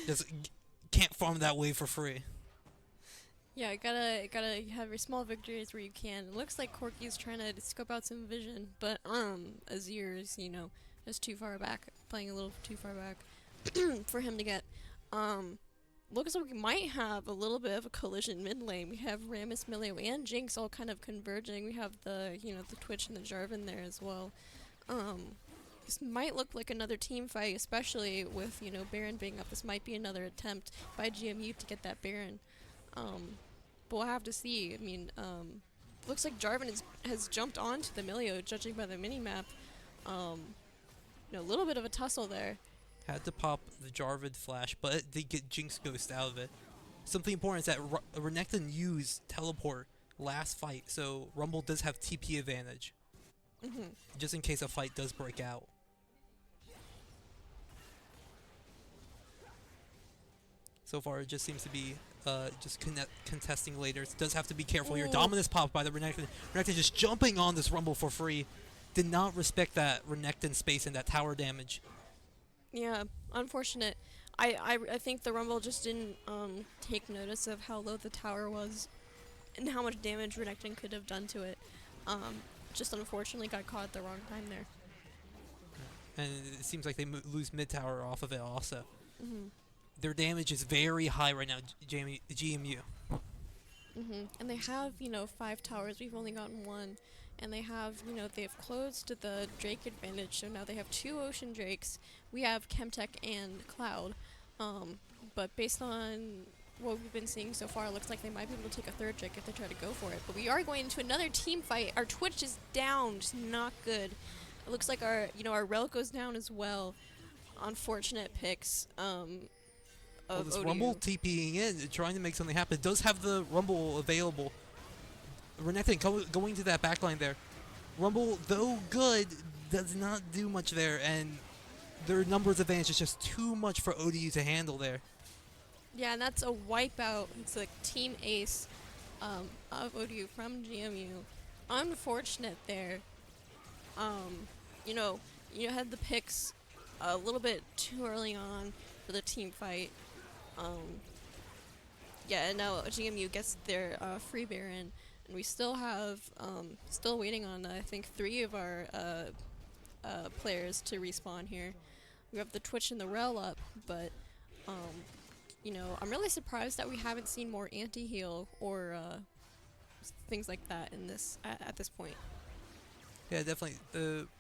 Just can't farm that wave for free. Yeah, gotta have your small victories where you can. It looks like Corky's trying to scope out some vision, but Azir's just too far back, playing a little too far back for him to get. Looks like we might have a little bit of a collision mid lane. We have Rammus, Milio, and Jinx all kind of converging. We have the the Twitch and the Jarvan there as well. This might look like another team fight, especially with Baron being up. This might be another attempt by GMU to get that Baron. But we'll have to see. I mean, looks like Jarvan has jumped onto the Milio, judging by the minimap. A little bit of a tussle there. Had to pop the Jarvan flash, but they get Jinx Ghost out of it. Something important is that Renekton used teleport last fight, so Rumble does have TP advantage. Just in case a fight does break out. So far, it just seems to be just contesting later. It does have to be careful here. Dominus popped by the Renekton. Renekton just jumping on this Rumble for free. Did not respect that Renekton space and that tower damage. Yeah, unfortunate. I think the Rumble just didn't take notice of how low the tower was and how much damage Renekton could have done to it. Just unfortunately got caught at the wrong time there. And it seems like they lose mid tower off of it also. Their damage is very high right now, GMU. And they have, 5 towers. We've only gotten 1. And they have, they've closed the Drake advantage, so now they have 2 Ocean Drakes. We have Chemtech and Cloud. But based on what we've been seeing so far, it looks like they might be able to take a 3rd Drake if they try to go for it. But we are going into another team fight. Our Twitch is down, just not good. It looks like our Rel goes down as well. Unfortunate picks. Well, this Rumble TPing in, trying to make something happen. It does have the Rumble available. Renekton going to that backline there. Rumble, though good, does not do much there, and their numbers advantage is just too much for ODU to handle there. Yeah, and that's a wipeout. It's a team ace of ODU from GMU. Unfortunate there. You had the picks a little bit too early on for the team fight. Yeah, and now GMU gets their free Baron, and we still have still waiting on I think 3 of our players to respawn here. We have the Twitch and the Rel up, but I'm really surprised that we haven't seen more anti-heal or things like that in this at this point. Yeah, definitely.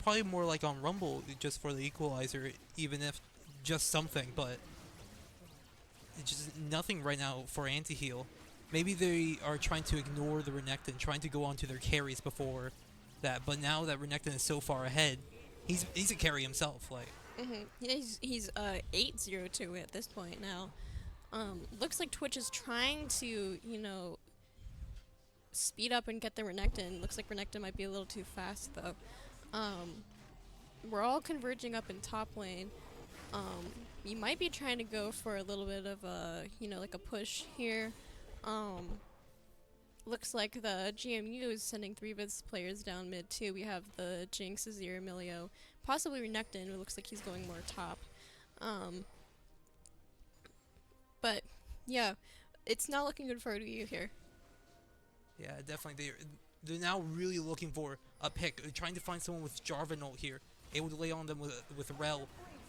Probably more like on Rumble, just for the equalizer, even if just something, but it's just nothing right now for anti-heal. Maybe they are trying to ignore the Renekton, trying to go on to their carries before that, but now that Renekton is so far ahead, he's a carry himself. Like, he's 8-0-2 at this point now. Looks like Twitch is trying to speed up and get the Renekton. Looks like Renekton might be a little too fast though. We're all converging up in top lane. we might be trying to go for a little bit of a, like a push here. Looks like the GMU is sending 3 Viz players down mid too. We have the Jinx, Azir, Emilio, possibly Renekton, who looks like he's going more top. But yeah, it's not looking good for ODU here. Yeah, definitely. They're now really looking for a pick, trying to find someone with Jarvan ult here, able to lay on them with Rel,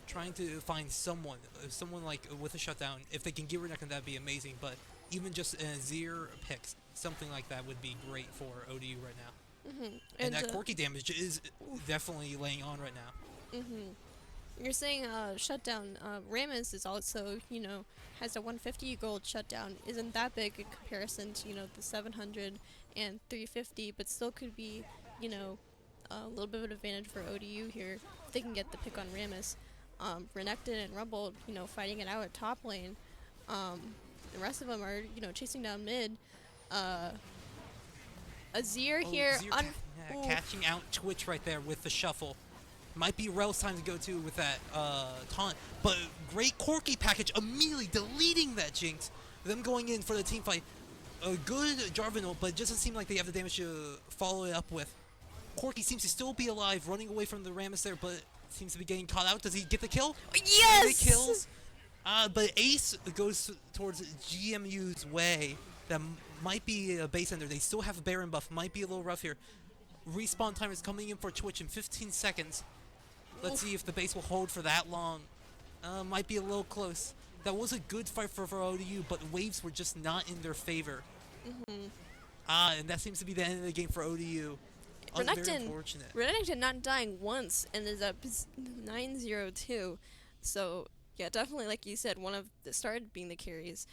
trying to find someone like with a shutdown. If they can get Renekton, that'd be amazing. But even just an Azir pick, something like that would be great for ODU right now. And that quirky damage is definitely laying on right now. You're saying shutdown. Rammus is also, has a 150 gold shutdown. Isn't that big in comparison to, the 700 and 350, but still could be, a little bit of an advantage for ODU here if they can get the pick on Rammus. Renekton and Rumble, fighting it out at top lane. The rest of them are, chasing down mid. Azir here. Azir catching out Twitch right there with the shuffle. Might be Rel's time to go to with that taunt. But great Corki package immediately deleting that Jinx. Them going in for the team fight. A good Jarvan ult, but it doesn't seem like they have the damage to follow it up with. Corki seems to still be alive, running away from the Rammus there, but seems to be getting caught out. Does he get the kill? Yes! He kills. But Ace goes towards GMU's way. That might be a base ender. They still have a Baron buff. Might be a little rough here. Respawn time is coming in for Twitch in 15 seconds. Let's see if the base will hold for that long. Might be a little close. That was a good fight for ODU, but waves were just not in their favor. And that seems to be the end of the game for ODU. Very unfortunate. Renekton not dying once and is up 9-0-2. So yeah, definitely like you said, one of the started being the carries,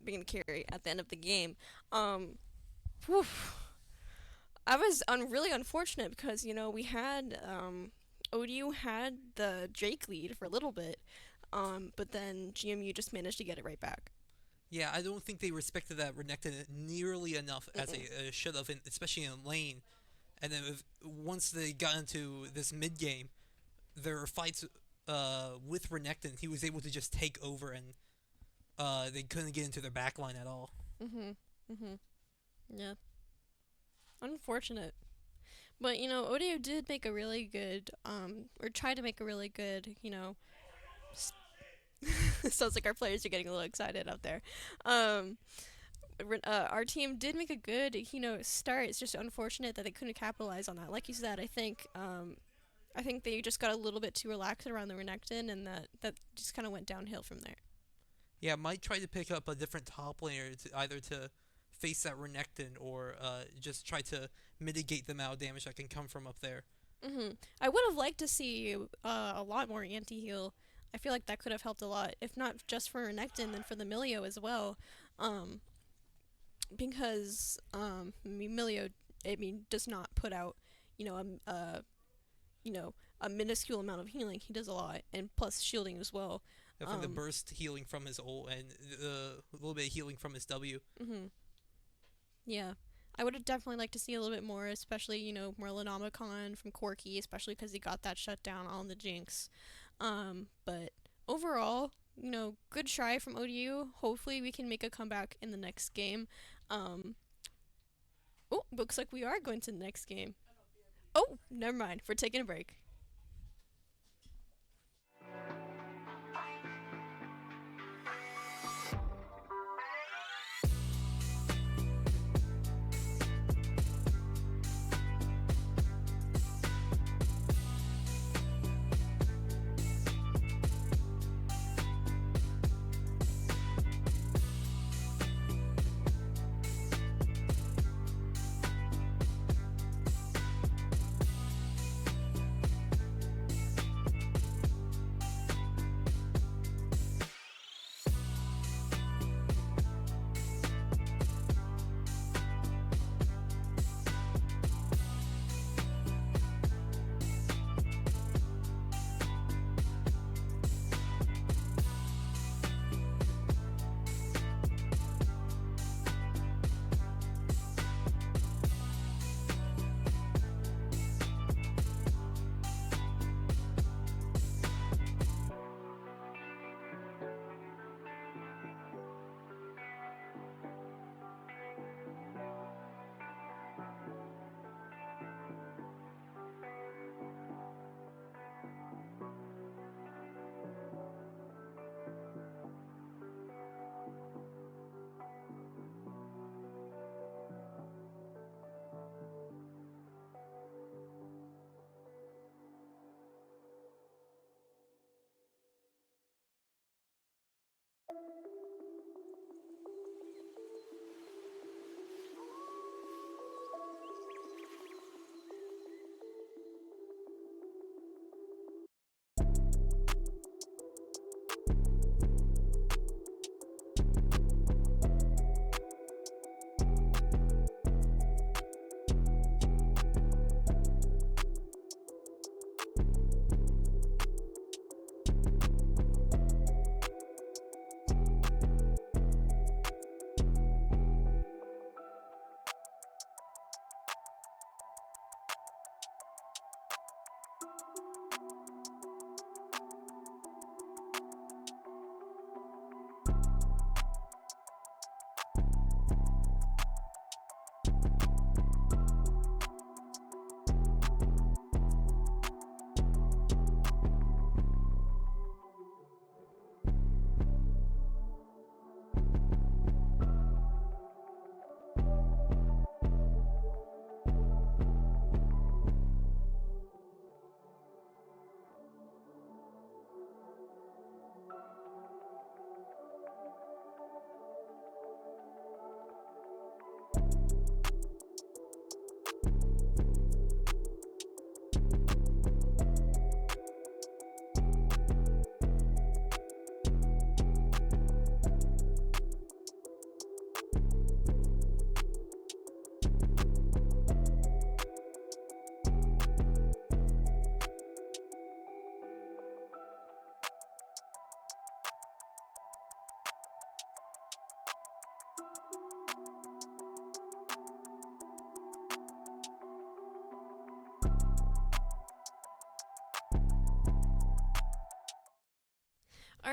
being the carry at the end of the game. Whew. I was really unfortunate because we had ODU had the Drake lead for a little bit, but then GMU just managed to get it right back. Yeah, I don't think they respected that Renekton nearly enough as they should have, especially in lane. And then once they got into this mid game, their fights with Renekton, he was able to just take over, and they couldn't get into their backline at all. Yeah. Unfortunate. But, ODU did make a really good, or tried to make a really good, sounds like our players are getting a little excited out there. Our team did make a good, start. It's just unfortunate that they couldn't capitalize on that. Like you said, I think they just got a little bit too relaxed around the Renekton, and that just kind of went downhill from there. Yeah, might try to pick up a different top laner either to face that Renekton or just try to mitigate the amount of damage that can come from up there. I would have liked to see a lot more anti-heal. I feel like that could have helped a lot, if not just for Renekton, then for the Milio as well. Because Milio, does not put out, a minuscule amount of healing. He does a lot, and plus shielding as well. Definitely the burst healing from his ult and a little bit of healing from his W. Yeah. I would have definitely liked to see a little bit more, especially, more Lenomicon from Corki, especially because he got that shutdown on the Jinx. But overall, good try from ODU. Hopefully we can make a comeback in the next game. Looks like we are going to the next game. Oh, never mind. We're taking a break.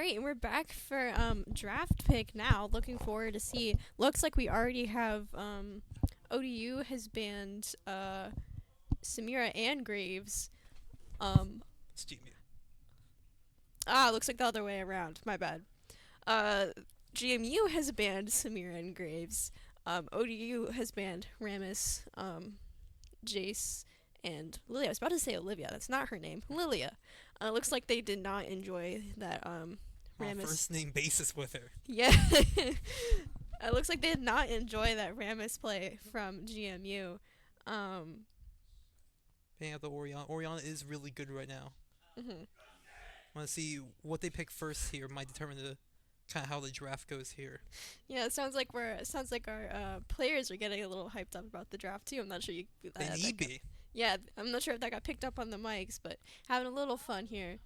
right, and we're back for draft pick now. Looking forward to see. Looks like we already have ODU has banned Samira and Graves. It's GMU. Looks like the other way around. My bad. GMU has banned Samira and Graves. ODU has banned Ramus, Jace, and Lilia. I was about to say Olivia. That's not her name. Lilia. Looks like they did not enjoy that Ramus. First name basis with her. Yeah. It looks like they did not enjoy that Ramus play from GMU. Paying out the Orion. Orion is really good right now. Mhm. Want to see what they pick first here might determine the kind of how the draft goes here. Yeah, it sounds like our players are getting a little hyped up about the draft too. I'm not sure They need be. Yeah, I'm not sure if that got picked up on the mics, but having a little fun here.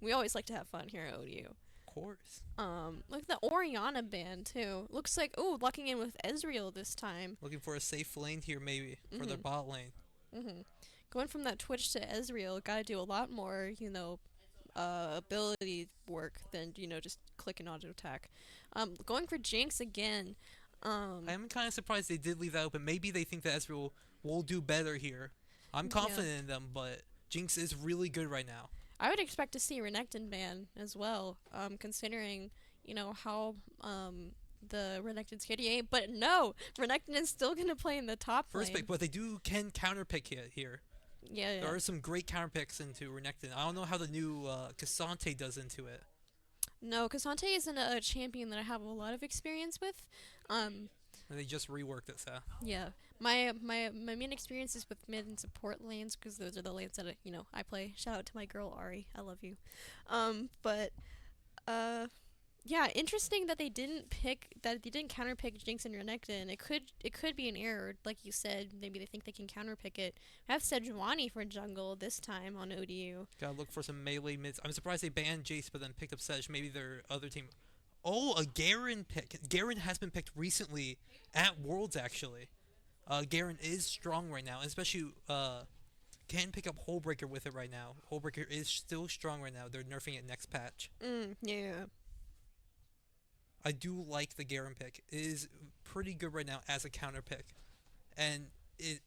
We always like to have fun here at ODU. Of course. Look at the Oriana band too. Looks like locking in with Ezreal this time. Looking for a safe lane here maybe for their bot lane. Going from that Twitch to Ezreal, gotta do a lot more, ability work than just click and auto attack. Going for Jinx again. I'm kind of surprised they did leave that open. Maybe they think that Ezreal will do better here. I'm confident in them, but Jinx is really good right now. I would expect to see Renekton ban as well, considering how the Renekton's KDA. But no, Renekton is still gonna play in the top First lane. pick, but they can counter pick here. Yeah. There are some great counter picks into Renekton. I don't know how the new Cassante does into it. No, Cassante isn't a champion that I have a lot of experience with. And they just reworked it, so. Yeah. My main experience is with mid and support lanes because those are the lanes that I play. Shout out to my girl Ari, I love you. Yeah, interesting that they didn't counter pick Jinx and Renekton. It could be an error, like you said. Maybe they think they can counter pick it. I have Sejuani for jungle this time on ODU. Gotta look for some melee mids. I'm surprised they banned Jace, but then picked up Sedge. Maybe their other team. Oh, a Garen pick. Garen has been picked recently at Worlds, actually. Garen is strong right now, especially can pick up Hullbreaker with it right now. Hullbreaker is still strong right now. They're nerfing it next patch. Yeah. I do like the Garen pick. It is pretty good right now as a counter pick. And if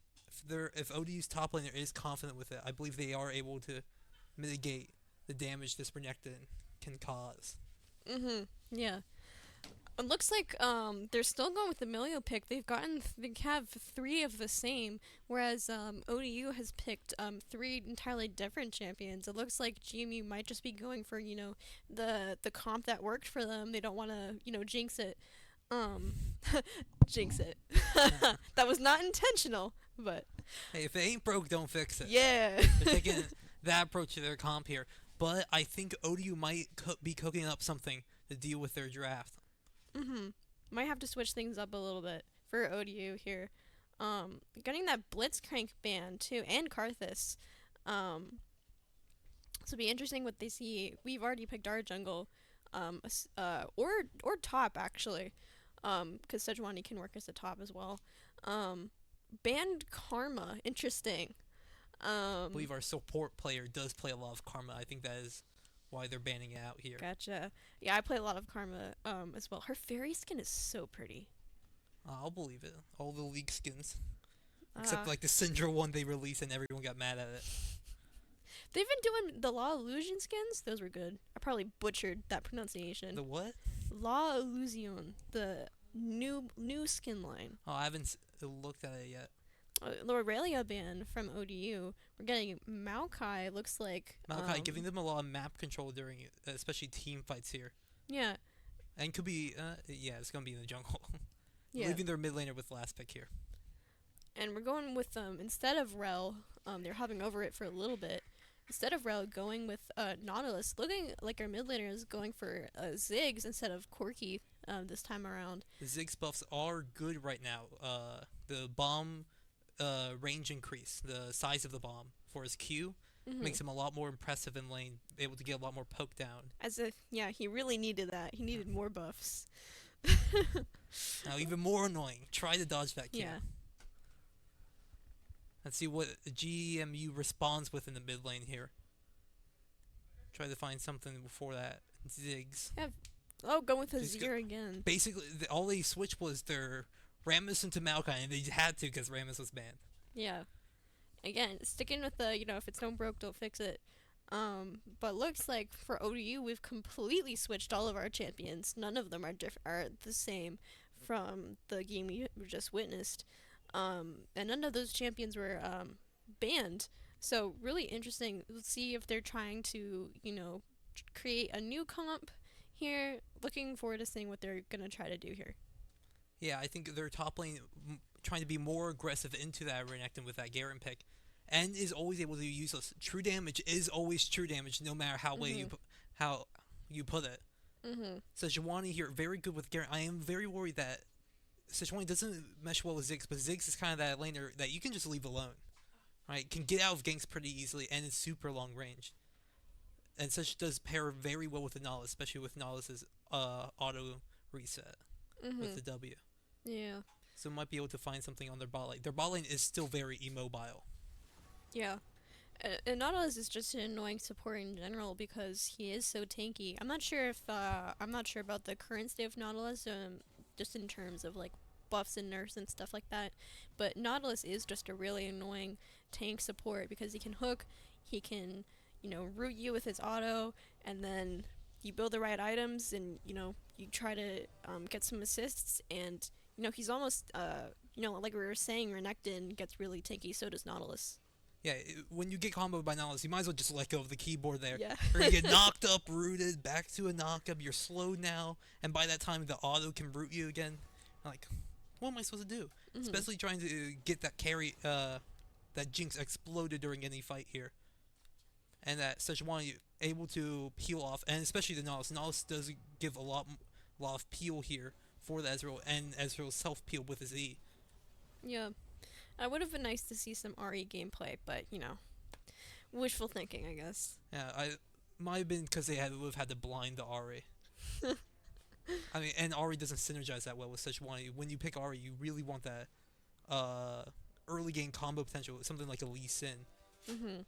ODU's top laner is confident with it, I believe they are able to mitigate the damage this Renekton can cause. Yeah. It looks like they're still going with the Milio pick. They have 3 of the same, whereas ODU has picked 3 entirely different champions. It looks like GMU might just be going for the comp that worked for them. They don't want to jinx it. Jinx it. That was not intentional, but Hey, if it ain't broke, don't fix it. yeah. They're taking that approach to their comp here. But I think ODU might be cooking up something to deal with their draft. Might have to switch things up a little bit for ODU here. Getting that Blitzcrank ban too, and Karthus. So it'll be interesting what they see. We've already picked our jungle, or top actually, because Sejuani can work as a top as well. Banned Karma, interesting. I believe our support player does play a lot of Karma. I think that is why they're banning it out here. Gotcha. Yeah, I play a lot of Karma as well. Her fairy skin is so pretty. I'll believe it. All the league skins. Except like the Syndra one they released and everyone got mad at it. They've been doing the Law Illusion skins. Those were good. I probably butchered that pronunciation. The what? Law Illusion, the new skin line. Oh, I haven't looked at it yet. Lorelia ban from ODU. We're getting Maokai. Looks like Maokai giving them a lot of map control during, especially team fights here. Yeah. And could be, it's gonna be in the jungle. Yeah. Leaving their mid laner with the last pick here. And we're going with instead of Rel, they're hovering over it for a little bit. Instead of Rel, going with Nautilus. Looking like our mid laner is going for Ziggs instead of Corki this time around. The Ziggs buffs are good right now. The bomb range increase, the size of the bomb for his Q makes him a lot more impressive in lane, able to get a lot more poke down. As if, yeah, he really needed that. He needed more buffs. Now even more annoying. Try to dodge that Q. Yeah. Let's see what GMU responds with in the mid lane here. Try to find something before that Ziggs. Oh, going with Just Azir again. Basically, all they switched was their Rammus into Maokai, and they had to because Rammus was banned. Yeah. Again, sticking with the, if it's don't broke, don't fix it. But looks like for ODU, we've completely switched all of our champions. None of them are the same from the game we just witnessed. And none of those champions were banned. So really interesting. Let's see if they're trying to, create a new comp here. Looking forward to seeing what they're gonna try to do here. Yeah, I think their top lane trying to be more aggressive into that Renekton with that Garen pick, and is always able to use us. True damage is always true damage, no matter how you put it. Mm-hmm. So Sejuani here, very good with Garen. I am very worried that Sejuani doesn't mesh well with Ziggs, but Ziggs is kind of that laner that you can just leave alone. Right? Can get out of ganks pretty easily, and it's super long range. And such does pair very well with the Nautilus, especially with Nautilus's auto reset with the W. Yeah. So might be able to find something on their bot lane. Their bot lane is still very immobile. Yeah. And Nautilus is just an annoying support in general because he is so tanky. I'm not sure about the current state of Nautilus, just in terms of like buffs and nerfs and stuff like that. But Nautilus is just a really annoying tank support because he can hook, he can, root you with his auto, and then you build the right items and, you try to get some assists, and, he's almost, like we were saying, Renekton gets really tanky, so does Nautilus. Yeah, when you get comboed by Nautilus, you might as well just let go of the keyboard there. Yeah. Or you get knocked up, rooted, back to a knock-up, you're slow now, and by that time the auto can root you again. Like, what am I supposed to do? Mhm. Especially trying to get that carry, that Jinx exploded during any fight here. And that Sejuani able to peel off, and especially the Nautilus. Nautilus does give a lot of peel here for the Ezreal, and Ezreal self-peel with his E. Yeah. It would have been nice to see some RE gameplay, but, wishful thinking, I guess. Yeah, I might have been because they would have had to blind the Ari. I mean, and Ari doesn't synergize that well with Sejuani. When you pick Ari, you really want that early game combo potential, something like a Lee Sin. Mm-hmm.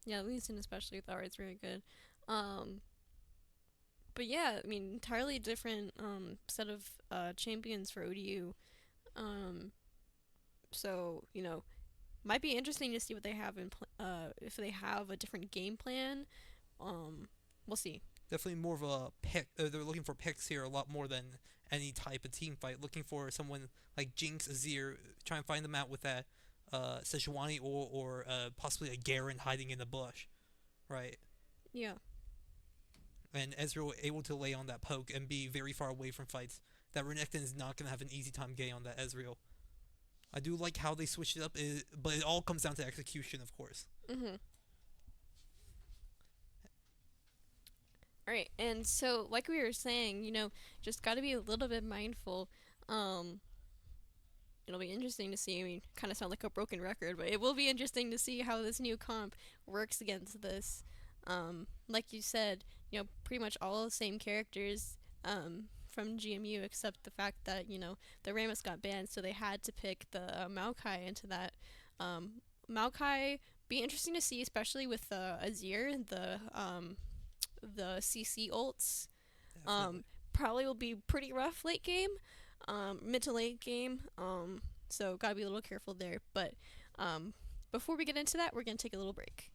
Yeah, Lee Sin especially with Aura is really good. But yeah, I mean, entirely different set of champions for ODU. So, might be interesting to see what they have if they have a different game plan. We'll see. Definitely more of a pick. They're looking for picks here a lot more than any type of team fight. Looking for someone like Jinx, Azir, try and find them out with that Sejuani or possibly a Garen hiding in the bush, right? Yeah. And Ezreal able to lay on that poke and be very far away from fights. That Renekton is not going to have an easy time getting on that Ezreal. I do like how they switched it up, but it all comes down to execution, of course. Mm-hmm. Alright, and so, like we were saying, just gotta be a little bit mindful. It'll be interesting to see. I mean, kind of sound like a broken record, but it will be interesting to see how this new comp works against this. Like you said, pretty much all the same characters from GMU, except the fact that, the Rammus got banned, so they had to pick the Maokai into that. Maokai, be interesting to see, especially with Azir, the CC ults. Probably will be pretty rough late game, mid to late game. So gotta be a little careful there. But before we get into that, we're gonna take a little break.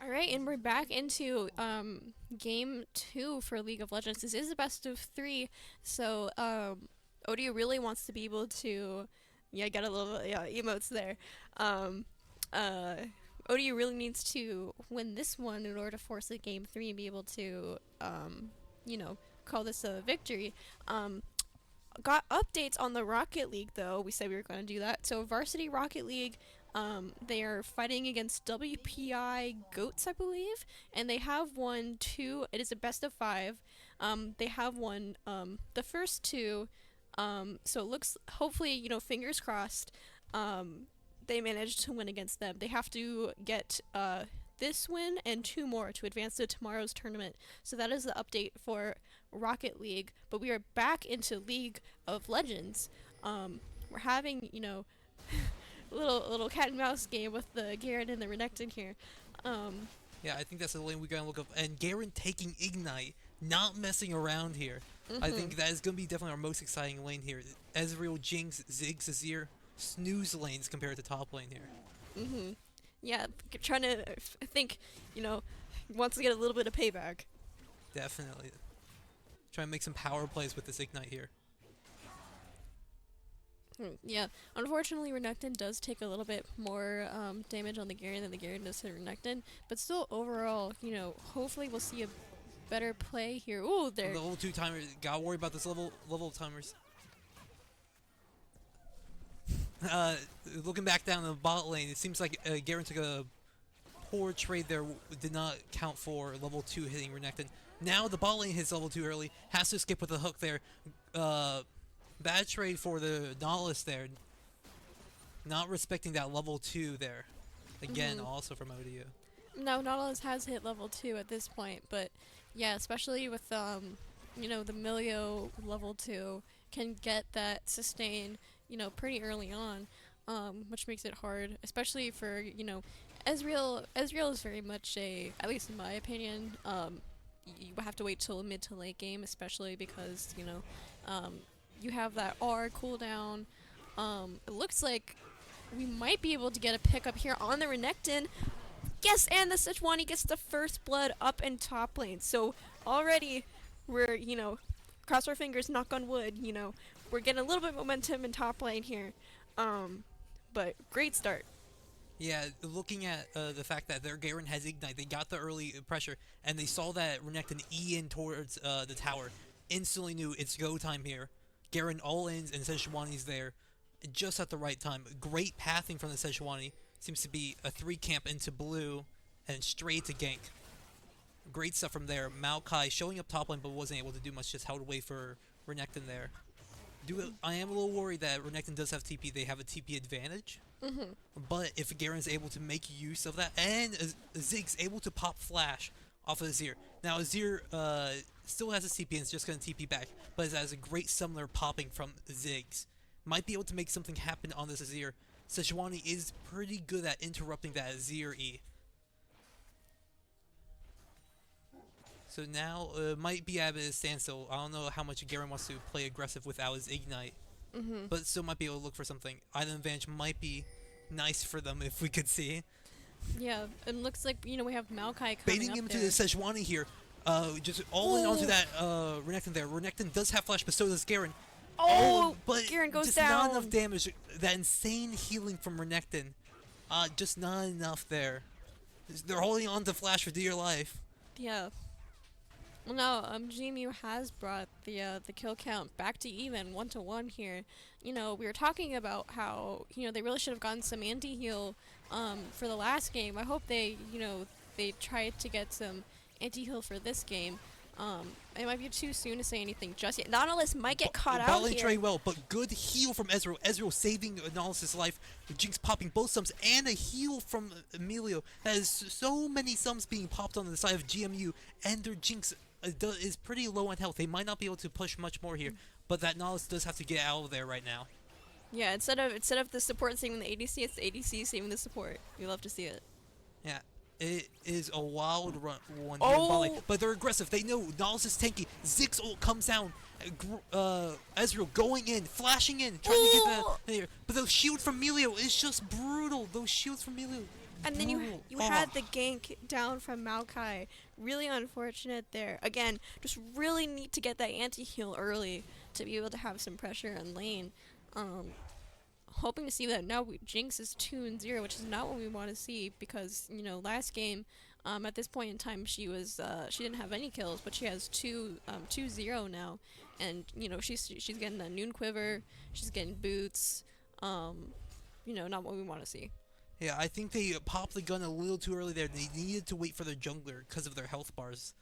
All right, and we're back into game 2 for League of Legends. This is a best of 3, so ODU really wants to be able to, yeah, I got a little emotes there. Um, uh, ODU really needs to win this one in order to force a game 3 and be able to, you know, call this a victory. Got updates on the Rocket League though. We said we were going to do that. So Varsity Rocket League, they are fighting against WPI Goats, I believe, and they have won 2. It is a best of 5. They have won the first 2. So it looks, hopefully, you know, fingers crossed, they managed to win against them. They have to get this win and 2 more to advance to tomorrow's tournament. So that is the update for Rocket League. But we are back into League of Legends. We're having, you know, little cat and mouse game with the Garen and the Renekton here. Yeah, I think that's the lane we gotta look up. And Garen taking Ignite, not messing around here. I think that is gonna be definitely our most exciting lane here. Ezreal, Jinx, Ziggs, Azir, snooze lanes compared to top lane here. Yeah, trying to think, you know, wants to get a little bit of payback. Definitely. Try and make some power plays with this Ignite here. Yeah, unfortunately Renekton does take a little bit more damage on the Garen than the Garen does to Renekton, but still overall, you know, hopefully we'll see a better play here. Ooh, there. Level 2 timers. Gotta worry about this level timers. Looking back down the bot lane, it seems like Garen took a poor trade there. Did not count for level 2 hitting Renekton. Now the bot lane hits level 2 early. Has to skip with a hook there. Bad trade for the Nautilus there. Not respecting that level 2 there. Again, also from ODU. No, Nautilus has hit level 2 at this point, but yeah, especially with you know, the Milio level 2 can get that sustain, you know, pretty early on, which makes it hard, especially for, you know, Ezreal is very much a, at least in my opinion, you have to wait till mid to late game, especially because, you know, you have that R cooldown. It looks like we might be able to get a pickup here on the Renekton. Yes, and the Sejuani gets the first blood up in top lane. So already we're, you know, cross our fingers, knock on wood, you know, we're getting a little bit of momentum in top lane here. But great start. Yeah, looking at the fact that their Garen has Ignite, they got the early pressure, and they saw that Renekton E in towards the tower. Instantly knew it's go time here. Garen all-ins and Sejuani's there just at the right time. Great pathing from the Sejuani. Seems to be a 3 camp into blue and straight to gank. Great stuff from there. Maokai showing up top lane but wasn't able to do much, just held away for Renekton there. I am a little worried that Renekton does have TP. They have a TP advantage. But if Garen's able to make use of that, and Ziggs able to pop flash off of Azir. Now Azir still has a TP and is just going to TP back, but it has a great summoner popping from Ziggs. Might be able to make something happen on this Azir. Sejuani is pretty good at interrupting that Azir E. So now might be at a standstill. I don't know how much Garen wants to play aggressive without his Ignite. But still might be able to look for something. Island advantage might be nice for them if we could see. Yeah, it looks like, you know, we have Maokai coming Baiting up him to there. the Sejuani here. Just all in onto that Renekton there. Renekton does have flash, but so does Garen. But Garen goes just down. not enough damage. That insane healing from Renekton. Just not enough there. They're holding on to flash for dear life. Yeah. Well, now GMU has brought the kill count back to even 1-1 here. You know, we were talking about how, you know, they really should have gotten some anti-heal for the last game. I hope they, you know, they tried to get some anti-heal for this game. It might be too soon to say anything just yet. Nautilus might get caught out Bot lane here. trade well, but good heal from Ezreal. Ezreal saving Nautilus' life. Jinx popping both sums and a heal from Emilio. That is so many sums being popped on the side of GMU, and their Jinx is pretty low on health. They might not be able to push much more here, but that Nautilus does have to get out of there right now. Yeah, instead of the support saving the ADC, it's the ADC saving the support. We love to see it. Yeah, it is a wild one here in Oh! bot lane, but they're aggressive. They know Nautilus is tanky. Ziggs ult comes down. Ezreal going in, flashing in, trying to get that here. But the shield from Melio is just brutal. Those shields from Melio And then Brutal. you had the gank down from Maokai. Really unfortunate there. Again, just really need to get that anti-heal early to be able to have some pressure in lane. Hoping to see that now Jinx is 2-0, which is not what we want to see because, you know, last game, at this point in time, she didn't have any kills, but she has 2-0 now. And, you know, she's getting a noon quiver, she's getting boots, you know, not what we want to see. Yeah, I think they popped the gun a little too early there. They needed to wait for their jungler because of their health bars.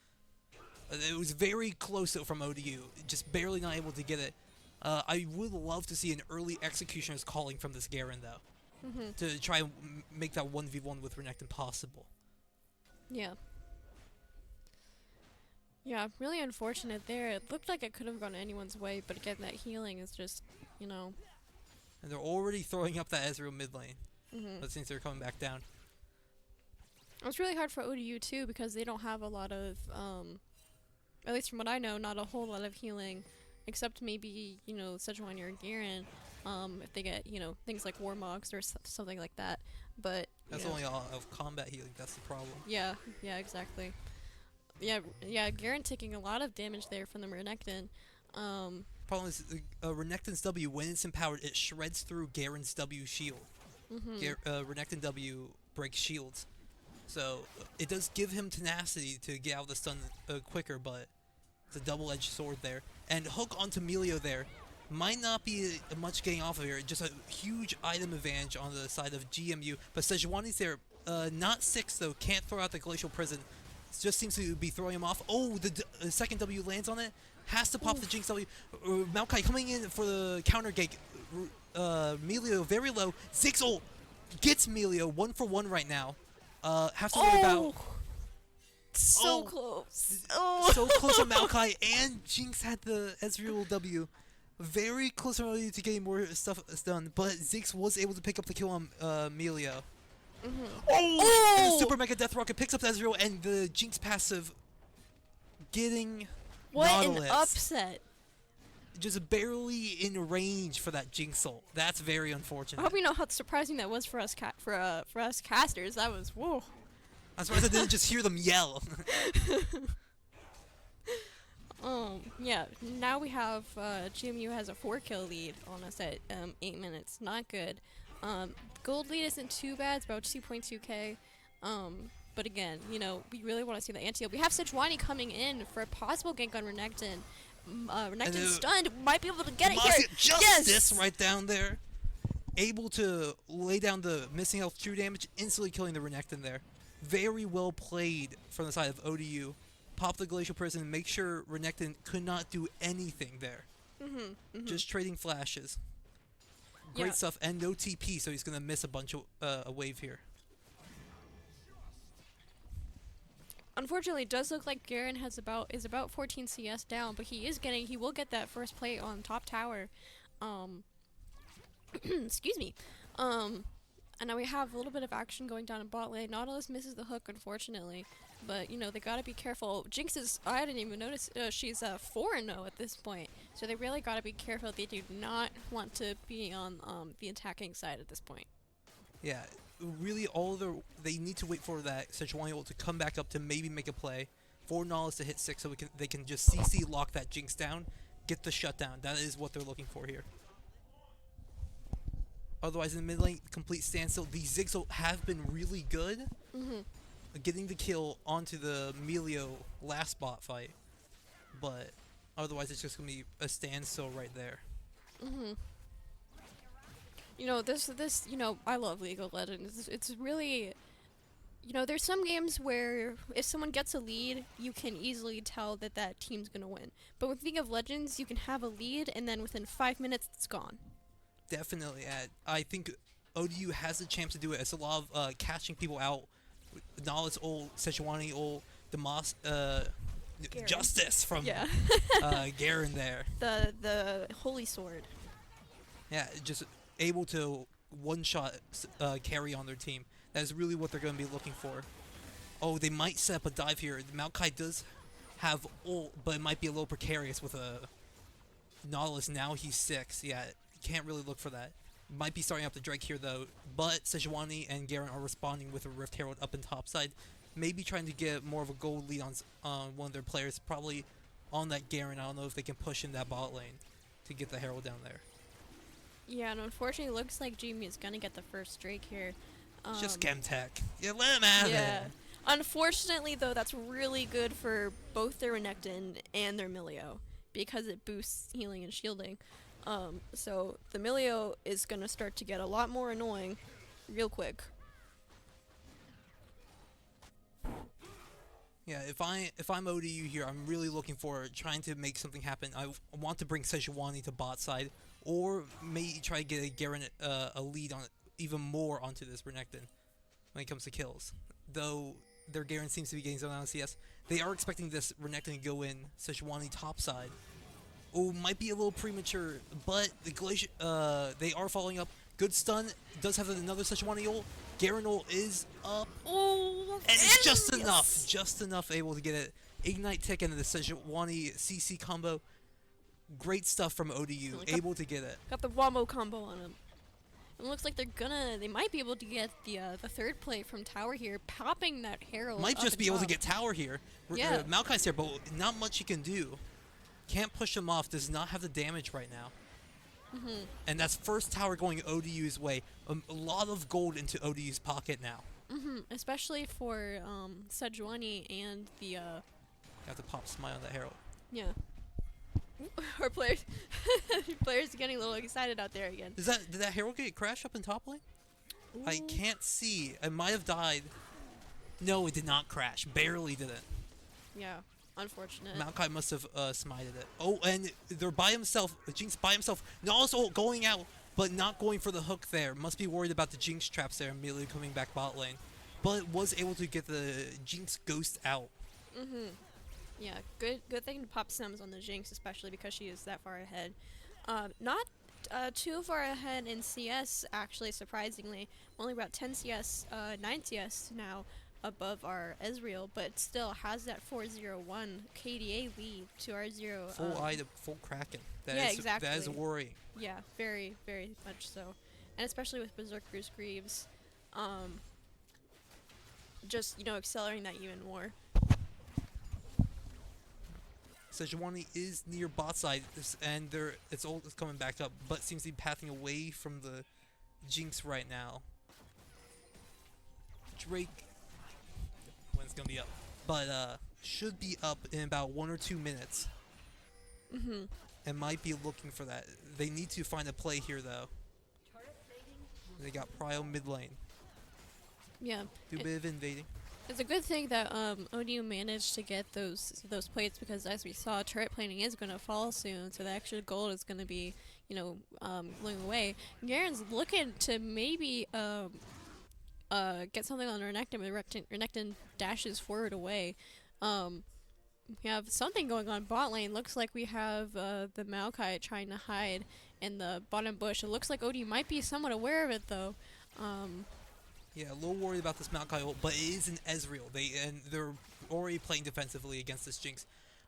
It was very close though from ODU, just barely not able to get it. I would love to see an early executioner's calling from this Garen though, to try and make that 1v1 with Renekton possible. Yeah. Yeah, really unfortunate there. It looked like it could have gone anyone's way, but again, that healing is just, you know. And they're already throwing up that Ezreal mid lane. But since they're coming back down. It's really hard for ODU too because they don't have a lot of, at least from what I know, not a whole lot of healing, except maybe, you know, Sejuani or Garen, if they get, you know, things like Warmogs or something like that. But That's only all of combat healing, that's the problem. yeah, exactly. Yeah, Garen taking a lot of damage there from the Renekton. Problem is, Renekton's W, when it's empowered, it shreds through Garen's W shield. Renekton W breaks shields. So it does give him tenacity to get out of the stun quicker, but it's a double-edged sword there. And hook onto Melio there. Might not be much getting off of here, just a huge item advantage on the side of GMU. But Sejuani's there, not 6 though, can't throw out the Glacial Prison. Just seems to be throwing him off. Oh, the second W lands on it. Has to pop the Jinx W. Maokai coming in for the counter gank. Melio very low. Ziggs ult gets Melio 1-for-1 right now. Have to worry about. So close. So close on Maokai, and Jinx had the Ezreal W. Very close already to getting more stuff done, but Ziggs was able to pick up the kill on Melio. Oh! Super Mega Death Rocket picks up Ezreal, and the Jinx passive getting What Nautilus. an upset. Just barely in range for that Jinx ult. That's very unfortunate. I hope you know how surprising that was for us for us casters. That was whoa. I'm surprised I didn't just hear them yell. Yeah. Now we have GMU has a 4-kill lead on us at 8 minutes. Not good. Gold lead isn't too bad. It's about 2.2k. But again, you know, we really want to see the anti-heal. We have Sejuani coming in for a possible gank on Renekton. Renekton stunned, might be able to get it here. Justice right down there. Able to lay down the missing health true damage, instantly killing the Renekton there. Very well played from the side of ODU. Pop the Glacial Prison and make sure Renekton could not do anything there. Just trading flashes. Great stuff, and no TP, so he's going to miss a bunch of a wave here. Unfortunately, it does look like Garen is about 14 CS down, but he will get that first play on top tower. Excuse me. And now we have a little bit of action going down in bot lane. Nautilus misses the hook, unfortunately, but you know they gotta be careful. Jinx is, I didn't even notice, she's 4-0 at this point, so they really gotta be careful. They do not want to be on the attacking side at this point. Yeah. Really, they need to wait for that Sejuani ult to come back up to maybe make a play, for Nautilus to hit 6 so they can just CC lock that Jinx down, get the shutdown. That is what they're looking for here. Otherwise, in the mid lane, complete standstill. The Ziggs ult have been really good, getting the kill onto the Melio last bot fight, but otherwise it's just going to be a standstill right there. You know, this, you know, I love League of Legends. It's really, you know, there's some games where if someone gets a lead, you can easily tell that that team's going to win. But with League of Legends, you can have a lead, and then within 5 minutes, it's gone. Definitely. I think ODU has a chance to do it. It's a lot of catching people out. Nautilus ult, Sejuani ult, the Moss, Justice from Garen there. The Holy Sword. Yeah, just able to one-shot carry on their team. That is really what they're going to be looking for. Oh, they might set up a dive here. Maokai does have ult, but it might be a little precarious with a Nautilus. Now he's 6. Yeah, you can't really look for that. Might be starting up the Drake here though, but Sejuani and Garen are responding with a Rift Herald up in top side. Maybe trying to get more of a gold lead on one of their players, probably on that Garen. I don't know if they can push in that bot lane to get the Herald down there. Yeah, and unfortunately, it looks like Jamie is gonna get the first Drake here. Just Gemtech. Yeah, let him have Yeah. it. Unfortunately, though, that's really good for both their Renekton and their Milio because it boosts healing and shielding. So the Milio is gonna start to get a lot more annoying real quick. Yeah, if I'm ODU here, I'm really looking for trying to make something happen. I want to bring Sejuani to bot side, or maybe try to get a Garen a lead on even more onto this Renekton when it comes to kills. Though their Garen seems to be getting zoned out on CS, they are expecting this Renekton to go in Sejuani top side. Oh, might be a little premature, but the Glacier, they are following up. Good stun, does have another Sejuani ult. Garen ult is up, Oh, and it's just enough able to get it. Ignite tick into the Sejuani CC combo. Great stuff from ODU, able to get it. got the Wombo combo on him. It looks like they might be able to get the third play from Tower here, popping that Herald. Might up just be able to top. get Tower here. Yeah. Maokai's here, but not much he can do. Can't push him off, does not have the damage right now. And that's first Tower going ODU's way. A lot of gold into ODU's pocket now. Especially for Sejuani and the Have to pop Smite on that Herald. yeah. Our players getting a little excited out there again. Did that Herald get crashed up in top lane? I Ooh. can't see. It might have died. No, it did not crash. Barely did it. Yeah, unfortunate. Maokai must have smited it. Oh, and they're by himself. Jinx by himself. Nala's ult going out, but not going for the hook there. Must be worried about the Jinx traps there, immediately coming back bot lane. But was able to get the Jinx ghost out. Yeah, good thing to pop Sims on the Jinx, especially because she is that far ahead. Not too far ahead in CS, actually, surprisingly. Only about 10 CS, 9 CS now above our Ezreal, but still has that 4-0-1 KDA lead to our 0. Full eye to full Kraken. Yeah, exactly. That is worrying. Yeah, very, very much so. And especially with Berserker's Greaves, just, accelerating that even more. Sejuani is near bot side, and its ult is coming back up, but seems to be pathing away from the Jinx right now. Drake, when it's gonna be up, but should be up in about 1 or 2 minutes. And might be looking for that. They need to find a play here though. They got Prio mid lane. Yeah. Do a bit of invading. It's a good thing that ODU managed to get those plates, because as we saw, turret plating is going to fall soon, so the extra gold is going to be, going away. Garen's looking to maybe get something on Renekton, but Renekton dashes forward away. We have something going on bot lane. Looks like we have the Maokai trying to hide in the bottom bush. It looks like ODU might be somewhat aware of it, though. Yeah, a little worried about this Maokai ult, but it is an Ezreal. They're already playing defensively against this Jinx.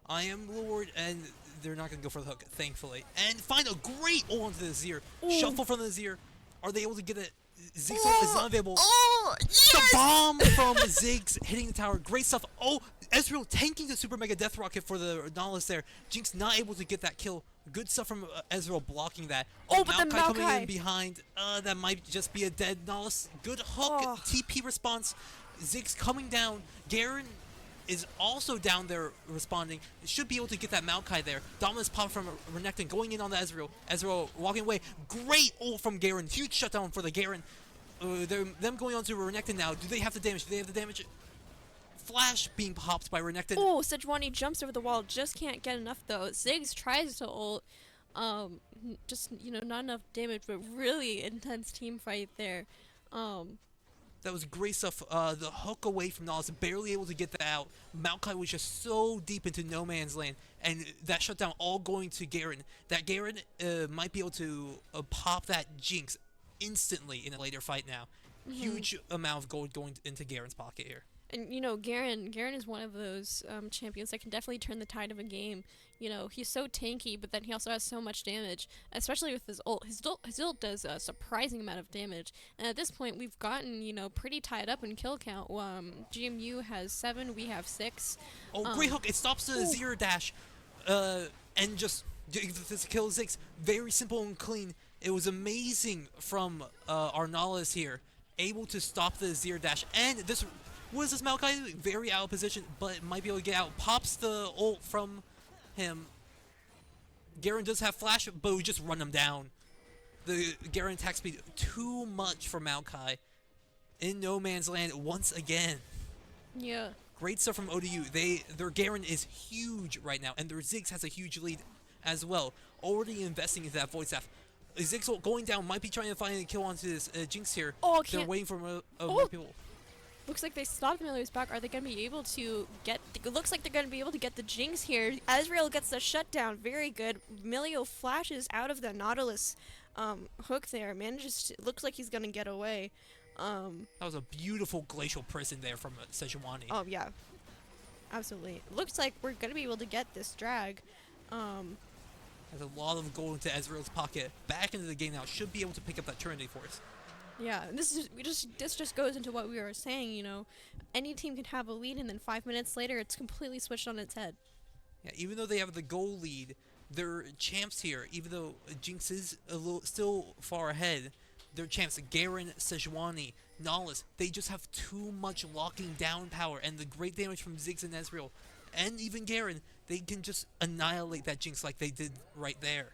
I am a little worried, and they're not going to go for the hook, thankfully. And find a great ult onto the Azir. Shuffle from the Azir. Are they able to get it? Ziggs ult is not available. Oh, yes! The bomb from Ziggs hitting the tower. Great stuff. Oh, Ezreal tanking the Super Mega Death Rocket for the Nautilus there. Jinx not able to get that kill. Good stuff from Ezreal blocking that. Oh, but the coming in Maokai. behind. That might just be a dead Nautilus. Good hook. Oh. TP response. Ziggs coming down. Garen is also down there responding. Should be able to get that Maokai there. Dominus pop from Renekton going in on the Ezreal. Ezreal walking away. Great ult from Garen. Huge shutdown for the Garen. Them going on to Renekton now. Do they have the damage? Do they have the damage? Flash being popped by Renekton. Oh, Sejuani jumps over the wall, just can't get enough though. Ziggs tries to ult, just, not enough damage, but really intense team fight there. That was great stuff. The hook away from Nautilus, barely able to get that out. Maokai was just so deep into no man's land, and that shutdown all going to Garen. That Garen might be able to pop that Jinx instantly in a later fight now. Huge amount of gold going into Garen's pocket here. And Garen is one of those champions that can definitely turn the tide of a game. He's so tanky, but then he also has so much damage, especially with his ult. His ult does a surprising amount of damage. And at this point, we've gotten pretty tied up in kill count. GMU has 7, we have 6. Oh, great hook! It stops the zero dash, and just this kill Ziggs. Very simple and clean. It was amazing from our Nautilus here, able to stop the zero dash. And this, what is this Maokai doing? Very out of position, but might be able to get out. Pops the ult from him. Garen does have flash, but we just run him down. The Garen attack speed too much for Maokai. In no man's land once again. Yeah. Great stuff from ODU. Their Garen is huge right now, and their Ziggs has a huge lead as well. Already investing into that Void Staff. Ziggs ult going down, might be trying to find a kill onto this Jinx here. Oh, they're waiting for more people. Looks like they stopped Milio's back. Are they going to be able to get... It looks like they're going to be able to get the Jinx here. Ezreal gets the shutdown. Very good. Milio flashes out of the Nautilus hook there. Looks like he's going to get away. That was a beautiful Glacial Prison there from Sejuani. Oh, yeah. Absolutely. Looks like we're going to be able to get this drag. Has a lot of gold into Ezreal's pocket. Back into the game now. Should be able to pick up that Trinity Force. Yeah, this just goes into what we were saying, any team can have a lead and then 5 minutes later it's completely switched on its head. Yeah, even though they have the goal lead, their champs here, even though Jinx is still far ahead, their champs, Garen, Sejuani, Nautilus, they just have too much locking down power, and the great damage from Ziggs and Ezreal, and even Garen, they can just annihilate that Jinx like they did right there.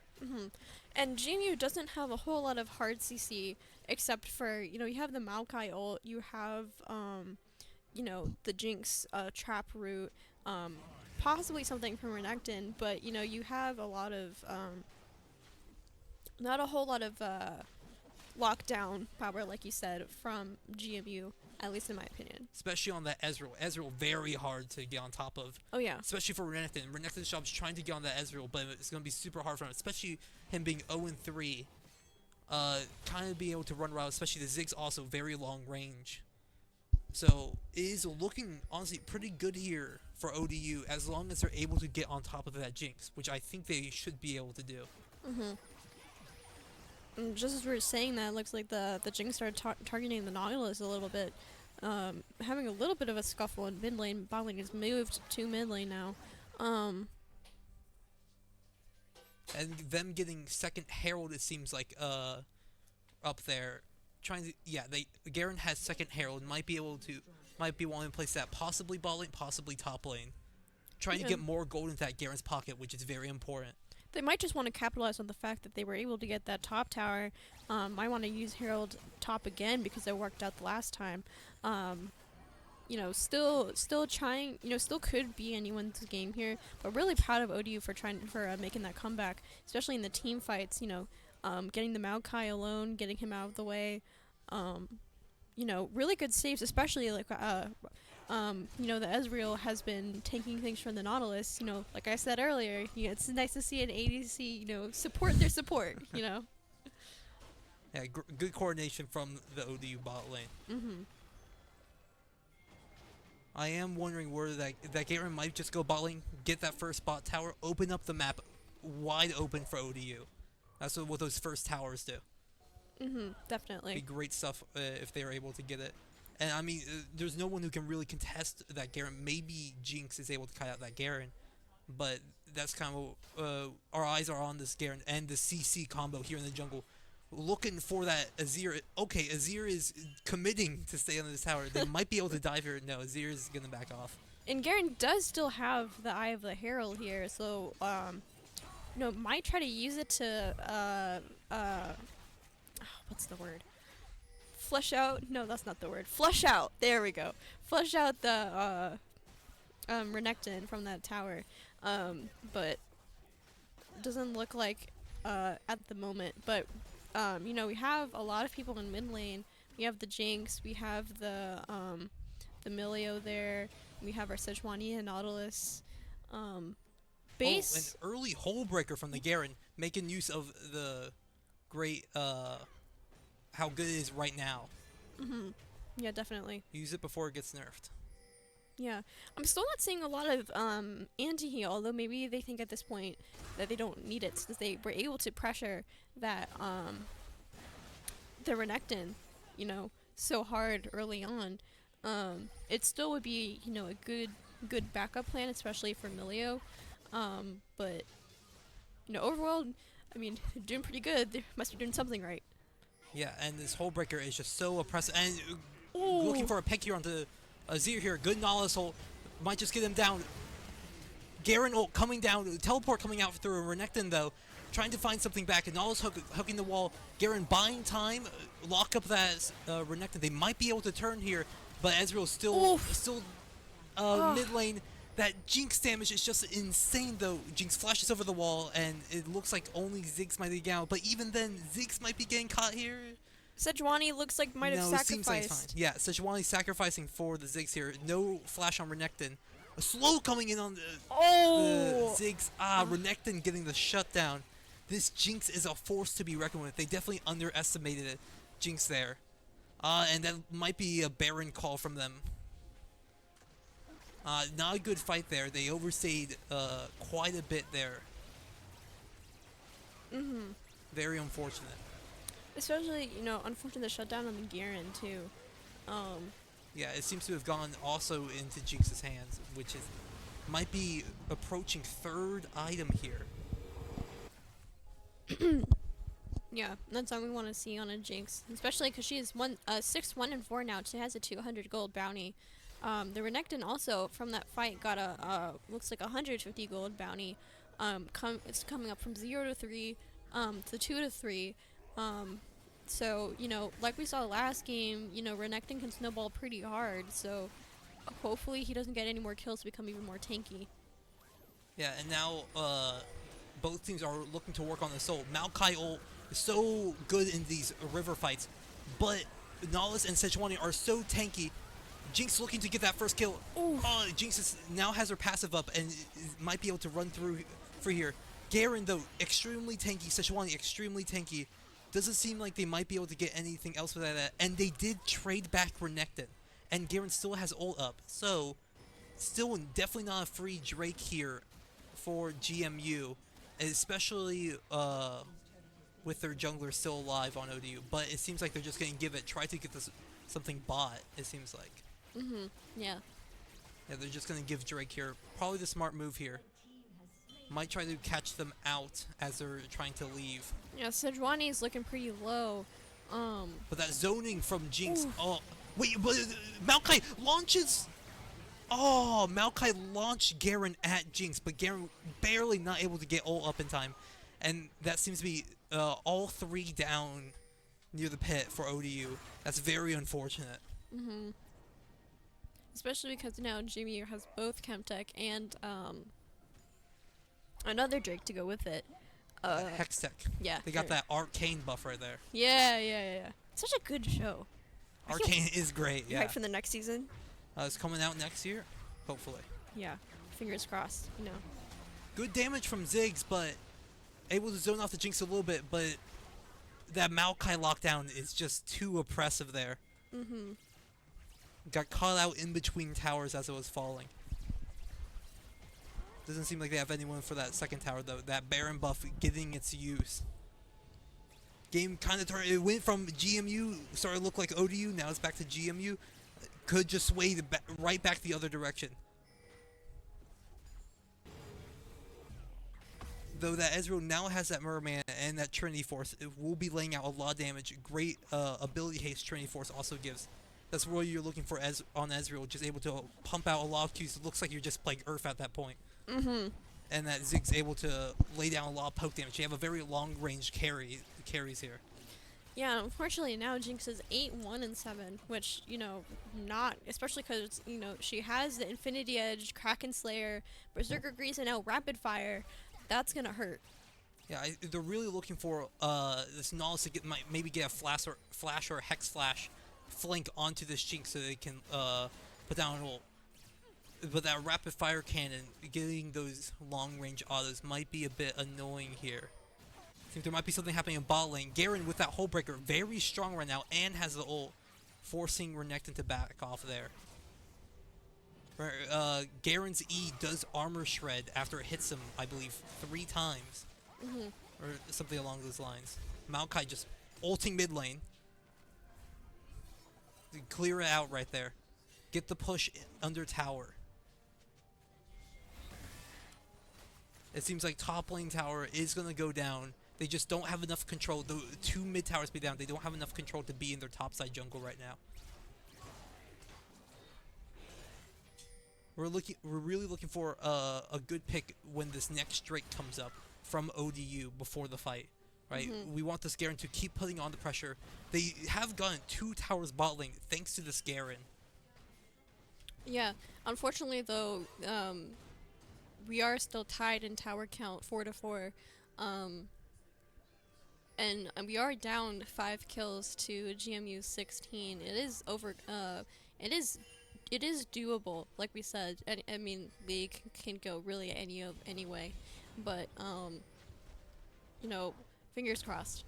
And GMU doesn't have a whole lot of hard CC, except for, you have the Maokai ult, you have, the Jinx trap route, possibly something from Renekton, but, you have a lot of, not a whole lot of lockdown power, like you said, from GMU, at least in my opinion. Especially on that Ezreal. Ezreal very hard to get on top of. Oh, yeah. Especially for Renekton. Renekton's job's trying to get on that Ezreal, but it's going to be super hard for him, especially him being 0-3. Kind of being able to run around, especially the Ziggs also very long range. So it is looking, honestly, pretty good here for ODU as long as they're able to get on top of that Jinx, which I think they should be able to do. And just as we were saying that, it looks like the Jinx started targeting the Nautilus a little bit. Having a little bit of a scuffle in mid lane. Bot lane has moved to mid lane now. And them getting second Herald, it seems like, up there. Garen has second Herald, might be wanting to place that possibly bot lane, possibly top lane. Trying to get more gold into that Garen's pocket, which is very important. They might just want to capitalize on the fact that they were able to get that top tower. Might want to use Herald top again because it worked out the last time. Still trying, still could be anyone's game here, but really proud of ODU for making that comeback, especially in the team fights, getting the Maokai alone, getting him out of the way, really good saves, especially like, the Ezreal has been taking things from the Nautilus, like I said earlier, it's nice to see an ADC, support their support, Yeah, good coordination from the ODU bot lane. I am wondering where that Garen might just go bot lane, get that first bot tower, open up the map wide open for ODU. That's what those first towers do. Definitely. Be great stuff if they are able to get it. And I mean, there's no one who can really contest that Garen. Maybe Jinx is able to cut out that Garen, but that's kind of our eyes are on this Garen and the CC combo here in the jungle. Looking for that Azir. Okay, Azir is committing to stay on this tower. They might be able to dive here. No, Azir is going to back off. And Garen does still have the Eye of the Herald here, so, might try to use it to, what's the word? Flush out? No, that's not the word. Flush out! There we go. Flush out the, Renekton from that tower. But it doesn't look like, at the moment, but we have a lot of people in mid lane. We have the Jinx, we have the Milio there, we have our Sejuani and Nautilus. Base. Oh, an early hole breaker from the Garen, making use of the great, how good it is right now. Yeah, definitely. Use it before it gets nerfed. Yeah, I'm still not seeing a lot of anti-heal, although maybe they think at this point that they don't need it since they were able to pressure that the Renekton, so hard early on. It still would be, a good backup plan, especially for Milio. But overall, I mean, they're doing pretty good. They must be doing something right. Yeah, and this whole breaker is just so oppressive. And Ooh. looking for a pick here onto Azir here. Good Nala's ult. Might just get him down. Garen ult coming down. Teleport coming out through a Renekton, though. Trying to find something back. And Nala's hooking the wall. Garen buying time. Lock up that Renekton. They might be able to turn here. But Ezreal's still mid lane. That Jinx damage is just insane, though. Jinx flashes over the wall, and it looks like only Ziggs might be getting out. But even then, Ziggs might be getting caught here. Sejuani looks like might have No, it seems like it's fine. sacrificed. Yeah, Sejuani sacrificing for the Ziggs here. No flash on Renekton. A slow coming in on the Ziggs. Renekton getting the shutdown. This Jinx is a force to be reckoned with. They definitely underestimated it. Jinx there. And that might be a Baron call from them. Not a good fight there. They overstayed quite a bit there. Very unfortunate. Especially, unfortunate the shutdown on the Garen, too. Yeah, it seems to have gone also into Jinx's hands, which is might be approaching third item here. Yeah, that's all we want to see on a Jinx. Especially because she is 6-1-4 now. She has a 200 gold bounty. The Renekton also, from that fight, got a, looks like 150 gold bounty. It's coming up from 0 to 3, to 2 to 3. So, like we saw last game, Renekton can snowball pretty hard, so hopefully he doesn't get any more kills to become even more tanky. Yeah, and now both teams are looking to work on the soul. Maokai ult is so good in these river fights, but Nalus and Sejuani are so tanky. Jinx looking to get that first kill. Jinx now has her passive up and might be able to run through for here. Garen, though, extremely tanky. Sejuani, extremely tanky. Doesn't seem like they might be able to get anything else with that. And they did trade back Renekton. And Garen still has ult up. So, still definitely not a free Drake here for GMU. Especially with their jungler still alive on ODU. But it seems like they're just going to give it. Try to get this something bought, it seems like. Yeah. Yeah, they're just going to give Drake here. Probably the smart move here. Might try to catch them out as they're trying to leave. Yeah, Sejuani's looking pretty low. But that zoning from Jinx. Oh, wait, but Maokai launches. Oh, Maokai launched Garen at Jinx, but Garen barely not able to get ult up in time. And that seems to be all three down near the pit for ODU. That's very unfortunate. Especially because now Jimmy has both Chemtech and another Drake to go with it. Hextech. Yeah. They got that arcane buff right there. Yeah. Such a good show. Arcane is great, yeah. Right for the next season? It's coming out next year, hopefully. Yeah. Fingers crossed, Good damage from Ziggs, but able to zone off the Jinx a little bit, but that Maokai lockdown is just too oppressive there. Got caught out in between towers as it was falling. Doesn't seem like they have anyone for that second tower, though. That Baron buff getting its use. Game kind of turned. It went from GMU, started to look like ODU. Now it's back to GMU. Could just sway right back the other direction. Though that Ezreal now has that Merman and that Trinity Force, it will be laying out a lot of damage. Great ability haste Trinity Force also gives. That's what you're looking for on Ezreal, just able to pump out a lot of Qs. It looks like you're just playing Earth at that point. And that Zig's able to lay down a lot of poke damage. You have a very long-range carries here. Yeah, unfortunately now Jinx is 8-1-7, which, not, especially because, she has the Infinity Edge, Kraken Slayer, Berserker Grease, and now Rapid Fire. That's gonna hurt. Yeah, they're really looking for this Nalus to maybe get a flash or Hex Flash flank onto this Jinx so they can put down an ult. But that rapid fire cannon, getting those long range autos might be a bit annoying here. I think there might be something happening in bot lane. Garen with that Hull Breaker, very strong right now, and has the ult, forcing Renekton to back off there. Garen's E does armor shred after it hits him, I believe, 3 times. Or something along those lines. Maokai just ulting mid lane. Clear it out right there. Get the push under tower. It seems like top lane tower is going to go down. They just don't have enough control. The 2 mid towers be down. They don't have enough control to be in their topside jungle right now. We're really looking for a good pick when this next Drake comes up from ODU before the fight, right? We want this Garen to keep putting on the pressure. They have gotten 2 towers bot lane thanks to this Garen. Yeah, unfortunately though, we are still tied in tower count 4-4, and we are down 5 kills to GMU 16. It is over. It is doable, like we said. I mean, they can go really any way, but you know, fingers crossed.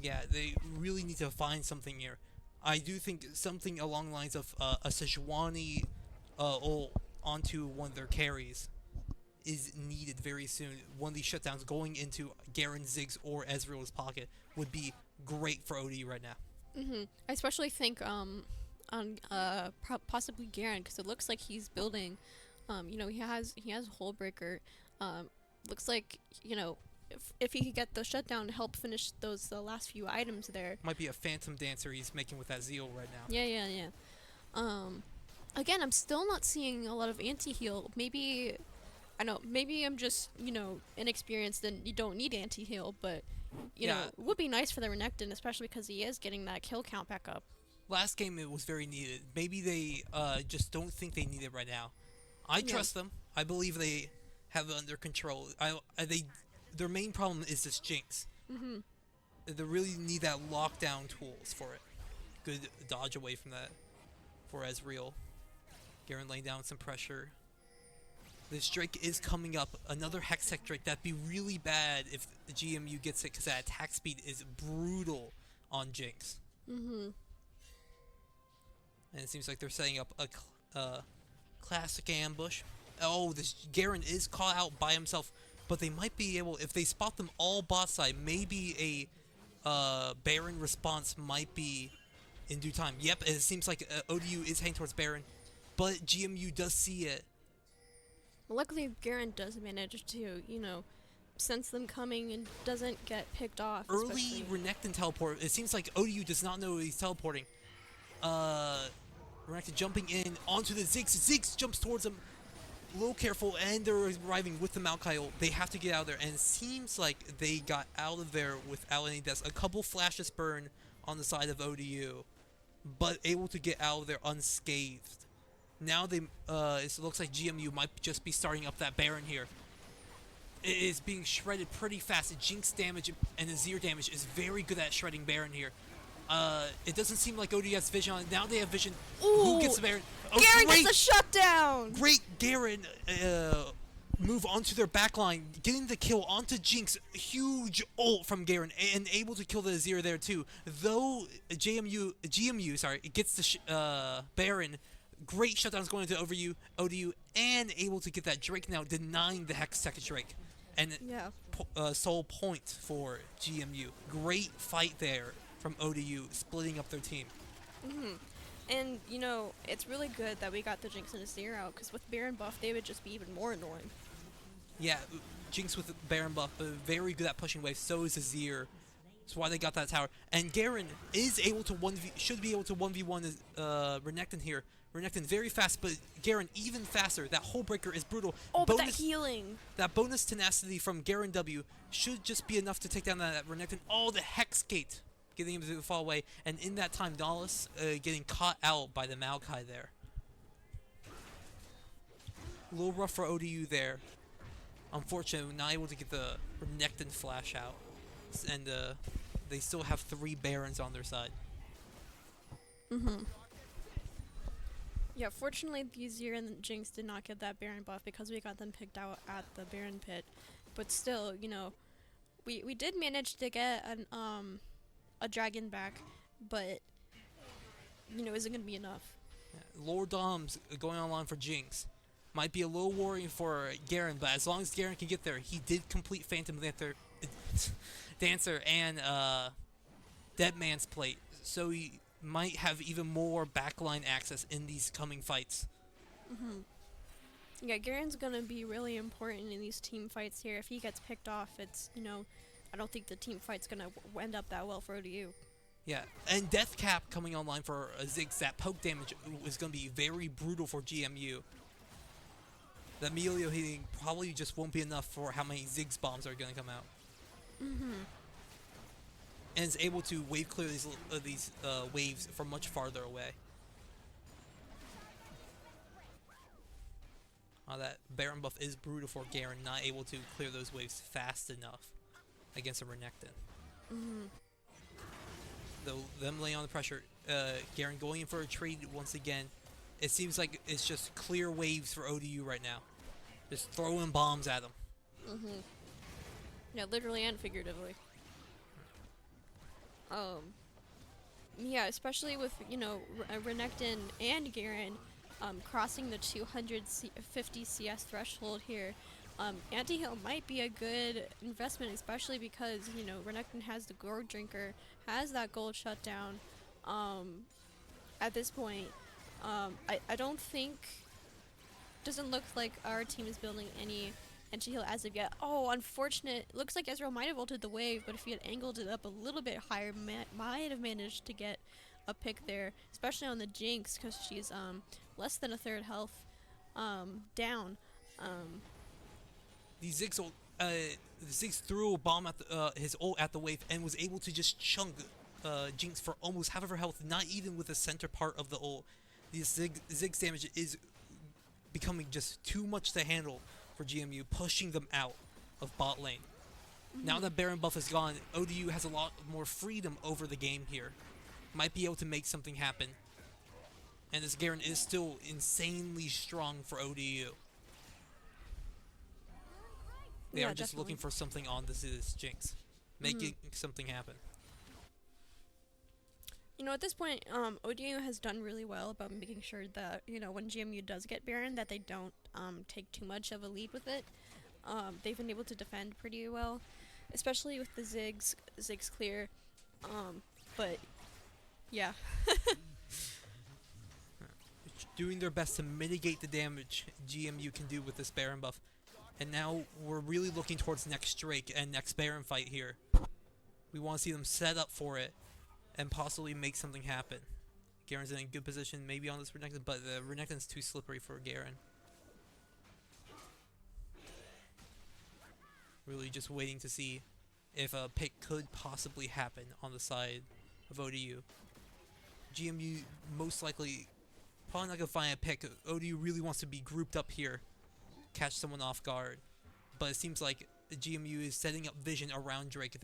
Yeah, they really need to find something here. I do think something along the lines of a Sejuani ult onto one of their carries is needed very soon. One of these shutdowns going into Garen, Ziggs, or Ezreal's pocket would be great for OD right now. I especially think on possibly Garen, because it looks like he's building. You know, he has Hullbreaker. Looks like, you know, if he could get the shutdown to help finish those last few items there. Might be a phantom dancer he's making with that Zeal right now. Yeah. Again, I'm still not seeing a lot of anti-heal. Maybe, I know, maybe I'm just, you know, inexperienced and you don't need anti-heal, but, you know, it would be nice for the Renekton, especially because he is getting that kill count back up. Last game it was very needed. Maybe they just don't think they need it right now. I trust them. I believe they have it under control. Their main problem is this Jinx. They really need that lockdown tools for it. Good dodge away from that for Ezreal. Garen laying down some pressure. This Drake is coming up. Another Hextech Drake. That'd be really bad if the GMU gets it, because that attack speed is brutal on Jinx. And it seems like they're setting up a classic ambush. Oh, this Garen is caught out by himself, but they might be able, if they spot them all bot side, maybe a Baron response might be in due time. Yep, it seems like ODU is heading towards Baron, but GMU does see it. Luckily, Garen does manage to, you know, sense them coming and doesn't get picked off. Early Renekton teleport. It seems like ODU does not know he's teleporting. Renekton jumping in onto the Ziggs. Ziggs jumps towards him. A little careful, and they're arriving with the Maokai ult. They have to get out of there, and it seems like they got out of there without any deaths. A couple flashes burn on the side of ODU, but able to get out of there unscathed. Now they, it looks like GMU might just be starting up that Baron here. It is being shredded pretty fast. Jinx damage and Azir damage is very good at shredding Baron here. It doesn't seem like OD has vision on it. Now they have vision. Ooh, who gets the Baron? Oh, Garen great, gets a shutdown! Great Garen move onto their backline, getting the kill onto Jinx. Huge ult from Garen, and able to kill the Azir there too. Though GMU gets the Baron. Great shutdowns going into ODU, and able to get that Drake now, denying the Hextech Drake. And sole point for GMU. Great fight there from ODU, splitting up their team. And, you know, it's really good that we got the Jinx and Azir out, because with Baron buff, they would just be even more annoying. Yeah, Jinx with Baron buff, very good at pushing waves. So is Azir. That's why they got that tower. And Garen is able to should be able to 1v1 Renekton here. Renekton very fast, but Garen even faster. That Hullbreaker is brutal. Oh, but that healing. That bonus tenacity from Garen W should just be enough to take down that Renekton. Oh, the Hex Gate, getting him to fall away. And in that time, Dallas getting caught out by the Maokai there. A little rough for ODU there. Unfortunately, not able to get the Renekton flash out. And they still have 3 Barons on their side. Yeah, fortunately, the Azir and Jinx did not get that Baron buff because we got them picked out at the Baron pit. But still, you know, we did manage to get a dragon back, but, you know, is it going to be enough? Lord Dom's going online for Jinx. Might be a little worrying for Garen, but as long as Garen can get there, he did complete Phantom Dancer and Dead Man's Plate, so he might have even more backline access in these coming fights. Yeah, Garen's gonna be really important in these team fights here. If he gets picked off, I don't think the team fight's gonna end up that well for ODU. Yeah, and Death Cap coming online for Ziggs. That poke damage is going to be very brutal for GMU. The Emilio hitting probably just won't be enough for how many Ziggs bombs are going to come out. And is able to wave clear these waves from much farther away. That Baron buff is brutal for Garen, not able to clear those waves fast enough against a Renekton. Though them laying on the pressure, Garen going in for a trade once again. It seems like it's just clear waves for ODU right now. Just throwing bombs at them. Yeah, literally and figuratively. Yeah, especially with Renekton and Garen crossing the 250 CS threshold here. Anti-heal might be a good investment, especially because Renekton has the Gourd Drinker, has that gold shutdown. At this point, I don't think, doesn't look like our team is building any anti-heal as of yet. Oh, unfortunate. Looks like Ezreal might have ulted the wave, but if he had angled it up a little bit higher, might have managed to get a pick there, especially on the Jinx, because she's less than a third health down. The Ziggs threw a bomb at his ult at the wave and was able to just chunk Jinx for almost half of her health, not even with the center part of the ult. The Ziggs damage is becoming just too much to handle for GMU, pushing them out of bot lane. Now that Baron buff is gone, ODU has a lot more freedom over the game here. Might be able to make something happen. And this Garen is still insanely strong for ODU. They are just looking for something on this Jinx. Making something happen. At this point, ODU has done really well about making sure that, when GMU does get Baron, that they don't take too much of a lead with it. They've been able to defend pretty well, especially with the Ziggs clear. But, yeah. Doing their best to mitigate the damage GMU can do with this Baron buff. And now we're really looking towards next Drake and next Baron fight here. We want to see them set up for it and possibly make something happen. Garen's in a good position maybe on this Renekton, but the Renekton's too slippery for Garen. Really just waiting to see if a pick could possibly happen on the side of ODU. GMU most likely probably not going to find a pick. ODU really wants to be grouped up here, catch someone off guard. But it seems like GMU is setting up vision around Drake.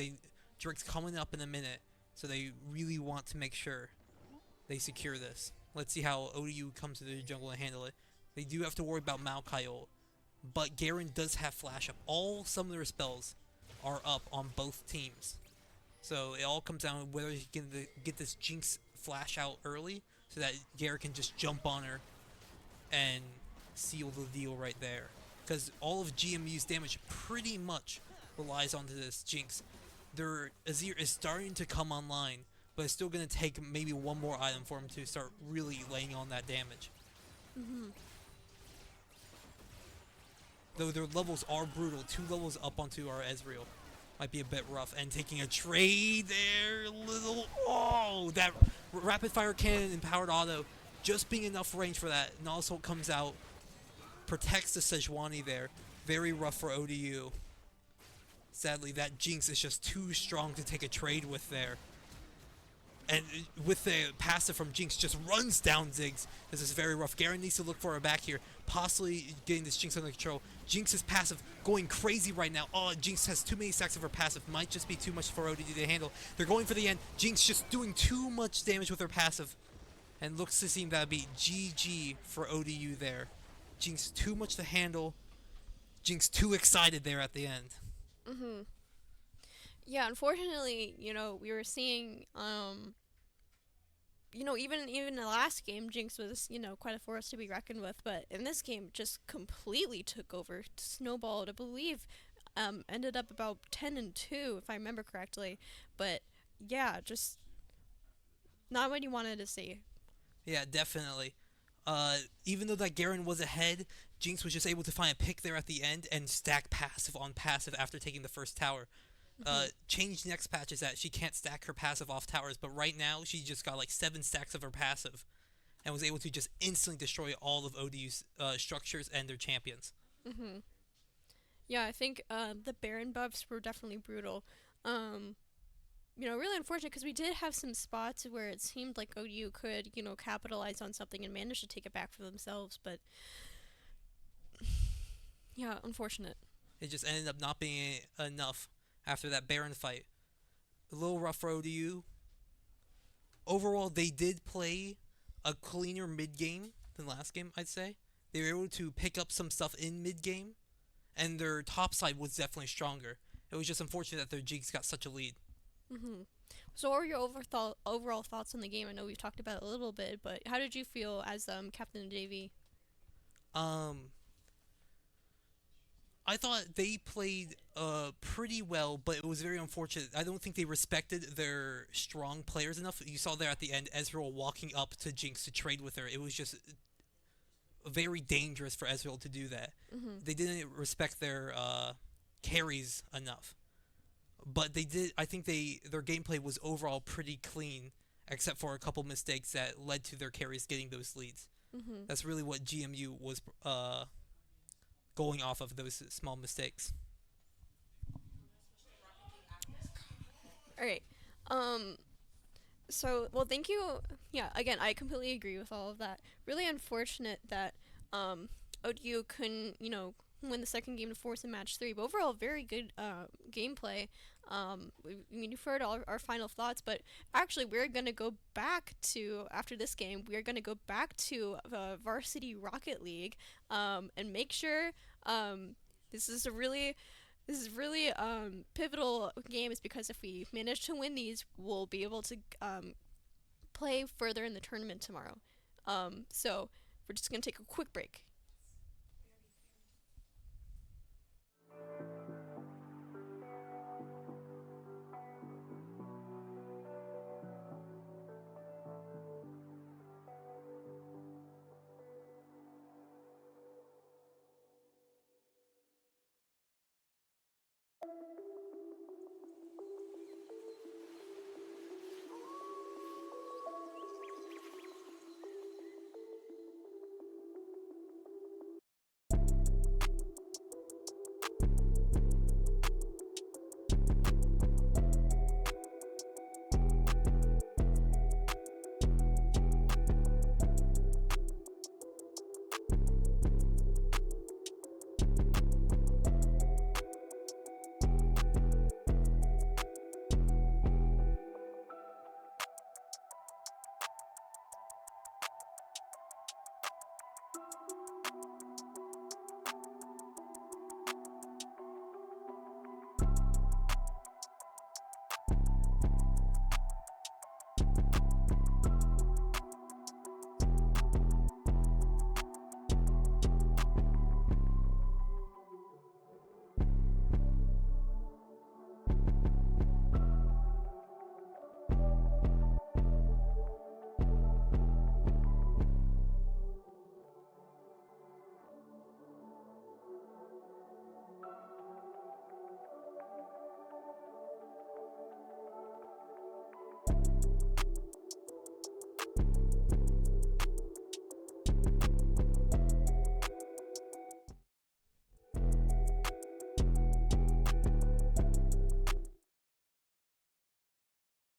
Drake's coming up in a minute, so they really want to make sure they secure this. Let's see how ODU comes to the jungle and handle it. They do have to worry about Maokai ult, but Garen does have flash up. All some of their spells are up on both teams. So it all comes down to whether he can get this Jinx flash out early so that Garen can just jump on her and seal the deal right there. Because all of GMU's damage pretty much relies onto this Jinx. Their Azir is starting to come online, but it's still going to take maybe one more item for him to start really laying on that damage. Though their levels are brutal, 2 levels up onto our Ezreal. Might be a bit rough. And taking a trade there, oh, that rapid fire cannon and powered auto, just being enough range for that. Nautilus comes out, protects the Sejuani there. Very rough for ODU. Sadly, that Jinx is just too strong to take a trade with there. And with the passive from Jinx, just runs down Ziggs. This is very rough. Garen needs to look for her back here, possibly getting this Jinx under control. Jinx's passive going crazy right now. Oh, Jinx has too many stacks of her passive. Might just be too much for ODU to handle. They're going for the end. Jinx just doing too much damage with her passive. And looks to seem that'd be GG for ODU there. Jinx too much to handle. Jinx too excited there at the end. Yeah, unfortunately, we were seeing even in the last game, Jinx was quite a force to be reckoned with, but in this game, just completely took over, snowballed. I believe, ended up about 10-2 if I remember correctly, but yeah, just not what you wanted to see. Yeah, definitely. Even though that Garen was ahead, Jinx was just able to find a pick there at the end and stack passive on passive after taking the first tower. Changed next patch is that she can't stack her passive off towers, but right now she just got like 7 stacks of her passive and was able to just instantly destroy all of ODU's structures and their champions. hmm Yeah, I think the Baron buffs were definitely brutal. Um, really unfortunate because we did have some spots where it seemed like ODU could, capitalize on something and manage to take it back for themselves. But yeah, unfortunate. It just ended up not being enough after that Baron fight. A little rough for ODU. Overall, they did play a cleaner mid game than last game, I'd say. They were able to pick up some stuff in mid game, and their top side was definitely stronger. It was just unfortunate that their Jigs got such a lead. hmm So, what were your overall thoughts on the game? I know we've talked about it a little bit, but how did you feel as captain of JV? Um, I thought they played pretty well, but it was very unfortunate. I don't think they respected their strong players enough. You saw there at the end, Ezreal walking up to Jinx to trade with her. It was just very dangerous for Ezreal to do that. hmm They didn't respect their carries enough. But they did. I think their gameplay was overall pretty clean, except for a couple mistakes that led to their carries getting those leads. hmm That's really what GMU was going off of, those small mistakes. All right. Um. So, well, thank you. Yeah. Again, I completely agree with all of that. Really unfortunate that ODU couldn't, win the second game to force a match 3. But overall, very good gameplay. You've heard all our final thoughts, but actually, we're gonna go back to after this game. We are gonna go back to Varsity Rocket League, and make sure this is a really pivotal games because if we manage to win these, we'll be able to play further in the tournament tomorrow. So we're just gonna take a quick break.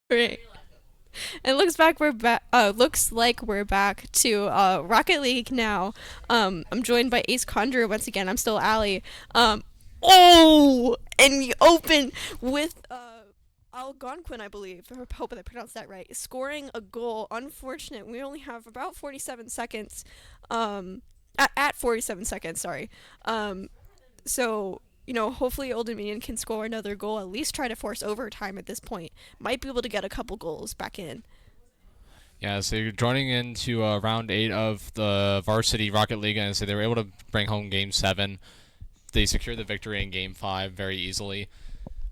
Right. It looks like we're back to Rocket League now. I'm joined by Ace Conjurer once again. I'm still Allie. And we open with Algonquin, I believe. I hope I pronounced that right. Scoring a goal. Unfortunate. We only have about 47 seconds. At 47 seconds. Sorry. So hopefully Old Dominion can score another goal, at least try to force overtime at this point. Might be able to get a couple goals back in. Yeah, so you're joining into round 8 of the Varsity Rocket League, and so they were able to bring home Game 7. They secured the victory in Game 5 very easily.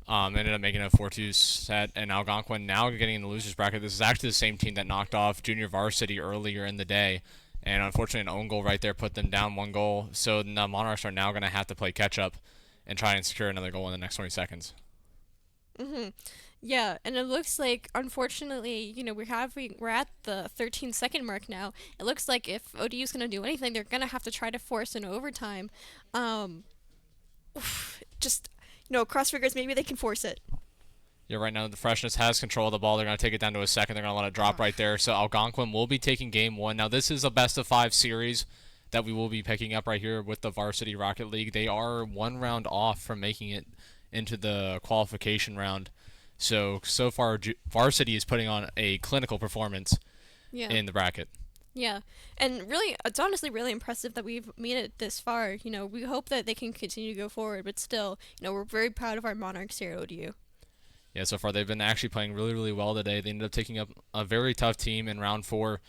Ended up making a 4-2 set, and Algonquin now getting in the losers bracket. This is actually the same team that knocked off Junior Varsity earlier in the day, and unfortunately an own goal right there put them down 1 goal. So the Monarchs are now going to have to play catch up and try and secure another goal in the next 20 seconds. Yeah, and it looks like, unfortunately, we're at the 13-second mark now. It looks like if ODU's gonna do anything, they're gonna have to try to force an overtime. Just cross fingers, maybe they can force it. Yeah, right now the Freshness has control of the ball. They're going to take it down to a second. They're going to let it drop right there. So Algonquin will be taking Game 1. Now this is a best-of-5 series that we will be picking up right here with the Varsity Rocket League. They are 1 round off from making it into the qualification round. So far, Varsity is putting on a clinical performance in the bracket. Yeah, and really, it's honestly really impressive that we've made it this far. We hope that they can continue to go forward, but still, we're very proud of our Monarchs here at ODU. Yeah, so far they've been actually playing really, really well today. They ended up taking up a very tough team in round 4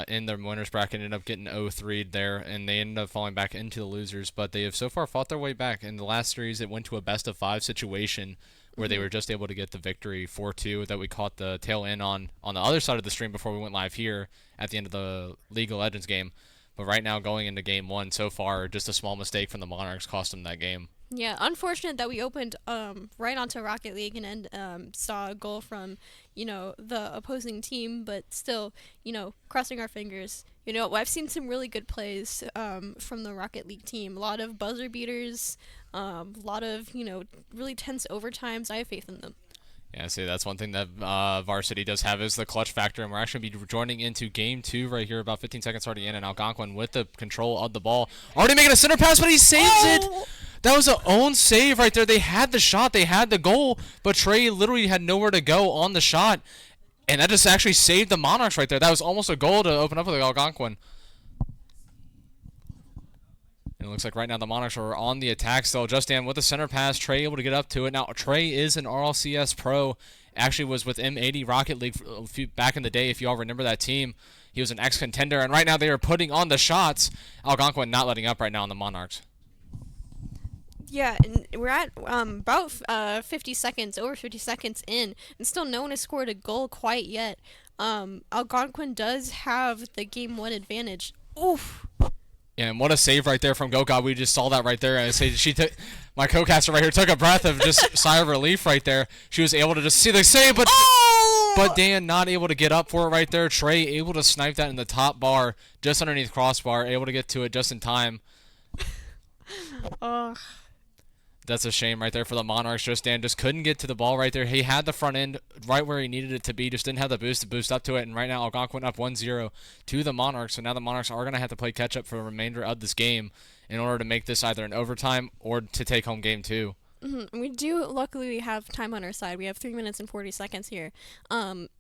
in their winners bracket, ended up getting 0-3'd there, and they ended up falling back into the losers. But they have so far fought their way back. In the last series, it went to a best-of-5 situation where they were just able to get the victory 4-2 that we caught the tail end on the other side of the stream before we went live here at the end of the League of Legends game. But right now, going into Game 1 so far, just a small mistake from the Monarchs cost them that game. Yeah, unfortunate that we opened right onto Rocket League and saw a goal from, the opposing team, but still, crossing our fingers. I've seen some really good plays from the Rocket League team. A lot of buzzer beaters, a lot of, really tense overtimes. I have faith in them. Yeah, see, that's one thing that Varsity does have is the clutch factor, and we're actually going to be joining into Game 2 right here, about 15 seconds already in, and Algonquin with the control of the ball. Already making a center pass, but he saves it! That was an own save right there. They had the shot, they had the goal, but Trey literally had nowhere to go on the shot, and that just actually saved the Monarchs right there. That was almost a goal to open up with Algonquin. And it looks like right now the Monarchs are on the attack still. Justin with the center pass, Trey able to get up to it. Now, Trey is an RLCS pro. Actually was with M80 Rocket League back in the day, if you all remember that team. He was an ex-contender, and right now they are putting on the shots. Algonquin not letting up right now on the Monarchs. Yeah, and we're at about 50 seconds, over 50 seconds in, and still no one has scored a goal quite yet. Algonquin does have the Game 1 advantage. Oof. Yeah, and what a save right there from GoGod. We just saw that right there. And she took, my co-caster right here took a breath of just sigh of relief right there. She was able to just see the save, but Dan not able to get up for it right there. Trey able to snipe that in the top bar, just underneath crossbar, able to get to it just in time. That's a shame right there for the Monarchs. Dan just couldn't get to the ball right there. He had the front end right where he needed it to be, just didn't have the boost to boost up to it. And right now, Algonquin up 1-0 to the Monarchs. So now the Monarchs are going to have to play catch up for the remainder of this game in order to make this either an overtime or to take home Game 2. We do luckily have time on our side. We have 3 minutes and 40 seconds here.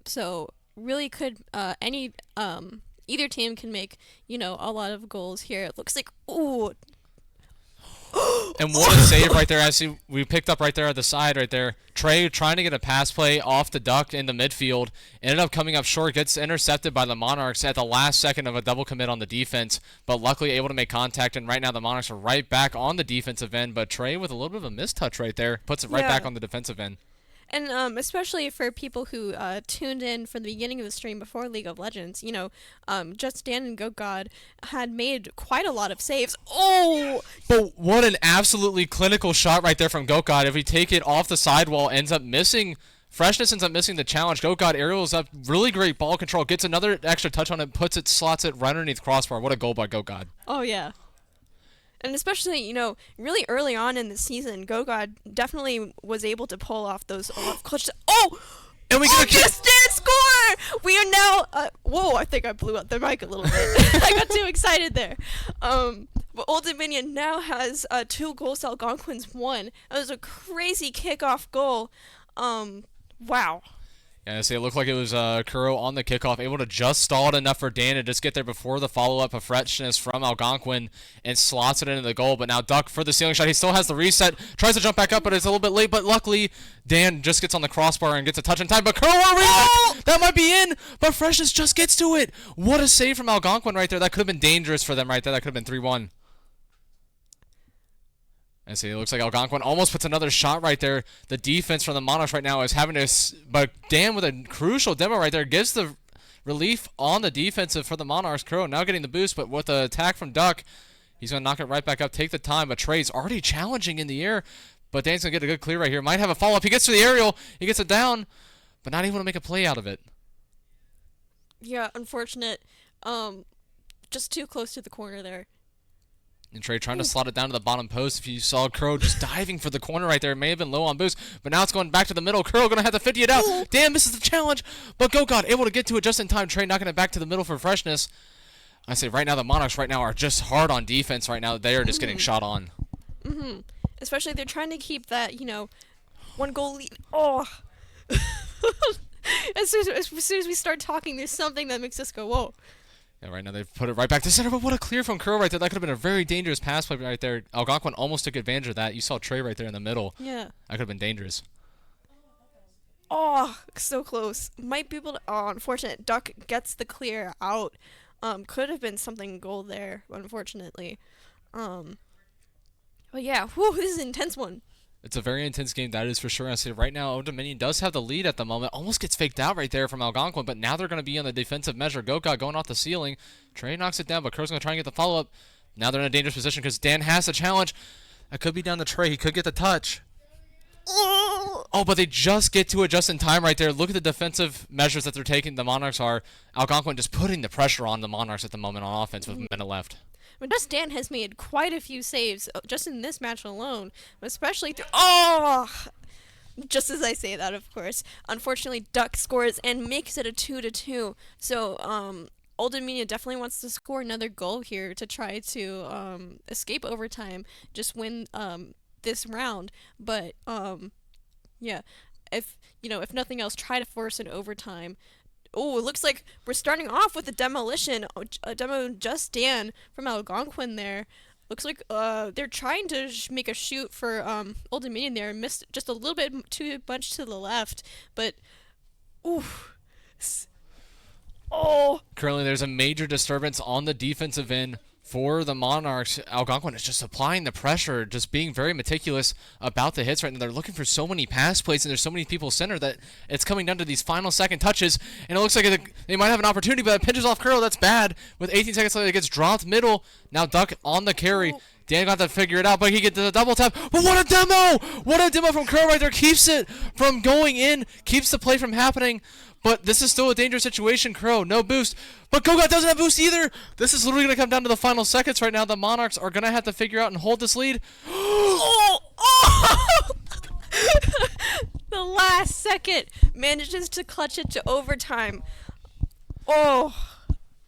So really could either team can make a lot of goals here. It looks like and what a save right there. As we picked up right there at the side right there. Trey trying to get a pass play off the duck in the midfield. Ended up coming up short. Gets intercepted by the Monarchs at the last second of a double commit on the defense. But luckily able to make contact. And right now the Monarchs are right back on the defensive end. But Trey with a little bit of a mistouch right there. Puts it right back on the defensive end. And especially for people who tuned in from the beginning of the stream before League of Legends, Just Dan and GoGod had made quite a lot of saves. Oh! But what an absolutely clinical shot right there from GoGod. If we take it off the sidewall, ends up missing. Freshness ends up missing the challenge. GoGod aerials up. Really great ball control. Gets another extra touch on it. Puts it, slots it right underneath crossbar. What a goal by GoGod. Oh, yeah. And especially, really early on in the season, GoGod definitely was able to pull off those clutch. And we just did score! We are now. Whoa! I think I blew up the mic a little bit. I got too excited there. But Old Dominion now has 2 goals. Algonquin's 1. That was a crazy kickoff goal. Wow. And it looked like it was Kuro on the kickoff, able to just stall it enough for Dan to just get there before the follow-up of freshness from Algonquin and slots it into the goal. But now Duck for the ceiling shot. He still has the reset, tries to jump back up, but it's a little bit late. But luckily, Dan just gets on the crossbar and gets a touch in time. But Kuro on a reset! That might be in, but freshness just gets to it. What a save from Algonquin right there. That could have been dangerous for them right there. That could have been 3-1. And see, it looks like Algonquin almost puts another shot right there. The defense from the Monarchs right now is having to... But Dan with a crucial demo right there gives the relief on the defensive for the Monarchs. Kuro now getting the boost, but with the attack from Duck, he's going to knock it right back up, take the time. But Trey's already challenging in the air. But Dan's going to get a good clear right here. Might have a follow-up. He gets to the aerial. He gets it down, but not able to make a play out of it. Yeah, unfortunate. Just too close to the corner there. And Trey trying to slot it down to the bottom post. If you saw Kuro just diving for the corner right there, it may have been low on boost, but now it's going back to the middle. Kuro going to have to 50 it out. Dan misses the challenge, but Go God able to get to it just in time. Trey knocking it back to the middle for freshness. I say right now the Monarchs right now are just hard on defense right now. They are just getting shot on. Especially they're trying to keep that, one goal lead. Oh. as soon as we start talking, there's something that makes us go, whoa. Yeah, right now they've put it right back to center, but what a clear from Kuro right there. That could have been a very dangerous pass play right there. Algonquin almost took advantage of that. You saw Trey right there in the middle. Yeah. That could have been dangerous. Oh, so close. Might be able to... Oh, unfortunate. Duck gets the clear out. Could have been something goal there, unfortunately. But yeah, whew, this is an intense one. It's a very intense game, that is for sure. I say right now, Old Dominion does have the lead at the moment. Almost gets faked out right there from Algonquin, but now they're going to be on the defensive measure. Goka going off the ceiling. Trey knocks it down, but Kuro's going to try and get the follow-up. Now they're in a dangerous position because Dan has the challenge. That could be down to Trey. He could get the touch. Oh, but they just get to it just in time right there. Look at the defensive measures that they're taking. The Monarchs are. Algonquin just putting the pressure on the Monarchs at the moment on offense with a minute left. But just Dan has made quite a few saves just in this match alone, especially through... Oh! Just as I say that, of course. Unfortunately, Duck scores and makes it a 2-2. So, Old Dominion definitely wants to score another goal here to try to escape overtime, just win this round. But, yeah, if nothing else, try to force an overtime. Oh, it looks like we're starting off with a demolition. A demo just Dan from Algonquin there. Looks like they're trying to make a shoot for Old Dominion there. Missed just a little bit too much to the left. But, ooh. Oh. Currently, there's a major disturbance on the defensive end for the Monarchs. Algonquin is just applying the pressure, just being very meticulous about the hits right now. They're looking for so many pass plays, and there's so many people center that it's coming down to these final second touches, and it looks like they might have an opportunity, but it pinches off Curl. That's bad. With 18 seconds left, it gets dropped middle. Now Duck on the carry. Dan got to figure it out, but he gets the double tap. But what a demo! What a demo from Curl right there. Keeps it from going in, keeps the play from happening. But this is still a dangerous situation. Crow, no boost. But Gogat doesn't have boost either. This is literally going to come down to the final seconds right now. The Monarchs are going to have to figure out and hold this lead. The last second manages to clutch it to overtime. Oh.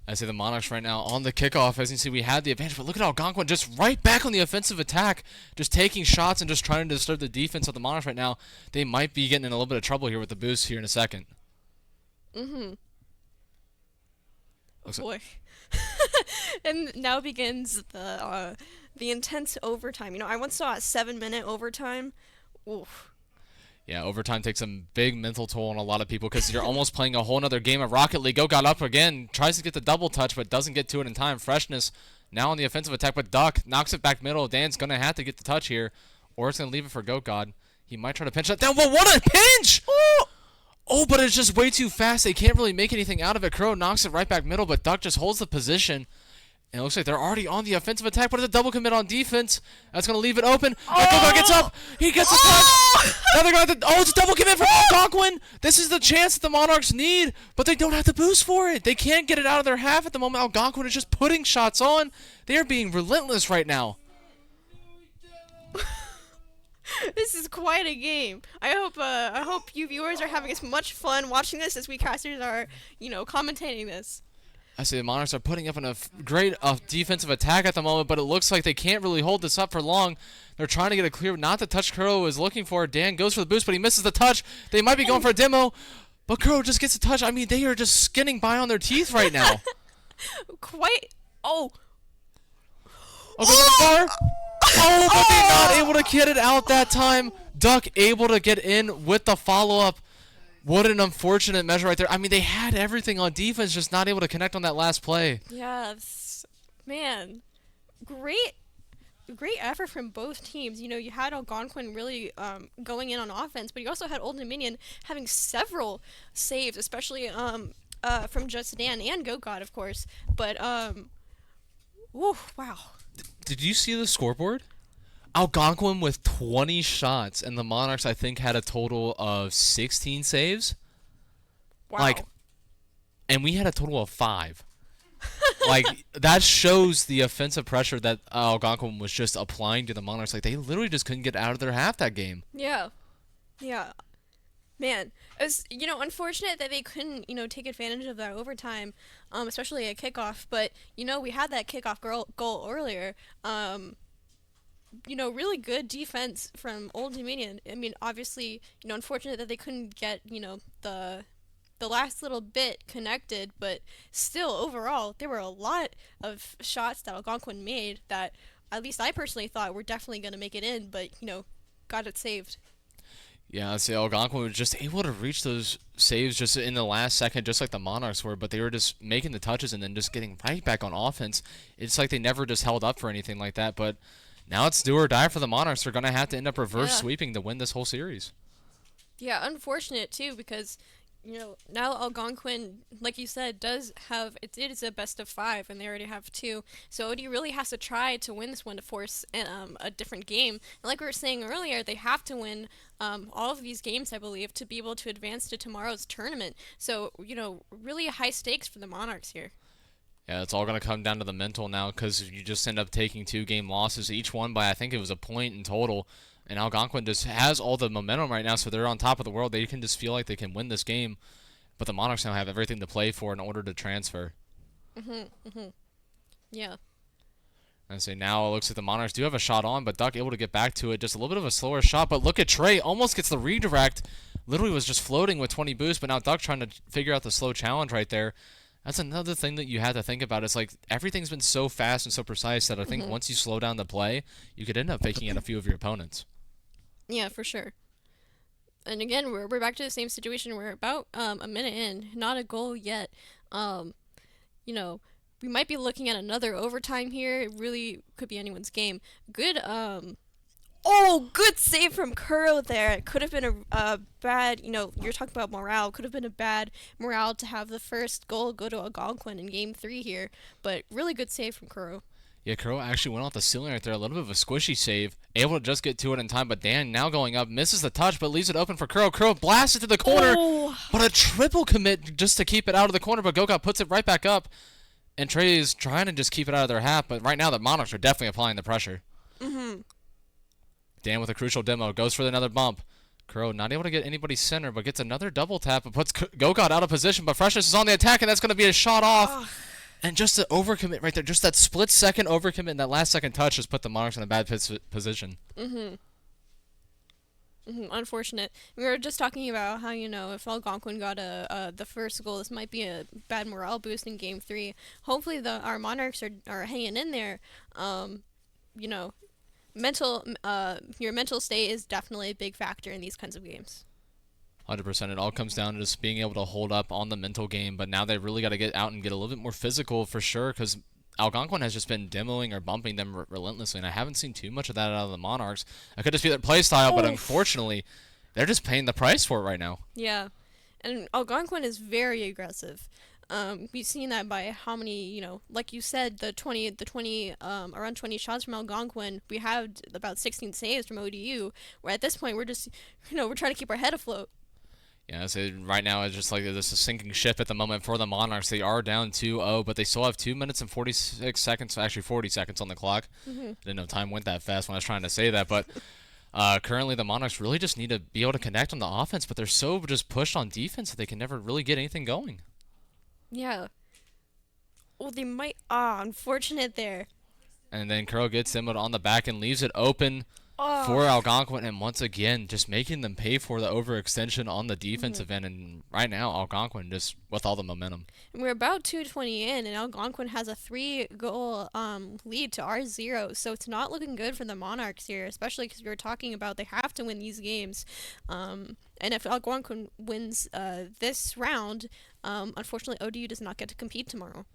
I say the Monarchs right now on the kickoff. As you can see, we had the advantage. But look at Algonquin just right back on the offensive attack. Just taking shots and just trying to disturb the defense of the Monarchs right now. They might be getting in a little bit of trouble here with the boost here in a second. Boy. And now begins the intense overtime. I once saw a 7-minute overtime. Oof. Yeah, overtime takes a big mental toll on a lot of people because you're almost playing a whole nother game of Rocket League. Go got up again, tries to get the double touch, but doesn't get to it in time. Freshness now on the offensive attack, but Duck knocks it back middle. Dan's going to have to get the touch here, or it's going to leave it for Goat God. He might try to pinch that down, but what a pinch! Oh, but it's just way too fast. They can't really make anything out of it. Crow knocks it right back middle, but Duck just holds the position. And it looks like they're already on the offensive attack, but it's a double commit on defense. That's going to leave it open. Goat gets up. He gets a touch. Now they're going to have to... Oh, it's a double commit from Algonquin. This is the chance that the Monarchs need, but they don't have to boost for it. They can't get it out of their half at the moment. Algonquin is just putting shots on. They are being relentless right now. This is quite a game. I hope you viewers are having as much fun watching this as we casters are, commentating this. I see the Monarchs are putting up a great defensive attack at the moment, but it looks like they can't really hold this up for long. They're trying to get a clear, not the touch Kuro is looking for. Dan goes for the boost, but he misses the touch. They might be going for a demo, But Kuro just gets a touch. I mean, they are just skinning by on their teeth right now. Quite. Oh. Oh, goes the bar. Oh, but they're not able to get it out that time. Duck able to get in with the follow-up. What an unfortunate measure right there. I mean, they had everything on defense, just not able to connect on that last play. Yes. Man. Great effort from both teams. You know, you had Algonquin really going in on offense, but you also had Old Dominion having several saves, especially from Just Dan and Go God, of course. But woo, wow. Did you see the scoreboard? Algonquin with 20 shots, and the Monarchs, I think, had a total of 16 saves. Wow. And we had a total of 5. That shows the offensive pressure that Algonquin was just applying to the Monarchs. Like, they literally just couldn't get out of their half that game. Yeah. Man, it was, unfortunate that they couldn't, take advantage of that overtime, especially at kickoff. But, we had that kickoff goal earlier. Really good defense from Old Dominion. I mean, obviously, unfortunate that they couldn't get, the last little bit connected, but still, overall, there were a lot of shots that Algonquin made that at least I personally thought were definitely going to make it in, but, got it saved. Yeah, I'd say Algonquin was just able to reach those saves just in the last second, just like the Monarchs were, but they were just making the touches and then just getting right back on offense. It's like they never just held up for anything like that, but now it's do or die for the Monarchs. They're going to have to end up reverse sweeping to win this whole series. Yeah, unfortunate, too, because now Algonquin, like you said, does have, it is a best of 5, and they already have 2. So OD really has to try to win this one to force a different game. And like we were saying earlier, they have to win all of these games, I believe, to be able to advance to tomorrow's tournament. So, really high stakes for the Monarchs here. Yeah, it's all going to come down to the mental now, because you just end up taking 2-game losses, each one by, I think it was a point in total. And Algonquin just has all the momentum right now, so they're on top of the world. They can just feel like they can win this game. But the Monarchs now have everything to play for in order to transfer. Yeah. And so now it looks like the Monarchs do have a shot on, but Duck able to get back to it. Just a little bit of a slower shot, but look at Trey. Almost gets the redirect. Literally was just floating with 20 boosts, but now Duck trying to figure out the slow challenge right there. That's another thing that you have to think about. It's like everything's been so fast and so precise that I think once you slow down the play, you could end up faking at a few of your opponents. Yeah, for sure. And again, we're back to the same situation. We're about a minute in, not a goal yet. We might be looking at another overtime here. It really could be anyone's game. Good, good save from Kuro there. It could have been a bad, you're talking about morale. Could have been a bad morale to have the first goal go to Algonquin in Game 3 here. But really good save from Kuro. Yeah, Kuro actually went off the ceiling right there. A little bit of a squishy save. Able to just get to it in time, but Dan now going up. Misses the touch, but leaves it open for Kuro. Kuro blasts it to the corner. Oh. But a triple commit just to keep it out of the corner, but Goka puts it right back up. And Trey is trying to just keep it out of their half, but right now the Monarchs are definitely applying the pressure. Dan with a crucial demo. Goes for another bump. Kuro not able to get anybody center, but gets another double tap and puts Goka out of position, but Freshness is on the attack, and that's going to be a shot off. And just the overcommit right there, just that split-second overcommit and that last-second touch just put the Monarchs in a bad position. Unfortunate. We were just talking about how, if Algonquin got the first goal, this might be a bad morale boost in Game 3. Hopefully our Monarchs are hanging in there. Your mental state is definitely a big factor in these kinds of games. 100%. It all comes down to just being able to hold up on the mental game, but now they've really got to get out and get a little bit more physical for sure, because Algonquin has just been demoing or bumping them relentlessly, and I haven't seen too much of that out of the Monarchs. It could just be their play style, but unfortunately, they're just paying the price for it right now. Yeah, and Algonquin is very aggressive. We've seen that by how many, like you said, around 20 shots from Algonquin. We have about 16 saves from ODU, where at this point we're just, we're trying to keep our head afloat. Yeah, so right now it's just like this is a sinking ship at the moment for the Monarchs. They are down 2-0, but they still have 2 minutes and 46 seconds, actually 40 seconds on the clock. I didn't know time went that fast when I was trying to say that, but currently the Monarchs really just need to be able to connect on the offense, but they're so just pushed on defense that they can never really get anything going. Yeah. Well, they might. Unfortunate there. And then Kuro gets him on the back and leaves it open. for Oh. Algonquin, and once again, just making them pay for the overextension on the defensive end. And right now, Algonquin just with all the momentum. And we're about 2:20 in, and Algonquin has a 3-goal lead to our 0. So it's not looking good for the Monarchs here, especially because we were talking about they have to win these games. And if Algonquin wins this round, unfortunately, ODU does not get to compete tomorrow.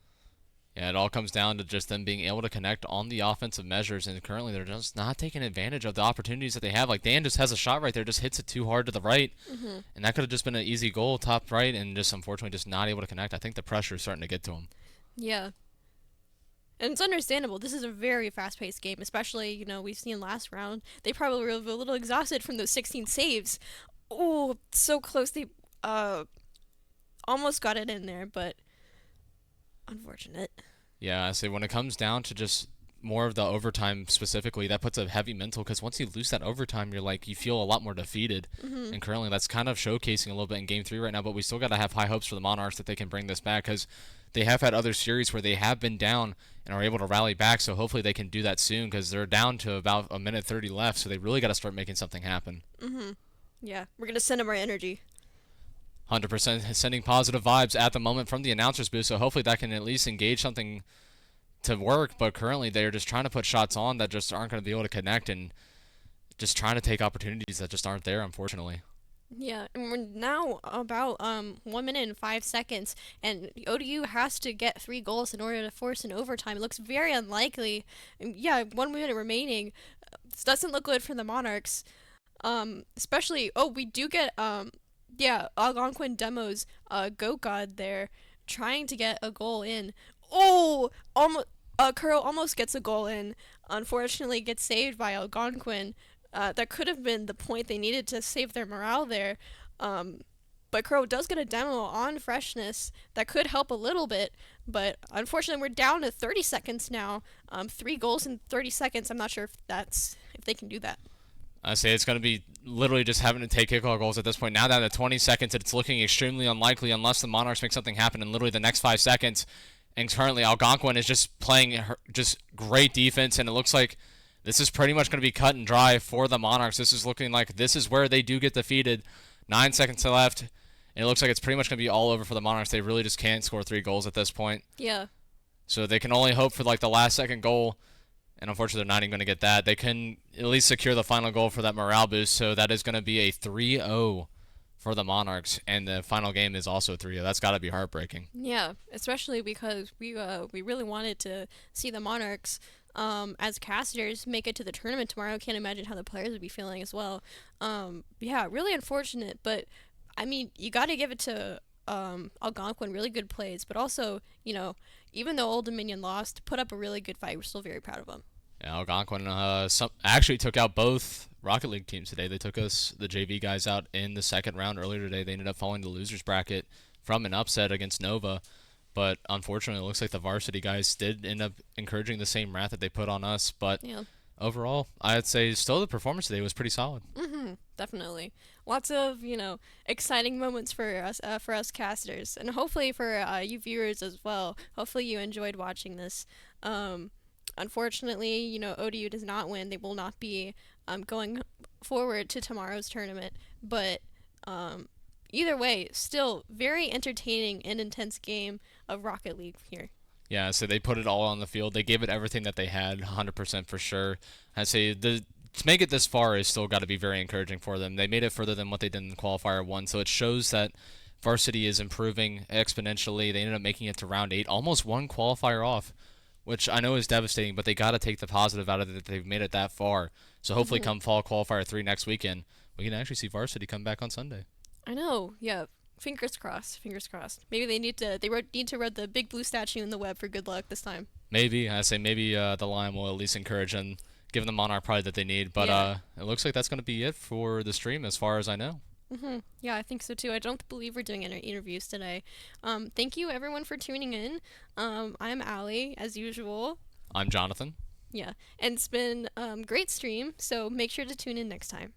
Yeah, it all comes down to just them being able to connect on the offensive measures, and currently they're just not taking advantage of the opportunities that they have. Like Dan just has a shot right there, just hits it too hard to the right, and that could have just been an easy goal, top right, and just unfortunately just not able to connect. I think the pressure is starting to get to him. Yeah. And it's understandable. This is a very fast-paced game, especially, we've seen last round. They probably were a little exhausted from those 16 saves. Oh, so close. They almost got it in there, but unfortunate. Yeah, I say when it comes down to just more of the overtime specifically, that puts a heavy mental, because once you lose that overtime, you feel a lot more defeated. And currently that's kind of showcasing a little bit in Game 3 right now, but we still got to have high hopes for the Monarchs that they can bring this back, because they have had other series where they have been down and are able to rally back, so hopefully they can do that soon, because they're down to about a minute 30 left, so they really got to start making something happen. Yeah, we're going to send them our energy. 100% sending positive vibes at the moment from the announcers booth, so hopefully that can at least engage something to work, but currently they're just trying to put shots on that just aren't going to be able to connect, and just trying to take opportunities that just aren't there, unfortunately. Yeah, and we're now about 1 minute and 5 seconds, and ODU has to get 3 goals in order to force an overtime. It looks very unlikely. And yeah, 1 minute remaining. This doesn't look good for the Monarchs. Especially, we do get Algonquin Demos Goat God there trying to get a goal in. Oh, almost Curl almost gets a goal in. Unfortunately, gets saved by Algonquin. That could have been the point they needed to save their morale there. But Crow does get a demo on freshness that could help a little bit. But unfortunately, we're down to 30 seconds now. 3 goals in 30 seconds. I'm not sure if they can do that. I say it's going to be literally just having to take kickoff goals at this point. Now down to 20 seconds, it's looking extremely unlikely unless the Monarchs make something happen in literally the next 5 seconds. And currently, Algonquin is just playing just great defense, and it looks like this is pretty much going to be cut and dry for the Monarchs. This is looking like this is where they do get defeated. 9 seconds left, and it looks like it's pretty much going to be all over for the Monarchs. They really just can't score 3 goals at this point. Yeah. So they can only hope for the last second goal, and unfortunately they're not even going to get that. They can at least secure the final goal for that morale boost, so that is going to be a 3-0 for the Monarchs, and the final game is also 3-0. That's got to be heartbreaking. Yeah, especially because we really wanted to see the Monarchs as casters make it to the tournament tomorrow. Can't imagine how the players would be feeling as well. Yeah, really unfortunate, but I mean, you got to give it to Algonquin, really good plays, but also, even though Old Dominion lost, put up a really good fight. We're still very proud of them. Yeah, Algonquin actually took out both Rocket League teams today. They took the JV guys out in the second round earlier today. They ended up falling the losers bracket from an upset against Nova. But unfortunately, it looks like the varsity guys did end up encouraging the same wrath that they put on us. But Yeah. overall, I'd say still the performance today was pretty solid. Definitely. Lots of, exciting moments for us casters, and hopefully for you viewers as well. Hopefully you enjoyed watching this. Unfortunately, ODU does not win. They will not be going forward to tomorrow's tournament. But either way, still very entertaining and intense game of Rocket League here. Yeah, so they put it all on the field. They gave it everything that they had, 100% for sure. I'd say to make it this far is still got to be very encouraging for them. They made it further than what they did in qualifier 1, so it shows that varsity is improving exponentially. They ended up making it to round 8, almost one qualifier off, which I know is devastating, but they got to take the positive out of it that they've made it that far. So hopefully come fall qualifier 3 next weekend, we can actually see varsity come back on Sunday. I know, yeah. Fingers crossed. Maybe they need to rub the big blue statue in the web for good luck this time. Maybe. I say maybe the line will at least encourage and give them the Monarch pride that they need. But Yeah. It looks like that's going to be it for the stream as far as I know. Yeah, I think so too. I don't believe we're doing any interviews today. Thank you everyone for tuning in. I'm Allie, as usual. I'm Jonathan. Yeah, and it's been great stream, so make sure to tune in next time.